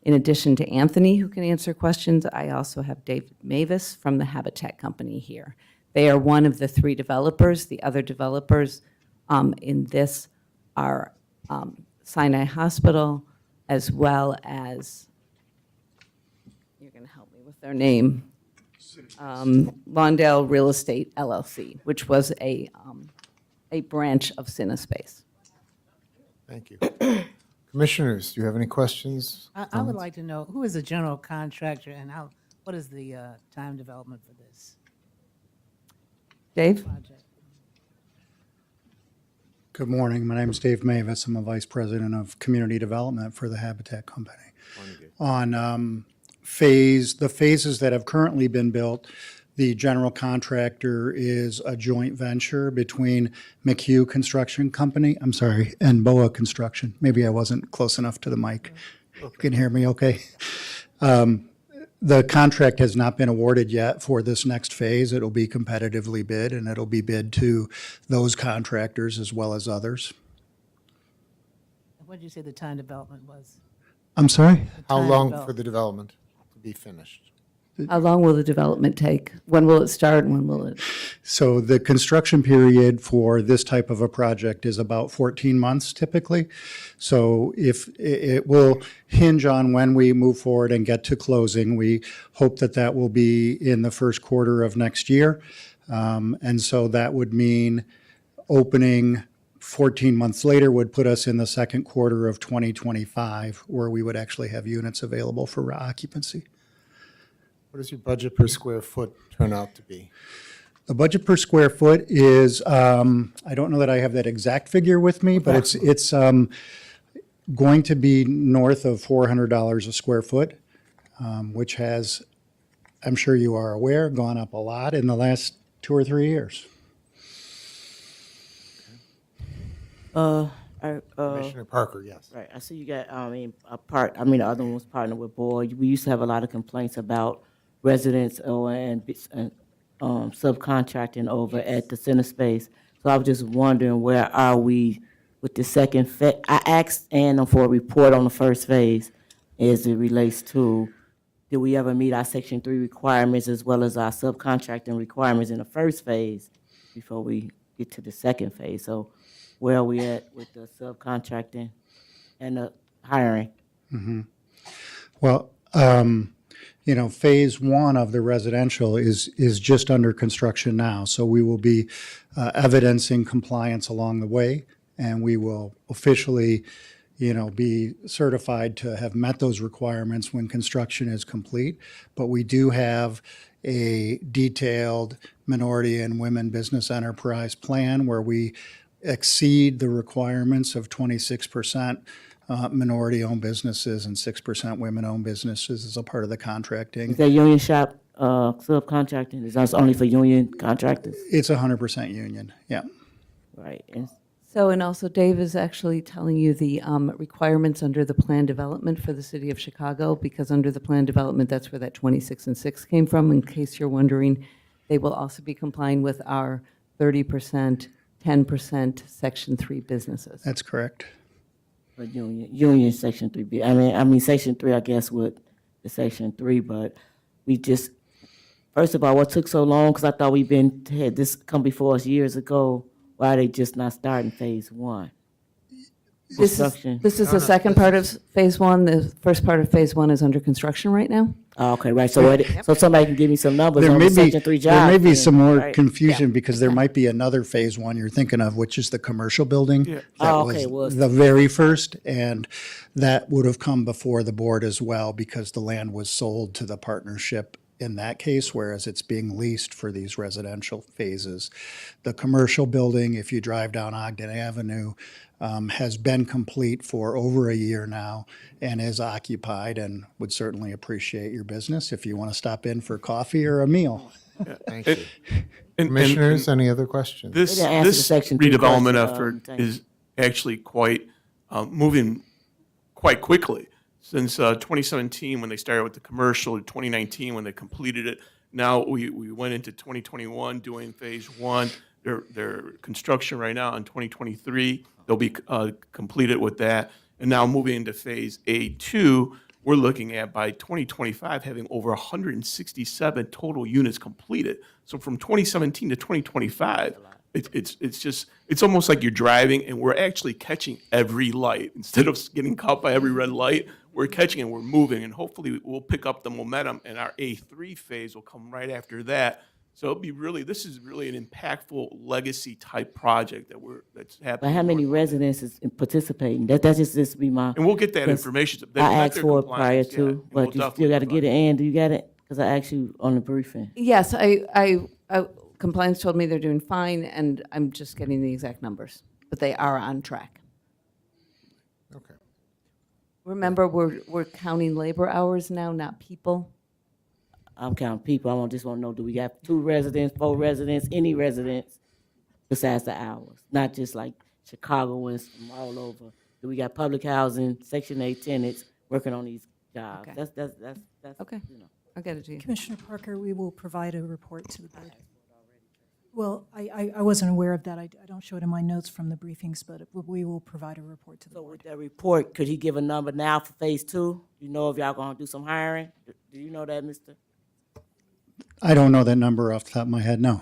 Speaker 18: In addition to Anthony, who can answer questions, I also have David Mavis from the Habitat Company here. They are one of the 3 developers. The other developers in this are Sinai Hospital, as well as, you're going to help me with their name, Lawndale Real Estate LLC, which was a branch of CineSpace.
Speaker 6: Thank you. Commissioners, do you have any questions?
Speaker 24: I would
Speaker 6: comments?
Speaker 24: like to know, who is the general contractor and what is the time development for this
Speaker 18: Dave?
Speaker 24: project?
Speaker 10: Good morning. My name is Dave Mavis. I'm a Vice President of Community Development for the Habitat Company. On the phases that have currently been built, the general contractor is a joint venture between McHugh Construction Company, and BOA Construction. Maybe I wasn't close enough to the mic. You can hear me okay? The contract has not been awarded yet for this next phase. It'll be competitively bid, and it'll be bid to those contractors as well as others.
Speaker 24: What did you say the time development was?
Speaker 10: I'm sorry?
Speaker 6: How
Speaker 24: time
Speaker 6: long
Speaker 24: developed.
Speaker 6: for the development to be finished?
Speaker 18: How long will the development take? When will it start and when will it?
Speaker 10: So the construction period for this type of a project is about 14 months typically. So if it will hinge on when we move forward and get to closing. We hope that that will be in the first quarter of next year. And so that would mean opening 14 months later would put us in the second quarter of 2025, where we would actually have units available for occupancy.
Speaker 6: What does your budget per square foot turn out to be?
Speaker 10: The budget per square foot is, I don't know that I have that exact figure with me, but it's going to be north of $400 a square foot, which has, I'm sure you are aware, gone up a lot in the last 2 or 3 years.
Speaker 6: Commissioner Parker, yes.
Speaker 3: Right, I see you got, the other one was partnered with Boyd. We used to have a lot of complaints about residents and subcontracting over at the CineSpace. So I was just wondering, where are we with the second phase? I asked Ann for a report on the first phase as it relates to, did we ever meet our Section 3 requirements as well as our subcontracting requirements in the first phase before we get to the second phase? So where are we at with the subcontracting and the hiring?
Speaker 10: Mm-hmm. Well, phase 1 of the residential is just under construction now. So we will be evidencing compliance along the way, and we will officially, be certified to have met those requirements when construction is complete. But we do have a detailed minority and women business enterprise plan where we exceed the requirements of 26% minority-owned businesses and 6% women-owned businesses as a part of the contracting.
Speaker 3: Is that union shop subcontracting? Is that only for union contractors?
Speaker 10: It's 100% union, yeah.
Speaker 3: Right.
Speaker 18: And also Dave is actually telling you the requirements under the plan development for the city of Chicago, because under the plan development, that's where that 26 and 6 came from. In case you're wondering, they will also be complying with our 30%, 10% Section 3 businesses.
Speaker 10: That's correct.
Speaker 3: But Union Section 3B. I mean Section 3, I guess, with the Section 3, but we just, first of all, what took so long? Because I thought had this come before us years ago. Why are they just not starting phase 1?
Speaker 18: This is the second part of phase 1. The first part of phase 1 is under construction right now.
Speaker 3: Oh, okay, right. So, so somebody can give me some numbers
Speaker 10: There
Speaker 3: on
Speaker 10: may
Speaker 3: the
Speaker 10: be,
Speaker 3: Section 3 jobs.
Speaker 10: there may be
Speaker 3: then,
Speaker 10: some more
Speaker 3: right?
Speaker 10: confusion because there might be another phase 1 you're thinking of, which is the commercial building.
Speaker 2: Yeah.
Speaker 10: That
Speaker 3: Oh, okay,
Speaker 10: was
Speaker 3: well,
Speaker 10: the very first, and that would have come before the board as well because the land was sold to the partnership in that case, whereas it's being leased for these residential phases. The commercial building, if you drive down Ogden Avenue, has been complete for over a year now and is occupied, and would certainly appreciate your business if you want to stop in for coffee or a meal.
Speaker 6: Thank you. Commissioners, any other questions?
Speaker 2: This,
Speaker 3: They didn't answer the
Speaker 2: this
Speaker 3: Section 3
Speaker 2: redevelopment
Speaker 3: question,
Speaker 2: effort
Speaker 3: thank you.
Speaker 2: is actually quite, moving quite quickly. Since 2017, when they started with the commercial, 2019, when they completed it. Now we went into 2021 doing phase 1. Their construction right now in 2023. They'll be completed with that. And now moving into phase A2, we're looking at by 2025 having over 167 total units completed. So from 2017 to 2025, it's almost like you're driving and we're actually catching every light. Instead of getting caught by every red light, we're catching and we're moving, and hopefully we'll pick up the momentum, and our A3 phase will come right after that. So this is really an impactful legacy type project that's happening.
Speaker 3: But how many residents is participating? That's just be my.
Speaker 2: And we'll get that
Speaker 3: because
Speaker 2: information. They've
Speaker 3: I
Speaker 2: met
Speaker 3: asked
Speaker 2: their
Speaker 3: for it prior
Speaker 2: compliance, yeah, and
Speaker 3: to,
Speaker 2: we'll
Speaker 3: but you
Speaker 2: definitely
Speaker 3: still got to
Speaker 2: provide
Speaker 3: get it in. Do you got it? Because I asked you on the briefing.
Speaker 18: Yes, compliance told me they're doing fine, and I'm just getting the exact numbers, but they are on track.
Speaker 6: Okay.
Speaker 18: Remember, we're counting labor hours now, not people.
Speaker 3: I'm counting people. I just want to know, do we have 2 residents, 4 residents, any residents besides the hours? Not just like Chicagoans from all over. Do we got public housing, Section 8 tenants working on these jobs?
Speaker 18: Okay.
Speaker 3: That's
Speaker 18: Okay.
Speaker 3: you know.
Speaker 18: I'll get it to you.
Speaker 5: Commissioner Parker, we will provide a report to the board. Well, I wasn't aware of that. I don't show it in my notes from the briefings, but we will provide a report to the
Speaker 3: So
Speaker 5: board.
Speaker 3: with that report, could he give a number now for phase 2? You know if y'all gonna do some hiring? Do you know that, Mr.?
Speaker 10: I don't know that number off the top of my head, no.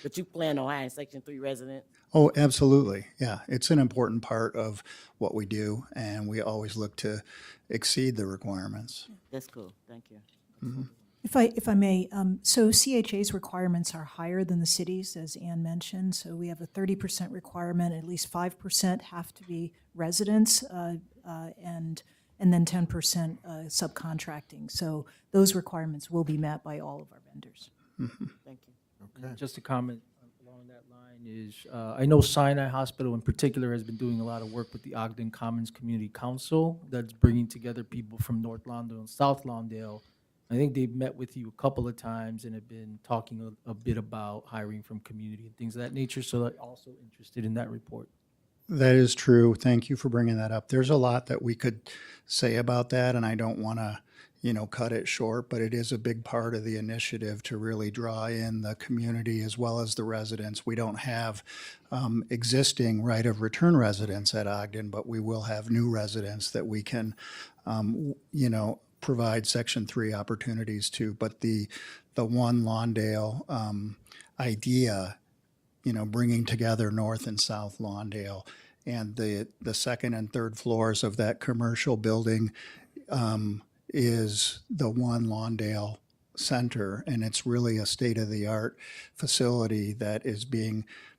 Speaker 3: But you plan on hiring Section 3 residents?
Speaker 10: Oh, absolutely. Yeah, it's an important part of what we do, and we always look to exceed the requirements.
Speaker 3: That's cool. Thank you.
Speaker 5: If I may, so CHA's requirements are higher than the cities, as Ann mentioned. So we have a 30% requirement, at least 5% have to be residents, and then 10% subcontracting. So those requirements will be met by all of our vendors.
Speaker 3: Thank you.
Speaker 6: Okay.
Speaker 19: Just a comment along that line is, I know Sinai Hospital in particular has been doing a lot of work with the Ogden Commons Community Council that's bringing together people from North Lawndale and South Lawndale. I think they've met with you a couple of times and have been talking a bit about hiring from community and things of that nature, so they're also interested in that report.
Speaker 10: That is true. Thank you for bringing that up. There's a lot that we could say about that, and I don't want to, cut it short, but it is a big part of the initiative to really draw in the community as well as the residents. We don't have existing right of return residents at Ogden, but we will have new residents that we can, provide Section 3 opportunities to. But the One Lawndale idea, bringing together North and South Lawndale, and the second and third floors of that commercial building is the One Lawndale Center, and it's really a state-of-the-art facility that is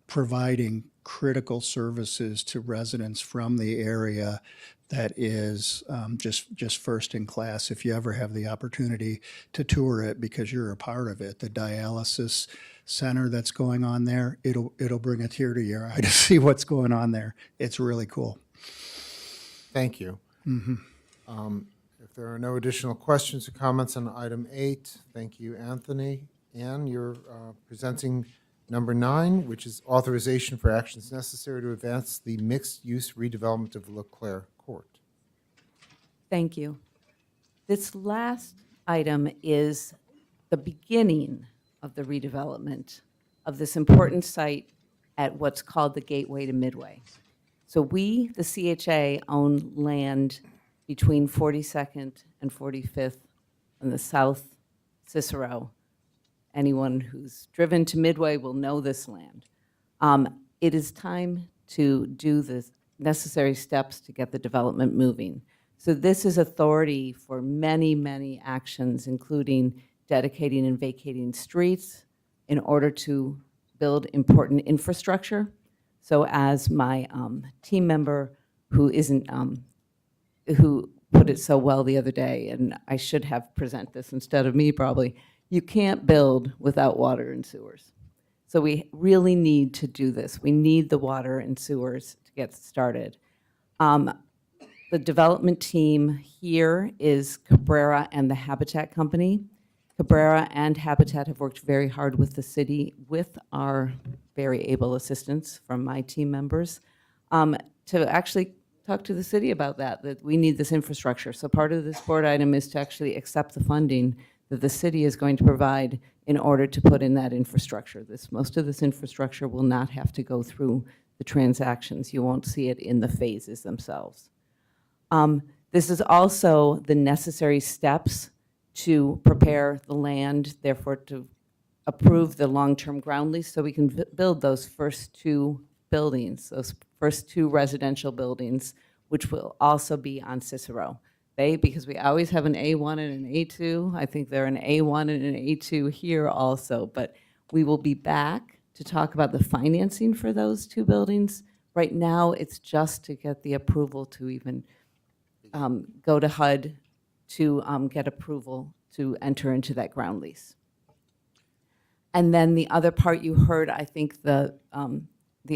Speaker 10: providing critical services to residents from the area that is just first in class. If you ever have the opportunity to tour it, because you're a part of it, the dialysis center that's going on there, it'll bring a tear to your eye to see what's going on there. It's really cool.
Speaker 6: Thank you. If there are no additional questions or comments on item 8, thank you, Anthony. Ann, you're presenting number 9, which is authorization for actions necessary to advance the mixed-use redevelopment of LeClaire Court.
Speaker 18: Thank you. This last item is the beginning of the redevelopment of this important site at what's called the Gateway to Midway. So we, the CHA, own land between 42nd and 45th on the South Cicero. Anyone who's driven to Midway will know this land. It is time to do the necessary steps to get the development moving. So this is authority for many, many actions, including dedicating and vacating streets in order to build important infrastructure. So as my team member who isn't, who put it so well the other day, and I should have present this instead of me probably, you can't build without water and sewers. So we really need to do this. We need the water and sewers to get started. The development team here is Cabrera and the Habitat Company. Cabrera and Habitat have worked very hard with the city, with our very able assistance from my team members, to actually talk to the city about that we need this infrastructure. So part of this board item is to actually accept the funding that the city is going to provide in order to put in that infrastructure. Most of this infrastructure will not have to go through the transactions. You won't see it in the phases themselves. This is also the necessary steps to prepare the land, therefore to approve the long-term ground lease so we can build those first two buildings, those first two residential buildings, which will also be on Cicero. Because we always have an A1 and an A2, I think they're an A1 and an A2 here also, but we will be back to talk about the financing for those two buildings. Right now, it's just to get the approval to even go to HUD to get approval to enter into that ground lease. And then the other part you heard, I think the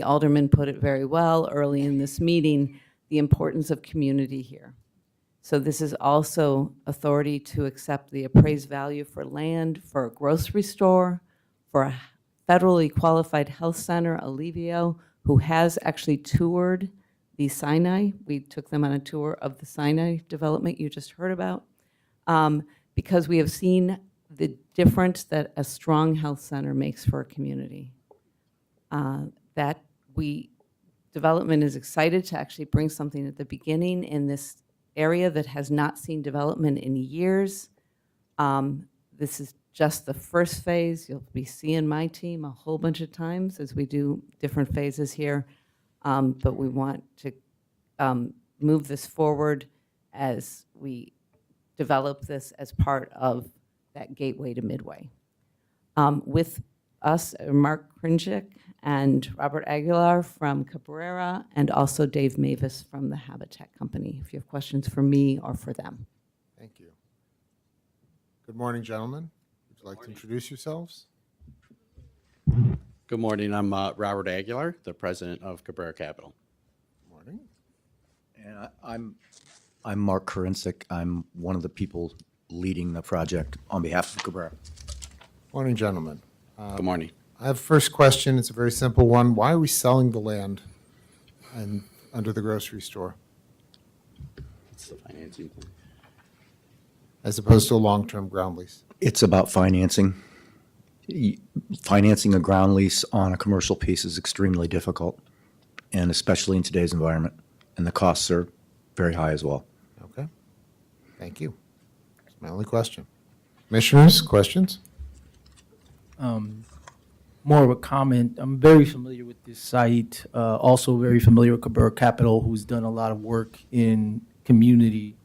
Speaker 18: alderman put it very well early in this meeting, the importance of community here. So this is also authority to accept the appraised value for land, for a grocery store, for a federally qualified health center, Alivio, who has actually toured the Sinai. We took them on a tour of the Sinai development you just heard about, because we have seen the difference that a strong health center makes for a community. Development is excited to actually bring something at the beginning in this area that has not seen development in years. This is just the first phase. You'll be seeing my team a whole bunch of times as we do different phases here. But we want to move this forward as we develop this as part of that gateway to Midway. With us, Mark Krinchik and Robert Aguilar from Cabrera, and also Dave Mavis from the Habitat Company, if you have questions for me or for them.
Speaker 6: Thank you. Good morning, gentlemen. Would you like to introduce yourselves?
Speaker 11: Good morning. I'm Robert Aguilar, the president of Cabrera Capital.
Speaker 6: Morning.
Speaker 20: And I'm Mark Karinsik. I'm one of the people leading the project on behalf of Cabrera.
Speaker 6: Morning, gentlemen.
Speaker 11: Good morning.
Speaker 6: I have a first question. It's a very simple one. Why are we selling the land under the grocery store
Speaker 11: It's the financing plan.
Speaker 6: as opposed to a long-term ground lease?
Speaker 20: It's about financing. Financing a ground lease on a commercial piece is extremely difficult, and especially in today's environment. And the costs are very high as well.
Speaker 6: Okay. Thank you. That's my only question. Commissioners, questions?
Speaker 19: More of a comment. I'm very familiar with this site, also very familiar with Cabrera Capital, who's done a lot of work in community.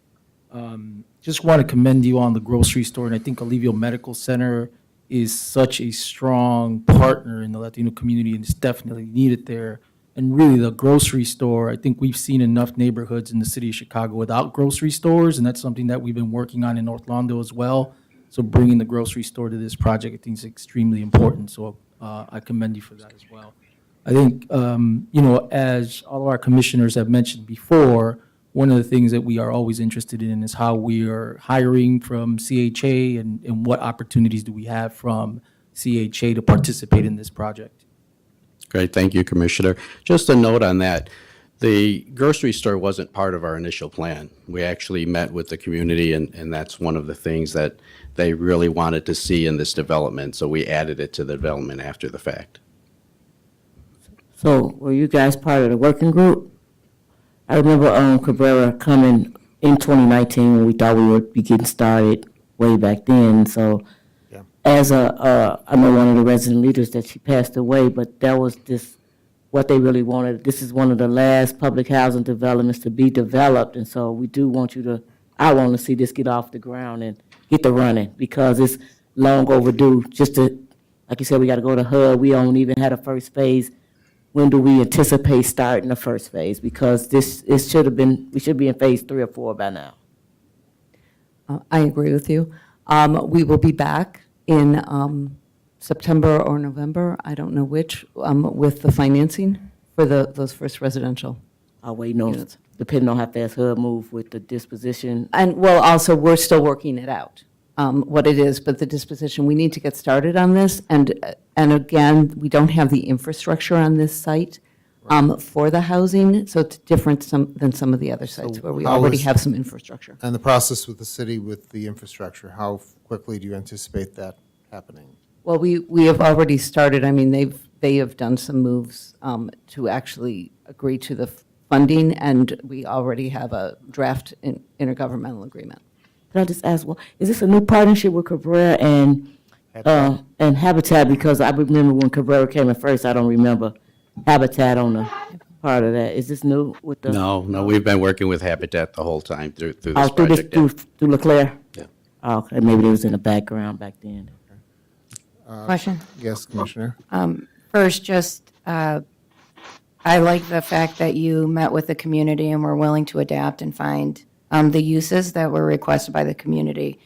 Speaker 19: Just want to commend you on the grocery store, and I think Alivio Medical Center is such a strong partner in the Latino community, and it's definitely needed there. And really, the grocery store, I think we've seen enough neighborhoods in the city of Chicago without grocery stores, and that's something that we've been working on in North Lawndale as well. So bringing the grocery store to this project, I think is extremely important. So I commend you for that as well. I think, as all of our commissioners have mentioned before, one of the things that we are always interested in is how we are hiring from CHA and what opportunities do we have from CHA to participate in this project.
Speaker 11: Great. Thank you, Commissioner. Just a note on that. The grocery store wasn't part of our initial plan. We actually met with the community, and that's one of the things that they really wanted to see in this development. So we added it to the development after the fact.
Speaker 3: So were you guys part of the working group? I remember Cabrera coming in 2019 when we thought we would be getting started way back then. So as I know one of the resident leaders that she passed away, but that was just what they really wanted. This is one of the last public housing developments to be developed. And so we do want I want to see this get off the ground and get the running because it's long overdue. Just to, like you said, we got to go to HUD. We don't even have a first phase. When do we anticipate starting the first phase? Because we should be in phase 3 or 4 by now.
Speaker 18: I agree with you. We will be back in September or November, I don't know which, with the financing for those first residential.
Speaker 3: I'll wait on, depending on how fast HUD move with the disposition.
Speaker 18: And, well, also, we're still working it out, what it is, but the disposition, we need to get started on this. And again, we don't have the infrastructure on this site for the housing, so it's different than some of the other sites where we
Speaker 6: how
Speaker 18: already
Speaker 6: is-
Speaker 18: have some infrastructure.
Speaker 6: And the process with the city with the infrastructure, how quickly do you anticipate that happening?
Speaker 18: Well, we have already started. I mean, they have done some moves to actually agree to the funding, and we already have a draft intergovernmental agreement.
Speaker 3: Can I just ask, well, is this a new partnership with Cabrera and Habitat? Because I remember when Cabrera came in first, I don't remember Habitat on the part of that. Is this new with the?
Speaker 11: No, we've been working with Habitat the whole time through this
Speaker 3: Oh,
Speaker 11: project.
Speaker 3: through Leclerc?
Speaker 11: Yeah.
Speaker 3: Oh, okay, maybe it was in the background back then.
Speaker 16: Question?
Speaker 6: Yes, Commissioner.
Speaker 16: First, just, I like the fact that you met with the community and were willing to adapt and find the uses that were requested by the community.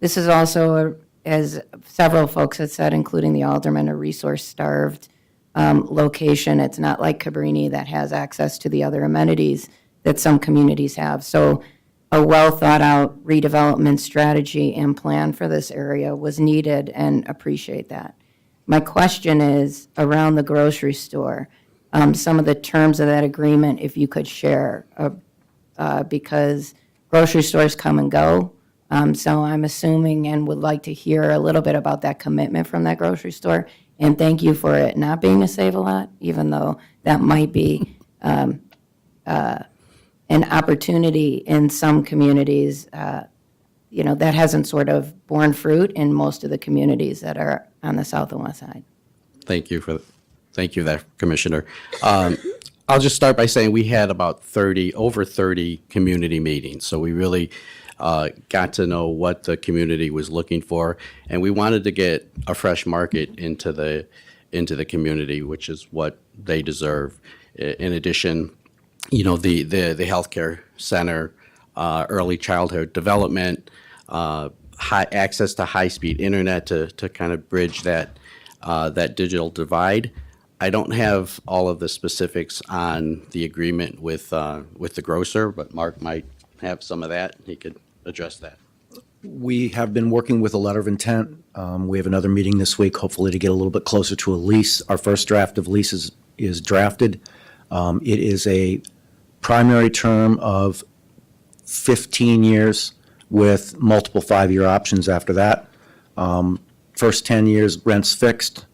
Speaker 16: This is also, as several folks had said, including the alderman, a resource-starved location. It's not like Cabrini that has access to the other amenities that some communities have. So a well-thought-out redevelopment strategy and plan for this area was needed, and appreciate that. My question is around the grocery store, some of the terms of that agreement, if you could share, because grocery stores come and go. So I'm assuming and would like to hear a little bit about that commitment from that grocery store. And thank you for it not being a Save-A-Lot, even though that might be an opportunity in some communities, that hasn't sort of borne fruit in most of the communities that are on the south and west side.
Speaker 11: Thank you for that, Commissioner. I'll just start by saying we had about over 30 community meetings. So we really got to know what the community was looking for, and we wanted to get a fresh market into the community, which is what they deserve. In addition, the healthcare center, early childhood development, high access to high-speed internet to kind of bridge that digital divide. I don't have all of the specifics on the agreement with the grocer, but Mark might have some of that. He could address that.
Speaker 20: We have been working with a letter of intent. We have another meeting this week, hopefully to get a little bit closer to a lease. Our first draft of lease is drafted. It is a primary term of 15 years with multiple 5-year options after that. First 10 years, rent's fixed.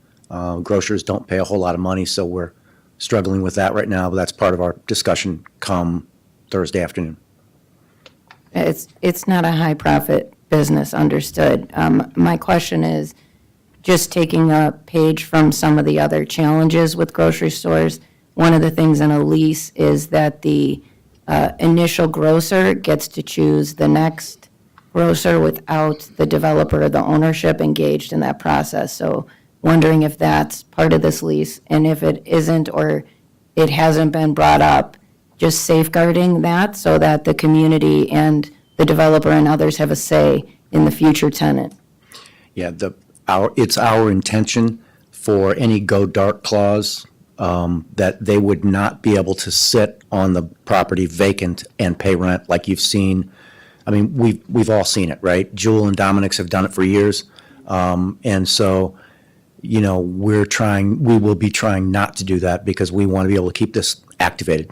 Speaker 20: Grocers don't pay a whole lot of money, so we're struggling with that right now, but that's part of our discussion come Thursday afternoon.
Speaker 16: It's not a high-profit business, understood. My question is, just taking a page from some of the other challenges with grocery stores, one of the things in a lease is that the initial grocer gets to choose the next grocer without the developer or the ownership engaged in that process. So wondering if that's part of this lease, and if it isn't or it hasn't been brought up, just safeguarding that so that the community and the developer and others have a say in the future tenant.
Speaker 20: Yeah, it's our intention for any go dark clause that they would not be able to sit on the property vacant and pay rent like you've seen. I mean, we've all seen it, right? Jewel and Dominic's have done it for years. And so, we will be trying not to do that because we want to be able to keep this activated.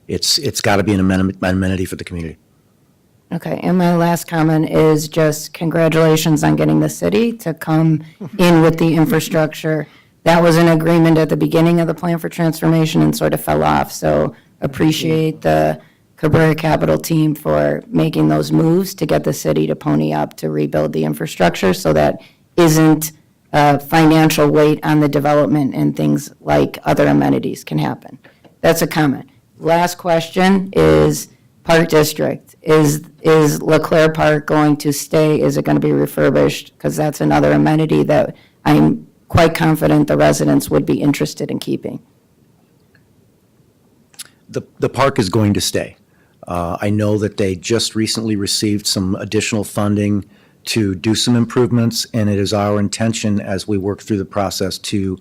Speaker 20: It's got to be an amenity for the community.
Speaker 16: Okay, and my last comment is just congratulations on getting the city to come in with the infrastructure. That was an agreement at the beginning of the plan for transformation and sort of fell off, so appreciate the Cabrera Capital team for making those moves to get the city to pony up to rebuild the infrastructure so that isn't financial weight on the development and things like other amenities can happen. That's a comment. Last question is Park District. Is Leclerc Park going to stay? Is it going to be refurbished? Because that's another amenity that I'm quite confident the residents would be interested in keeping.
Speaker 20: The park is going to stay. I know that they just recently received some additional funding to do some improvements, and it is our intention as we work through the process to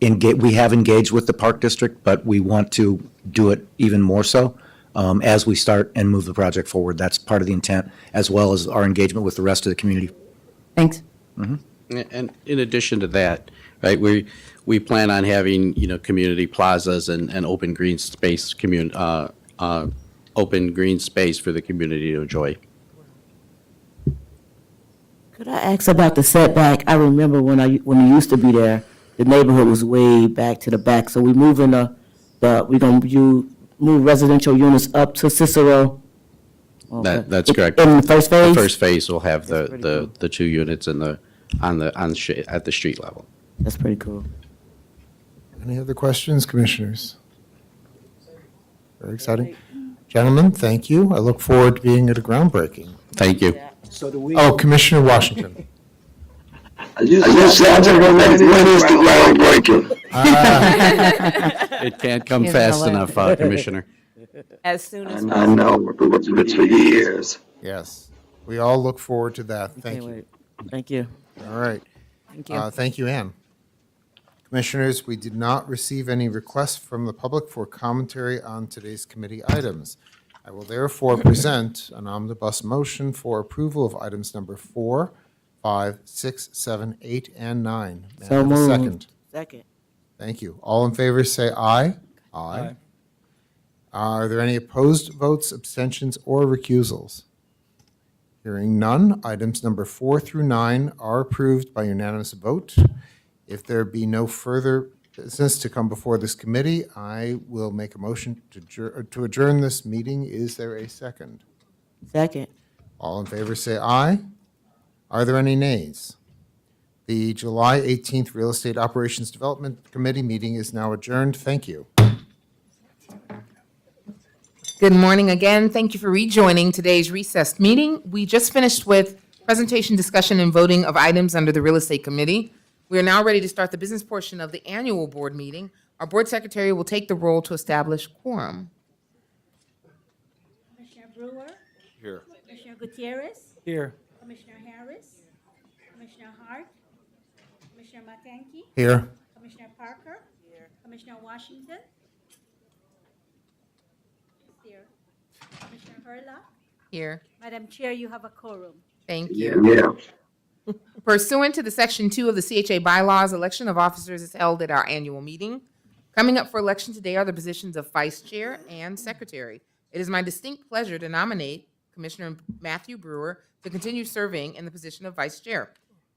Speaker 20: engage. We have engaged with the Park District, but we want to do it even more so as we start and move the project forward. That's part of the intent, as well as our engagement with the rest of the community.
Speaker 16: Thanks.
Speaker 11: And in addition to that, right, we plan on having, community plazas and open green space, open green space for the community to enjoy.
Speaker 3: Could I ask about the setback? I remember when it used to be there, the neighborhood was way back to the back. So we moving move residential units up to Cicero. Okay.
Speaker 11: That's correct.
Speaker 3: In the first phase?
Speaker 11: The first phase will have the 2 units at the street level.
Speaker 3: That's pretty cool.
Speaker 6: Any other questions, commissioners? Very exciting. Gentlemen, thank you. I look forward to being at a groundbreaking.
Speaker 11: Thank you.
Speaker 20: So do we?
Speaker 6: Oh, Commissioner Washington.
Speaker 12: I just said when is the groundbreaking?
Speaker 11: It can't come fast enough, Commissioner.
Speaker 18: As soon as
Speaker 12: I know, it's for years.
Speaker 6: Yes, we all look forward to that. Thank you.
Speaker 3: Wait. Thank you.
Speaker 6: All right.
Speaker 16: Thank you.
Speaker 6: Thank you, Ann. Commissioners, we did not receive any requests from the public for commentary on today's committee items. I will therefore present an omnibus motion for approval of items number 4, 5, 6, 7, 8, and 9. May I
Speaker 3: So
Speaker 6: have a
Speaker 3: moved.
Speaker 6: second?
Speaker 3: Second.
Speaker 6: Thank you. All in favor, say aye. Aye. Are there any opposed votes, abstentions, or recusals? Hearing none, items number 4 through 9 are approved by unanimous vote. If there be no further business to come before this committee, I will make a motion to adjourn this meeting. Is there a second?
Speaker 3: Second.
Speaker 6: All in favor, say aye. Are there any nays? The July 18th Real Estate Operations Development Committee meeting is now adjourned. Thank you.
Speaker 1: Good morning again. Thank you for rejoining today's recessed meeting. We just finished with presentation, discussion, and voting of items under the Real Estate Committee. We are now ready to start the business portion of the annual board meeting. Our board secretary will take the role to establish quorum.
Speaker 9: Commissioner Brewer,
Speaker 13: Here.
Speaker 9: Commissioner Gutierrez,
Speaker 19: Here.
Speaker 9: Commissioner Harris, Commissioner Hart, Commissioner Matanke,
Speaker 6: Here.
Speaker 9: Commissioner Parker, Commissioner Washington, here, Commissioner Hurla.
Speaker 1: Here.
Speaker 9: Madam Chair, you have a quorum.
Speaker 1: Thank
Speaker 12: Yeah.
Speaker 1: you. Pursuant to the Section 2 of the CHA bylaws, election of officers is held at our annual meeting. Coming up for election today are the positions of vice chair and secretary. It is my distinct pleasure to nominate Commissioner Matthew Brewer to continue serving in the position of vice chair.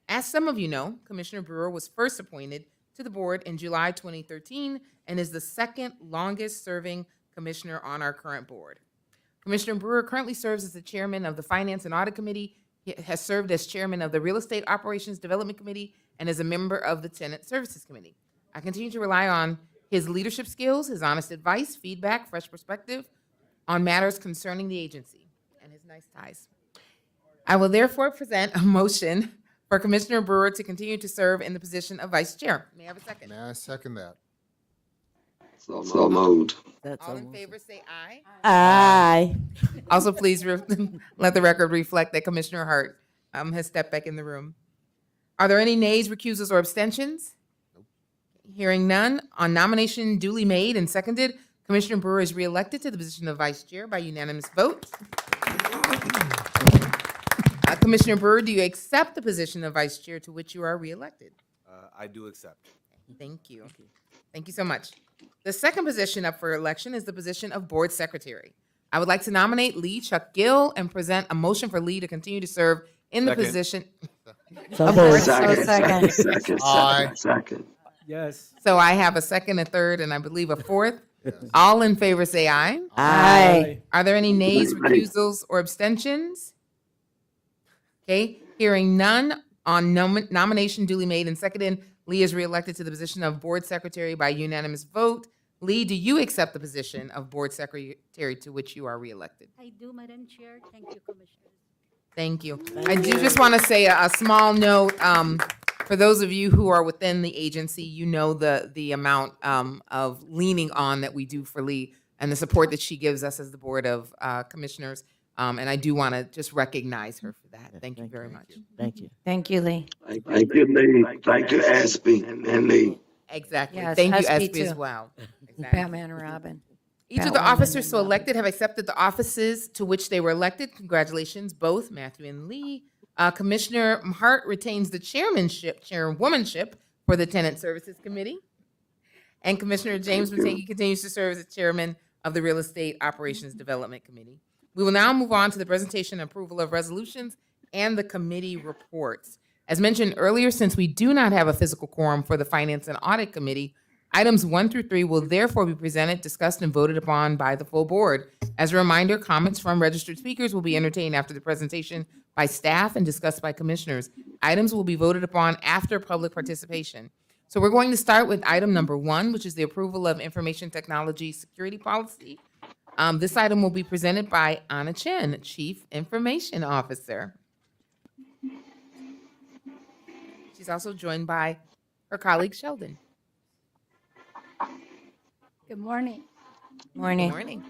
Speaker 1: As some of you know, Commissioner Brewer was first appointed to the board in July 2013 and is the second longest serving commissioner on our current board. Commissioner Brewer currently serves as the chairman of the Finance and Audit Committee. He has served as chairman of the Real Estate Operations Development Committee and is a member of the Tenant Services Committee. I continue to rely on his leadership skills, his honest advice, feedback, fresh perspective on matters concerning the agency, and his nice ties. I will therefore present a motion for Commissioner Brewer to continue to serve in the position of vice chair. May I have a second?
Speaker 6: May I second that?
Speaker 12: So moved.
Speaker 1: All in favor, say aye.
Speaker 3: Aye.
Speaker 1: Also, please let the record reflect that Commissioner Hart has stepped back in the room. Are there any nays, recusals, or abstentions? Hearing none, on nomination duly made and seconded, Commissioner Brewer is reelected to the position of vice chair by unanimous vote. Commissioner Brewer, do you accept the position of vice chair to which you are reelected?
Speaker 13: I do accept.
Speaker 1: Thank you. Thank you so much. The second position up for election is the position of board secretary. I would like to nominate Lee Chuck Gill and present a motion for Lee to continue to serve in the
Speaker 13: Second.
Speaker 1: position.
Speaker 3: So
Speaker 1: of
Speaker 3: moved.
Speaker 1: board
Speaker 12: Second.
Speaker 6: Aye.
Speaker 12: Second.
Speaker 19: Yes.
Speaker 1: So I have a second, a third, and I believe a fourth. All in favor say aye.
Speaker 16: Aye.
Speaker 1: Are there any nays, recusals, or abstentions? Okay, hearing none on nomination duly made and seconded, Lee is reelected to the position of Board Secretary by unanimous vote. Lee, do you accept the position of Board Secretary to which you are reelected?
Speaker 9: I do, Madam Chair. Thank you, Commissioners.
Speaker 1: Thank you. I do just want to say a small note, for those of you who are within the agency, you know the amount of leaning on that we do for Lee and the support that she gives us as the Board of Commissioners. And I do want to just recognize her for that. Thank you very much.
Speaker 3: Thank you.
Speaker 16: Thank you, Lee.
Speaker 12: Thank you, Lee. Thank you, Espy and Lee.
Speaker 1: Exactly.
Speaker 16: Yes,
Speaker 1: Thank you,
Speaker 16: Hesby
Speaker 1: Espy, as
Speaker 16: too.
Speaker 1: well. Exactly.
Speaker 16: Batman and Robin.
Speaker 1: Each of the
Speaker 16: Batwoman
Speaker 1: officers
Speaker 16: and
Speaker 1: so elected have accepted the offices to which they were elected. Congratulations, both Matthew and Lee. Commissioner Hart retains the chairwomanship for the Tenant Services Committee. And Commissioner James Mateki continues to serve as the chairman of the Real Estate Operations Development Committee. We will now move on to the presentation and approval of resolutions and the committee reports. As mentioned earlier, since we do not have a physical quorum for the Finance and Audit Committee, items 1 through 3 will therefore be presented, discussed, and voted upon by the full board. As a reminder, comments from registered speakers will be entertained after the presentation by staff and discussed by commissioners. Items will be voted upon after public participation. So we're going to start with item number 1, which is the approval of information technology security policy. This item will be presented by Anna Chen, Chief Information Officer. She's also joined by her colleague Sheldon.
Speaker 9: Good morning.
Speaker 16: Morning.
Speaker 1: Good morning.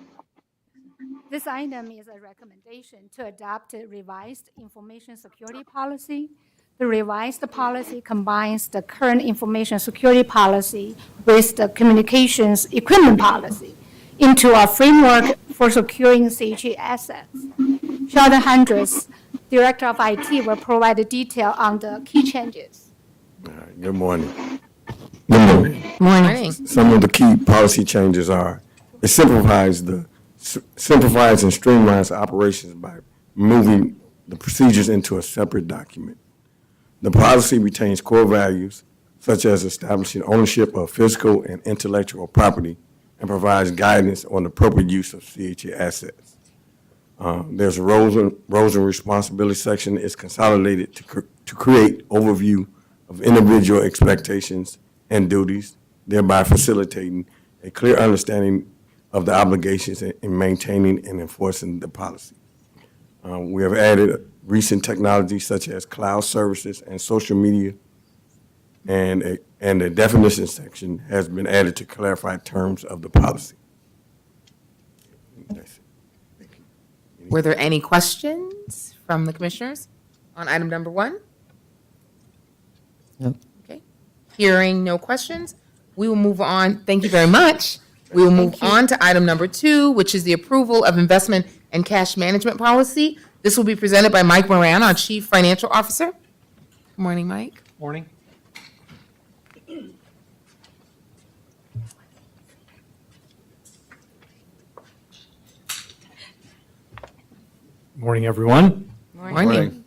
Speaker 9: This item is a recommendation to adopt a revised information security policy. The revised policy combines the current information security policy with the communications equipment policy into a framework for securing CHA assets. Sheldon Hendricks, Director of IT, will provide the detail on the key changes.
Speaker 15: Good morning. Good morning.
Speaker 1: Morning.
Speaker 15: Some of the key policy changes are, it simplifies and streamlines operations by moving the procedures into a separate document. The policy retains core values, such as establishing ownership of physical and intellectual property, and provides guidance on the appropriate use of CHA assets. There's a roles and responsibility section. It's consolidated to create overview of individual expectations and duties, thereby facilitating a clear understanding of the obligations in maintaining and enforcing the policy. We have added recent technologies such as cloud services and social media, and a definition section has been added to clarify terms of the policy. That's it.
Speaker 1: Were there any questions from the commissioners on item number 1?
Speaker 3: No.
Speaker 1: Okay. Hearing no questions, we will move on. Thank you very much. We will move on to item number 2, which is the approval of investment and cash management policy. This will be presented by Mike Moran, our Chief Financial Officer. Good morning, Mike.
Speaker 21: Morning. Morning, everyone.
Speaker 1: Morning.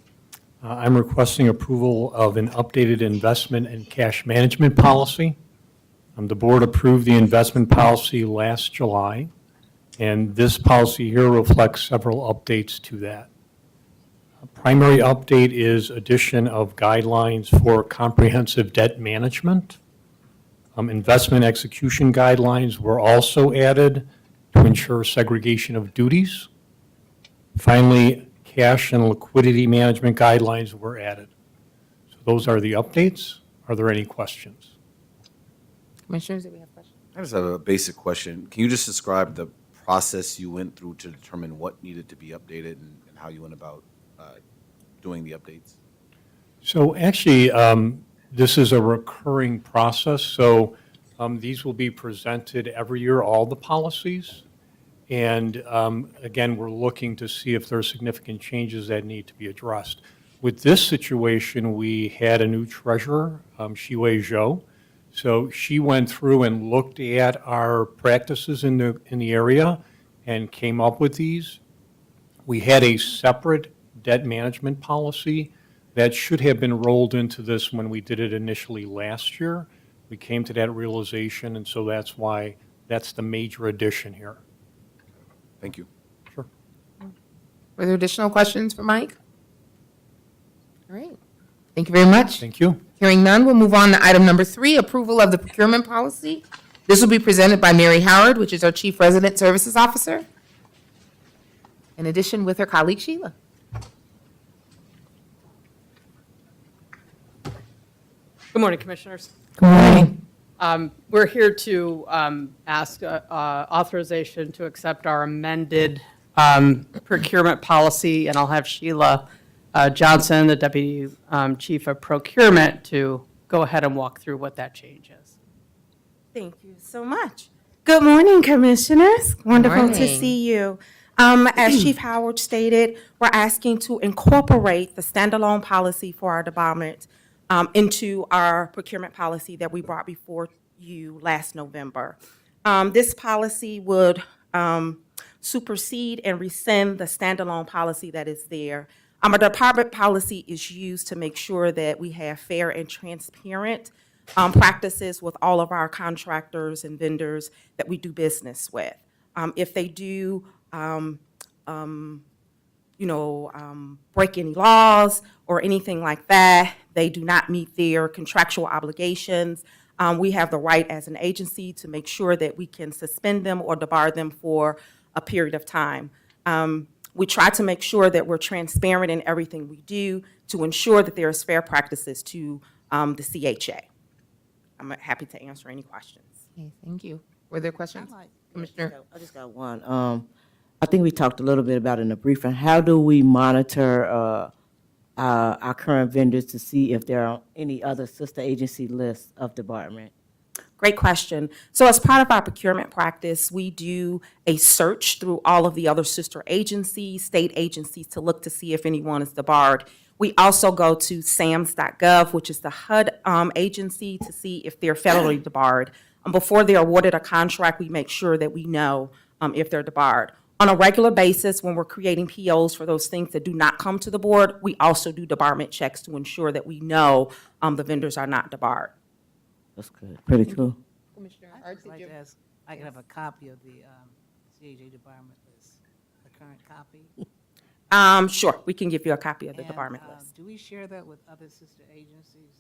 Speaker 21: I'm requesting approval of an updated investment and cash management policy. The board approved the investment policy last July, and this policy here reflects several updates to that. A primary update is addition of guidelines for comprehensive debt management. Investment execution guidelines were also added to ensure segregation of duties. Finally, cash and liquidity management guidelines were added. So those are the updates. Are there any questions?
Speaker 1: Commissioners, do we have questions?
Speaker 22: I just have a basic question. Can you just describe the process you went through to determine what needed to be updated and how you went about doing the updates?
Speaker 21: So actually, this is a recurring process. So these will be presented every year, all the policies. And again, we're looking to see if there are significant changes that need to be addressed. With this situation, we had a new treasurer, Shiwei Zhou. So she went through and looked at our practices in the area and came up with these. We had a separate debt management policy that should have been rolled into this when we did it initially last year. We came to that realization, and so that's why That's the major addition here.
Speaker 22: Thank you.
Speaker 21: Sure.
Speaker 1: Were there additional questions for Mike? All right. Thank you very much.
Speaker 21: Thank you.
Speaker 1: Hearing none, we'll move on to item number 3, approval of the procurement policy. This will be presented by Mary Howard, which is our Chief Resident Services Officer, in addition with her colleague Sheila.
Speaker 4: Good morning, Commissioners.
Speaker 1: Good morning.
Speaker 4: We're here to ask authorization to accept our amended procurement policy, and I'll have Sheila Johnson, the Deputy Chief of Procurement, to go ahead and walk through what that change is.
Speaker 8: Thank you so much. Good morning, Commissioners. Wonderful to
Speaker 1: morning.
Speaker 8: see you. As Chief Howard stated, we're asking to incorporate the standalone policy for our department into our procurement policy that we brought before you last November. This policy would supersede and rescind the standalone policy that is there. Our department policy is used to make sure that we have fair and transparent practices with all of our contractors and vendors that we do business with. If they do, break any laws or anything like that, they do not meet their contractual obligations, we have the right as an agency to make sure that we can suspend them or debar them for a period of time. We try to make sure that we're transparent in everything we do to ensure that there is fair practices to the CHA. I'm happy to answer any questions.
Speaker 1: Okay, thank you. Were there questions? Commissioner?
Speaker 3: I just got one. I think we talked a little bit about it in the briefing. How do we monitor our current vendors to see if there are any other sister agency lists of department?
Speaker 8: Great question. So as part of our procurement practice, we do a search through all of the other sister agencies, state agencies, to look to see if anyone is debarred. We also go to SAMS.gov, which is the HUD agency, to see if they're federally debarred. Before they're awarded a contract, we make sure that we know if they're debarred. On a regular basis, when we're creating POs for those things that do not come to the board, we also do debarment checks to ensure that we know the vendors are not debarred.
Speaker 3: That's good. Pretty cool.
Speaker 1: Commissioner
Speaker 24: I'd just like to ask, I can have a copy of the CHA department list, the current copy?
Speaker 8: Sure, we can give you a copy of the department list.
Speaker 24: Do we share that with other sister agencies?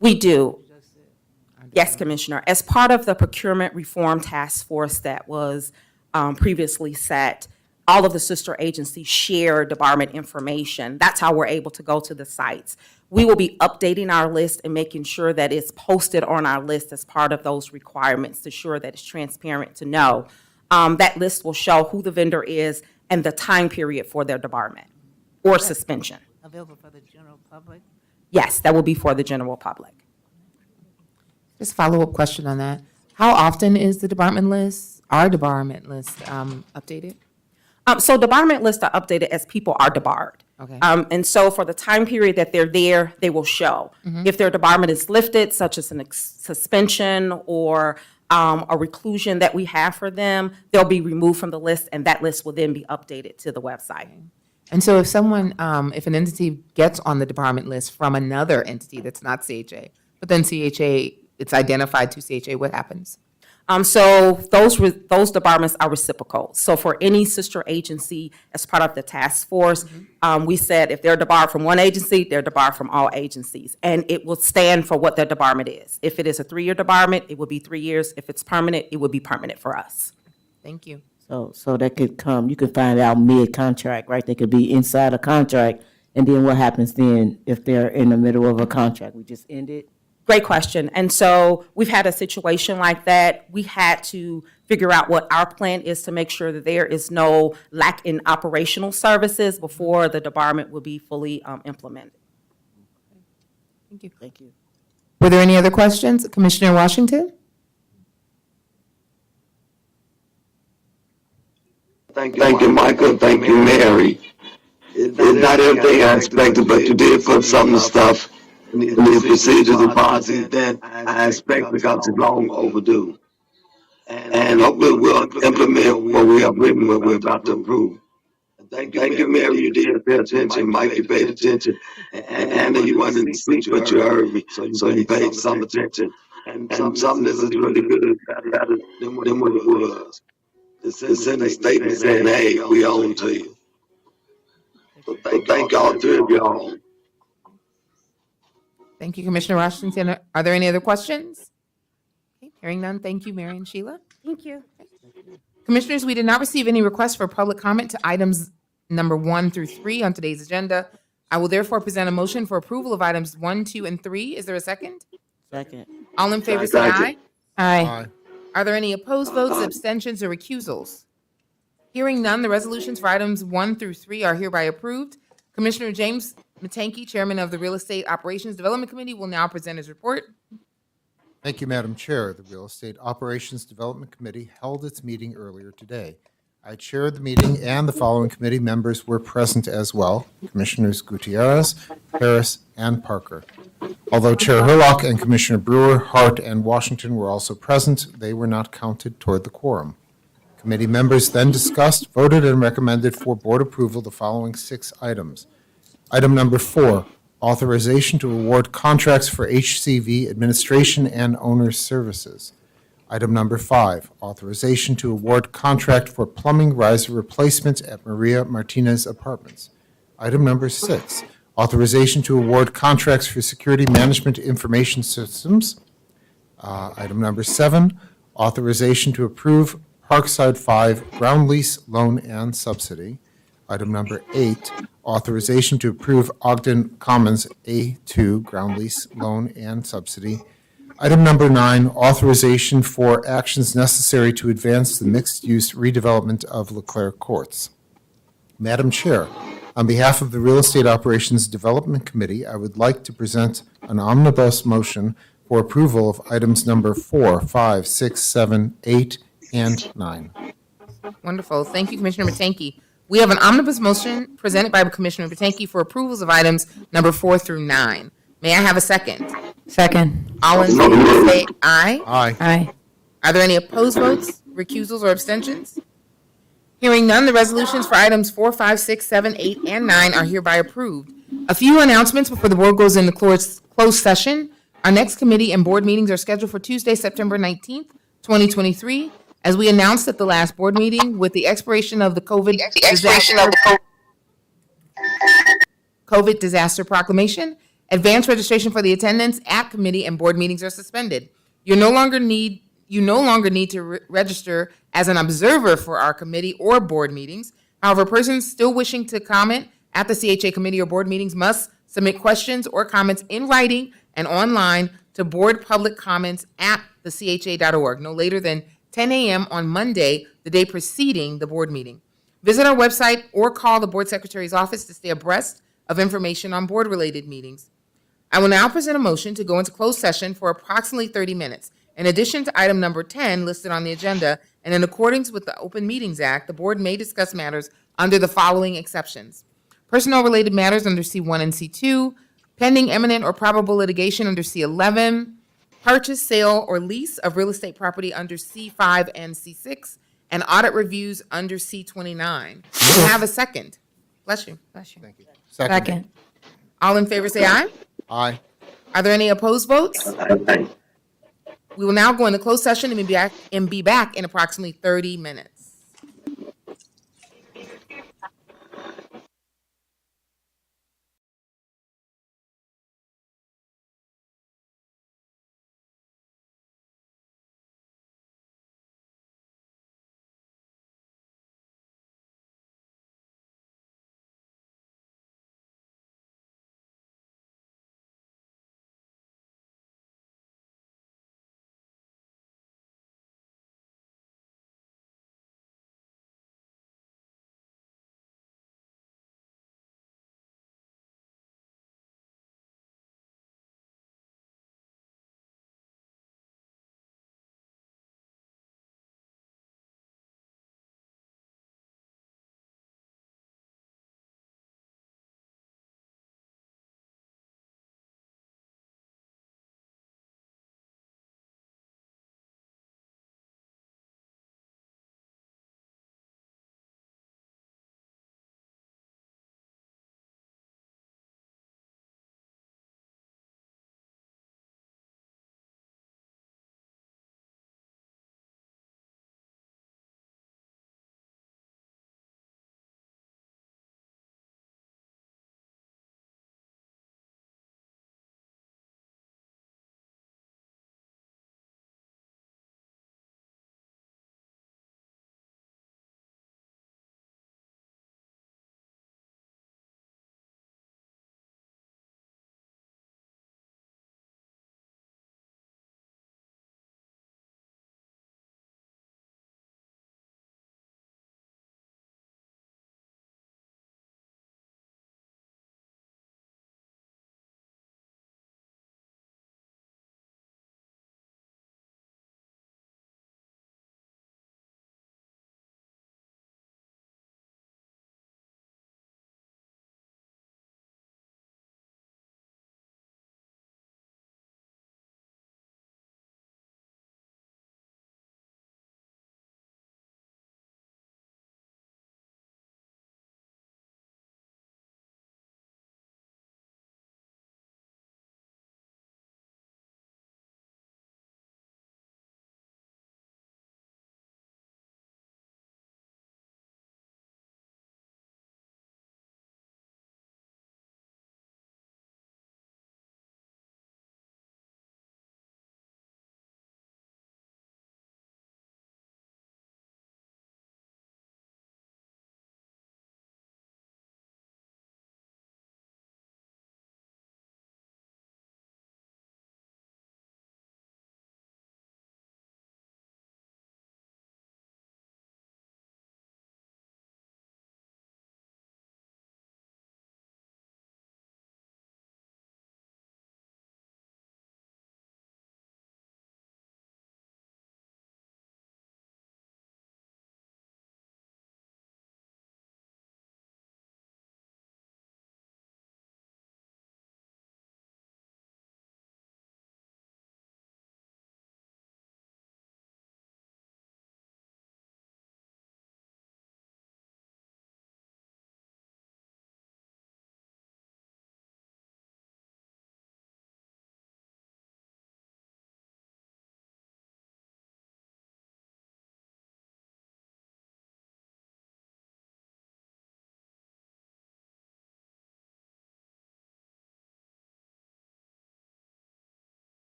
Speaker 8: We do.
Speaker 24: You just said.
Speaker 8: Yes, Commissioner. As part of the procurement reform task force that was previously set, all of the sister agencies share debarment information. That's how we're able to go to the sites. We will be updating our list and making sure that it's posted on our list as part of those requirements to ensure that it's transparent to know. That list will show who the vendor is and the time period for their debarment or suspension.
Speaker 24: Available for the general public?
Speaker 8: Yes, that will be for the general public.
Speaker 1: Just a follow-up question on that. How often is the department list, our debarment list, updated?
Speaker 8: So debarment lists are updated as people are debarred.
Speaker 1: Okay.
Speaker 8: And so for the time period that they're there, they will show. If their debarment is lifted, such as an suspension or a reclusion that we have for them, they'll be removed from the list, and that list will then be updated to the website.
Speaker 1: And so if someone, if an entity gets on the debarment list from another entity that's not CHA, but then CHA, it's identified to CHA, what happens?
Speaker 8: So those debarments are reciprocal. So for any sister agency, as part of the task force, we said if they're debarred from one agency, they're debarred from all agencies. And it will stand for what their debarment is. If it is a 3-year debarment, it will be 3 years. If it's permanent, it would be permanent for us.
Speaker 1: Thank you.
Speaker 3: So that could come, you could find out mid-contract, right? They could be inside a contract, and then what happens then if they're in the middle of a contract? We just end it?
Speaker 8: Great question. And so we've had a situation like that. We had to figure out what our plan is to make sure that there is no lack in operational services before the debarment will be fully implemented.
Speaker 1: Thank you.
Speaker 3: Thank you.
Speaker 1: Were there any other questions? Commissioner Washington?
Speaker 12: Thank you, Michael. Thank you, Mary. It's not everything I expected, but you did put some of the stuff in these procedures and policies that I expect because it's long overdue. And hopefully we'll implement what we have written, what we're about to approve. Thank you, Mary. You did pay attention. Mike, you paid attention. And Anna, you wanted to speak, but you heard me, so you paid some attention. and something that's really good better than what it was. To send a statement saying, hey, we own to you. So thank all three of y'all.
Speaker 1: Thank you, Commissioner Washington. Are there any other questions? Okay, hearing none, thank you, Mary and Sheila.
Speaker 8: Thank you.
Speaker 1: Commissioners, we did not receive any requests for public comment to items number 1 through 3 on today's agenda. I will therefore present a motion for approval of items 1, 2, and 3. Is there a second?
Speaker 3: Second.
Speaker 1: All in favor, say aye.
Speaker 16: Aye.
Speaker 1: Are there any opposed votes, abstentions, or recusals? Hearing none, the resolutions for items 1 through 3 are hereby approved. Commissioner James Matanke, Chairman of the Real Estate Operations Development Committee, will now present his report.
Speaker 6: Thank you, Madam Chair. The Real Estate Operations Development Committee held its meeting earlier today. I chaired the meeting, and the following committee members were present as well: Commissioners Gutierrez, Harris, and Parker. Although Chair Hurlock and Commissioner Brewer, Hart, and Washington were also present, they were not counted toward the quorum. Committee members then discussed, voted, and recommended for board approval the following 6 items. Item number 4, authorization to award contracts for HCV administration and owner services. Item number 5, authorization to award contract for plumbing riser replacement at Maria Martinez Apartments. Item number 6, authorization to award contracts for security management information systems. Item number 7, authorization to approve Parkside 5 ground lease loan and subsidy. Item number 8, authorization to approve Ogden Commons A2 ground lease loan and subsidy. Item number 9, authorization for actions necessary to advance the mixed-use redevelopment of Leclerc Courts. Madam Chair, on behalf of the Real Estate Operations Development Committee, I would like to present an omnibus motion for approval of items number 4, 5, 6, 7, 8, and 9.
Speaker 1: Wonderful. Thank you, Commissioner Matanke. We have an omnibus motion presented by Commissioner Matanke for approvals of items number 4 through 9. May I have a second?
Speaker 16: Second.
Speaker 1: All in favor say aye.
Speaker 6: Aye.
Speaker 16: Aye.
Speaker 1: Are there any opposed votes, recusals, or abstentions? Hearing none, the resolutions for items 4, 5, 6, 7, 8, and 9 are hereby approved. A few announcements before the board goes into closed session. Our next committee and board meetings are scheduled for Tuesday, September 19th, 2023. As we announced at the last board meeting, with the expiration of the COVID disaster proclamation, advance registration for the attendance at committee and board meetings are suspended. You no longer need to register as an observer for our committee or board meetings. However, persons still wishing to comment at the CHA committee or board meetings must submit questions or comments in writing and online to boardpubliccomments@thecha.org no later than 10 a.m. on Monday, the day preceding the board meeting. Visit our website or call the board secretary's office to stay abreast of information on board-related meetings. I will now present a motion to go into closed session for approximately 30 minutes. In addition to item number 10 listed on the agenda, and in accordance with the Open Meetings Act, the board may discuss matters under the following exceptions: personnel-related matters under C1 and C2, pending imminent or probable litigation under C11, purchase, sale, or lease of real estate property under C5 and C6, and audit reviews under C29. Do you have a second? Bless you. Bless you.
Speaker 6: Thank you.
Speaker 16: Second.
Speaker 1: All in favor say aye.
Speaker 6: Aye.
Speaker 1: Are there any opposed votes? We will now go into closed session and be back in approximately 30 minutes.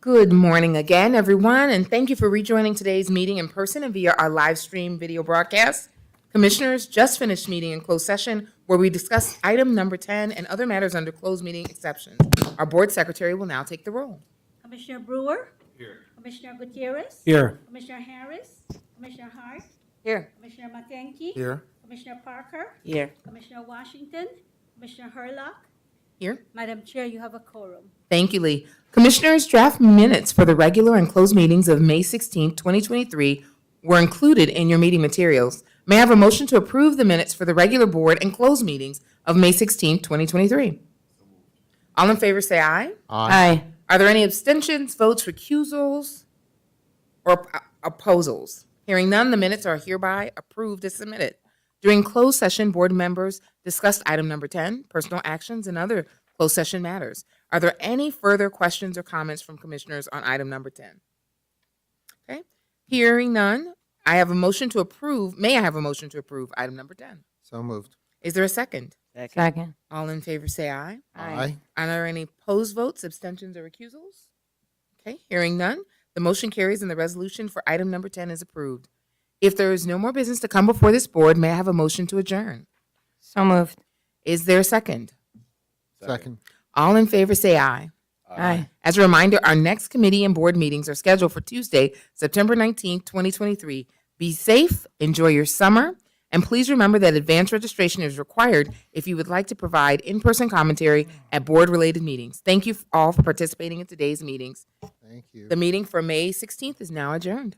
Speaker 1: Good morning again, everyone, and thank you for rejoining today's meeting in person and via our live stream video broadcast. Commissioners just finished meeting in closed session where we discussed item number 10 and other matters under closed meeting exceptions. Our board secretary will now take the roll.
Speaker 7: Commissioner Brewer? Here. Commissioner Gutierrez?
Speaker 21: Here.
Speaker 7: Commissioner Harris? Commissioner Hart?
Speaker 3: Here.
Speaker 7: Commissioner Matenki?
Speaker 6: Here.
Speaker 7: Commissioner Parker?
Speaker 3: Here.
Speaker 7: Commissioner Washington? Commissioner Hurlock?
Speaker 1: Here.
Speaker 7: Madam Chair, you have a quorum.
Speaker 1: Thank you, Lee. Commissioners, draft minutes for the regular and closed meetings of May 16, 2023 were included in your meeting materials. May I have a motion to approve the minutes for the regular board and closed meetings of May 16, 2023? All in favor say aye.
Speaker 16: Aye.
Speaker 1: Are there any abstentions, votes, recusals, or opposals? Hearing none, the minutes are hereby approved as submitted. During closed session, board members discussed item number 10, personal actions and other closed session matters. Are there any further questions or comments from commissioners on item number 10? Okay, hearing none, I have a motion to approve. May I have a motion to approve item number 10?
Speaker 6: So moved.
Speaker 1: Is there a second?
Speaker 16: Second.
Speaker 1: All in favor say aye.
Speaker 6: Aye.
Speaker 1: Are there any opposed votes, abstentions, or recusals? Okay, hearing none, the motion carries and the resolution for item number 10 is approved. If there is no more business to come before this board, may I have a motion to adjourn?
Speaker 16: So moved.
Speaker 1: Is there a second?
Speaker 6: Second.
Speaker 1: All in favor say aye.
Speaker 16: Aye.
Speaker 1: As a reminder, our next committee and board meetings are scheduled for Tuesday, September 19th, 2023. Be safe, enjoy your summer, and please remember that advance registration is required if you would like to provide in-person commentary at board-related meetings. Thank you all for participating in today's meetings.
Speaker 6: Thank you.
Speaker 1: The meeting for May 16th is now adjourned.